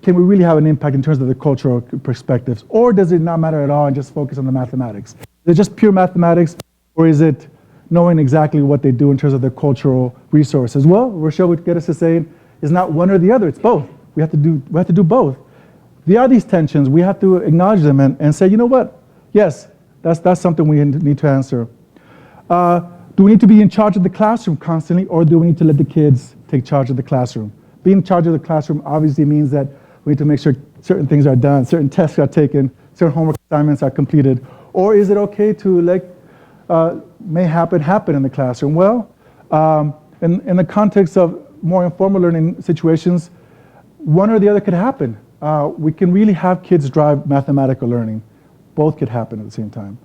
can we really have an impact in terms of the cultural perspectives? Or does it not matter at all and just focus on the mathematics? Is it just pure mathematics, or is it knowing exactly what they do in terms of their cultural resources? Well, Rochelle would get us to say it's not one or the other, it's both. We have to do both. There are these tensions, we have to acknowledge them and say, you know what? Yes, that's something we need to answer. Do we need to be in charge of the classroom constantly, or do we need to let the kids take charge of the classroom? Being in charge of the classroom obviously means that we need to make sure certain things are done, certain tests are taken, certain homework assignments are completed. Or is it okay to let may happen in the classroom? Well, in the context of more informal learning situations, one or the other could happen. We can really have kids drive mathematical learning. Both could happen at the same time.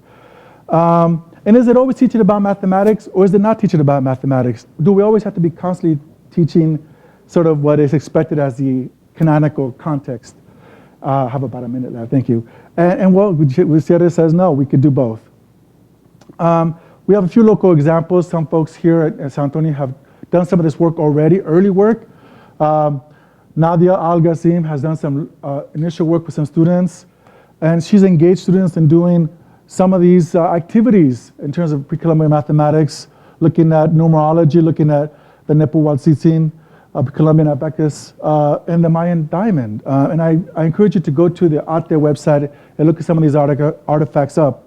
And is it always teaching about mathematics, or is it not teaching about mathematics? Do we always have to be constantly teaching sort of what is expected as the canonical context? I have about a minute left, thank you. And well, Gutierrez says no, we could do both. We have a few local examples. Some folks here at San Antonio have done some of this work already, early work. Nadia Al-Ghassim has done some initial work with some students, and she's engaged students in doing some of these activities in terms of pre-Columbian mathematics, looking at numerology, looking at the Nepo-Waltzitzin, pre-Columbian abacus, and the Mayan diamond. And I encourage you to go to the Ate website and look at some of these artifacts up.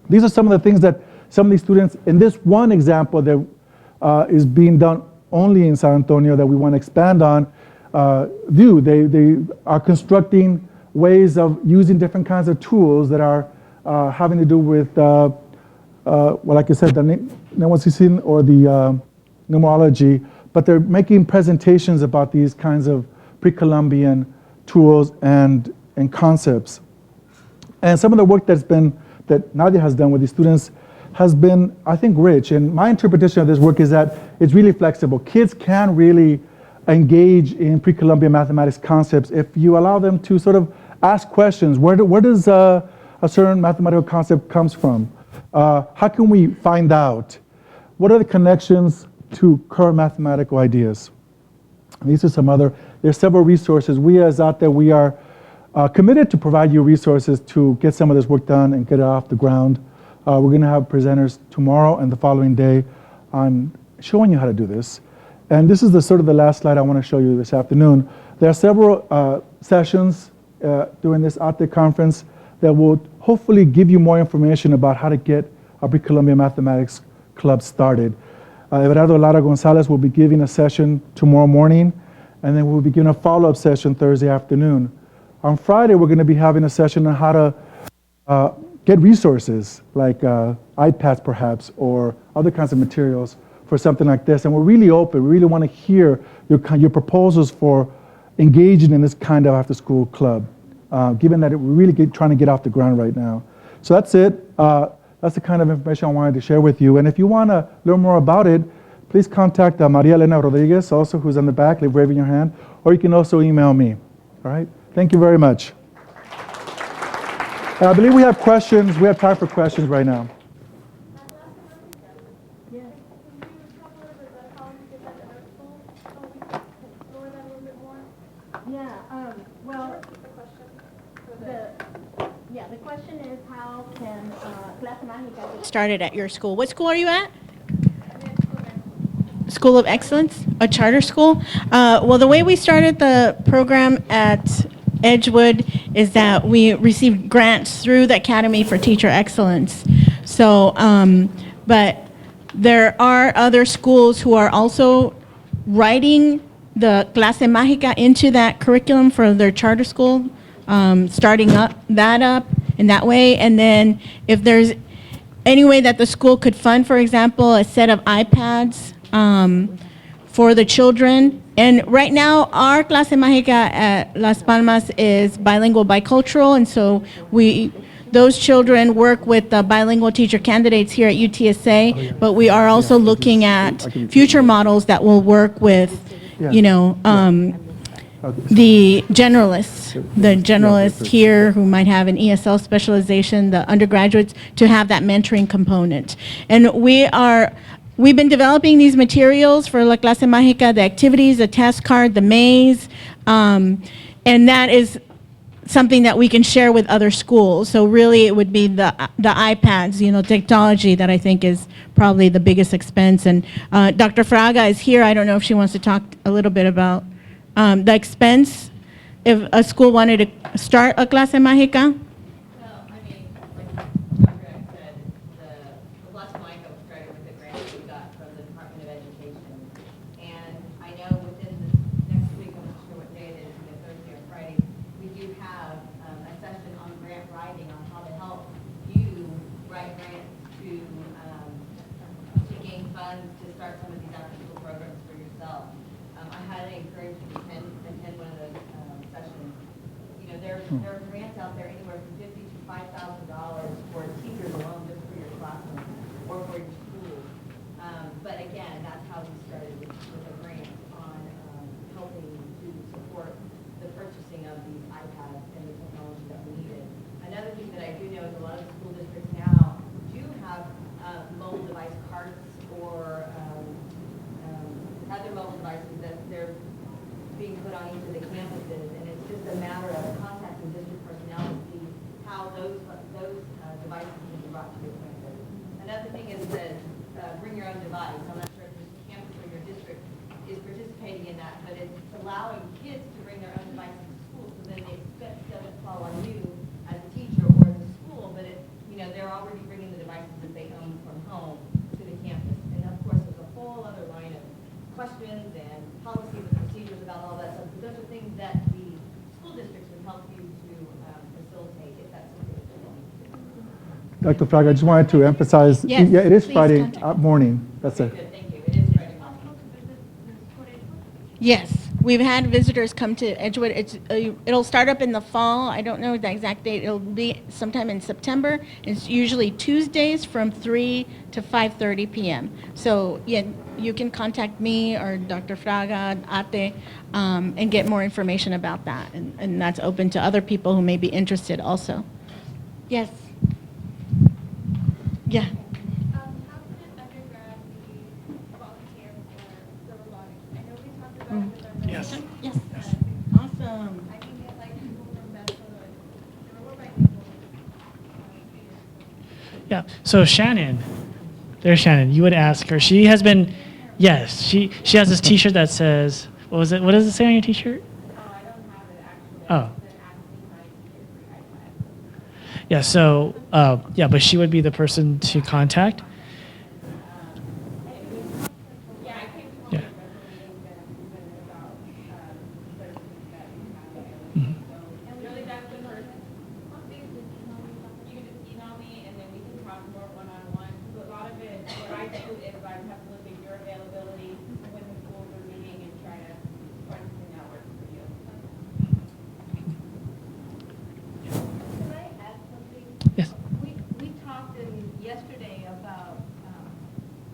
These are some of the things that some of these students, in this one example that is being done only in San Antonio that we want to expand on, do. They are constructing ways of using different kinds of tools that are having to do with, well, like I said, the Nepo-Waltzitzin or the numerology, but they're making presentations about these kinds of pre-Columbian tools and concepts. And some of the work that Nadia has done with these students has been, I think, rich. And my interpretation of this work is that it's really flexible. Kids can really engage in pre-Columbian mathematics concepts if you allow them to sort of ask questions. Where does a certain mathematical concept comes from? How can we find out? What are the connections to current mathematical ideas? These are some other, there's several resources. We as out there, we are committed to provide you resources to get some of this work done and get it off the ground. We're going to have presenters tomorrow and the following day on showing you how to do this. And this is the sort of the last slide I want to show you this afternoon. There are several sessions during this Ate conference that will hopefully give you more information about how to get a pre-Columbian mathematics club started. Everardo Lara Gonzalez will be giving a session tomorrow morning, and then we'll be giving a follow-up session Thursday afternoon. On Friday, we're going to be having a session on how to get resources like iPads perhaps, or other kinds of materials for something like this. And we're really open. We really want to hear your proposals for engaging in this kind of after-school club, given that we're really trying to get off the ground right now. So that's it. That's the kind of information I wanted to share with you. And if you want to learn more about it, please contact Maria Elena Rodriguez, also, who's on the back, waving your hand, or you can also email me. All right? Thank you very much. I believe we have questions. We have time for questions right now. The question is, how can Clase Mágica get started at your school? What school are you at? School of Excellence, a charter school. Well, the way we started the program at Edgewood is that we received grants through the Academy for Teacher Excellence. So, but there are other schools who are also writing the Clase Mágica into that curriculum for their charter school, starting that up in that way. And then if there's any way that the school could fund, for example, a set of iPads for the children. And right now, our Clase Mágica at Las Palmas is bilingual, bicultural, and so those children work with the bilingual teacher candidates here at UTSA, but we are also looking at future models that will work with, the generalists here who might have an ESL specialization, the undergraduates, to have that mentoring component. And we've been developing these materials for La Clase Mágica, the activities, the task card, the maze, and that is something that we can share with other schools. So really it would be the iPads, technology that I think is probably the biggest expense. And Dr. Fraga is here. I don't know if she wants to talk a little bit about the expense if a school wanted to start a Clase Mágica. Well, I mean, like Dr. said, the Clase Mágica was started with the grant we got from the Department of Education. And I know within this next week, I'm not sure what day it is, either Thursday or Friday, we do have a session on grant writing, on how to help you write grants to gain funds to start some of these after-school programs for yourself. I highly encourage you to attend one of those sessions. There are grants out there anywhere from $50,000 to $5,000 for teachers alone, just for your classroom or for your school. But again, that's how we started with a grant on helping to support the purchasing of these iPads and the technology that we needed. Another thing that I do know is a lot of school districts now do have mobile device carts or other mobile devices that they're being put on each of the campuses, and it's just a matter of contacting district personnel to see how those devices can be brought to your campus. Another thing is that bring your own device. I'm not sure if your campus or your district is participating in that, but it's allowing kids to bring their own devices to school, so then the expense doesn't fall on you as a teacher or the school, but they're already bringing the devices that they own from home to the campus. And of course, there's a whole other line of questions and policies and procedures about all that stuff. But those are things that the school districts would help you to facilitate if that's something that they're willing to do. Dr. Fraga, I just wanted to emphasize, Yes, yeah, it is please Friday contact. morning. That's it. Good, thank you. It is Friday morning. Yes, we've had visitors come to Edgewood. It'll start up in the fall. I don't know the exact date. It'll be sometime in September. It's usually Tuesdays from 3 to 5:30 p.m. So yeah, you can contact me or Dr. Fraga, Ate, and get more information about that. And that's open to other people who may be interested also. Yes. Yeah. How can an undergrad be volunteer for robotics? I know we talked about it with our Yes. Yes. Awesome. I can get like people from Bethel and what about people? Yeah. So Shannon, there's Shannon. You would ask her. She has been, yes. She has this T-shirt that says, what was it? What does it say on your T-shirt? Oh, I don't have it actually. Oh. It's been asking my teacher for iPad. Yeah. So yeah, but she would be the person to contact. Yeah, I came to Yeah. one of the meetings about services that we have. Mhm. And really that's the first. You can just email me and then we can talk more one-on-one. So a lot of it, what I do is I have to look at your availability when the schools are meeting and try to find something that works for you. Can I add something? Yes. We talked yesterday about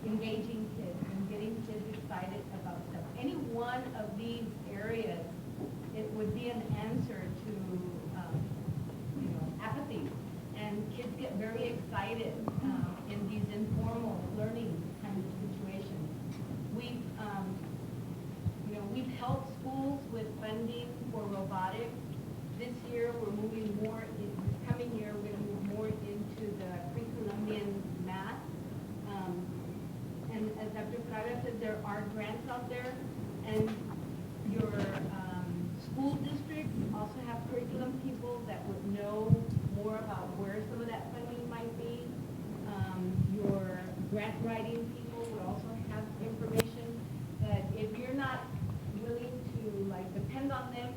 engaging kids and getting kids excited about stuff. Any one of these areas, it would be an answer to, apathy. And kids get very excited in these informal learning kind of situations. We've helped schools with funding for robotics. This year, we're moving more, this coming year, we're going to move more into the pre-Columbian math. And as Dr. Fraga said, there are grants out there, and your school districts also have curriculum people that would know more about where some of that funding might be. Your grant writing people would also have information, but if you're not willing to depend on them,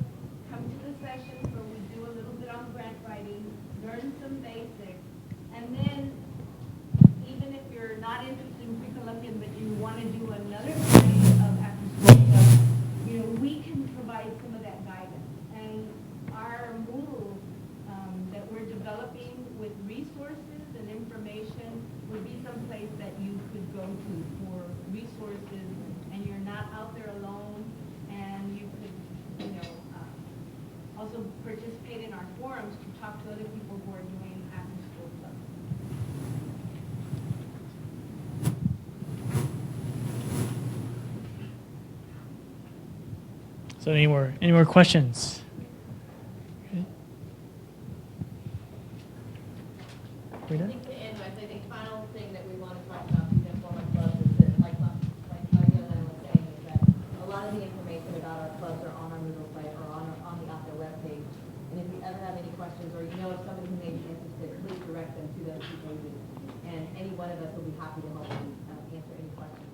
come to the sessions where we do a little bit on grant writing, learn some basics, and then even if you're not interested in pre-Columbian, but you want to do another kind of after-school stuff, we can provide some of that guidance. And our Moodle that we're developing with resources and information would be someplace that you could go to for resources, and you're not out there alone, and you could, also participate in our forums to talk to other people who are doing after-school stuff. So any more questions? Okay. We I done? think to end, I think the final thing that we want to talk about these informal clubs is that, like Diana was saying, is that a lot of the information about our clubs are on our Moodle site or on the APTA webpage. And if you ever have any questions, or of somebody who may be interested, please direct them to those two pages. And any one of us will be happy to help you answer any questions.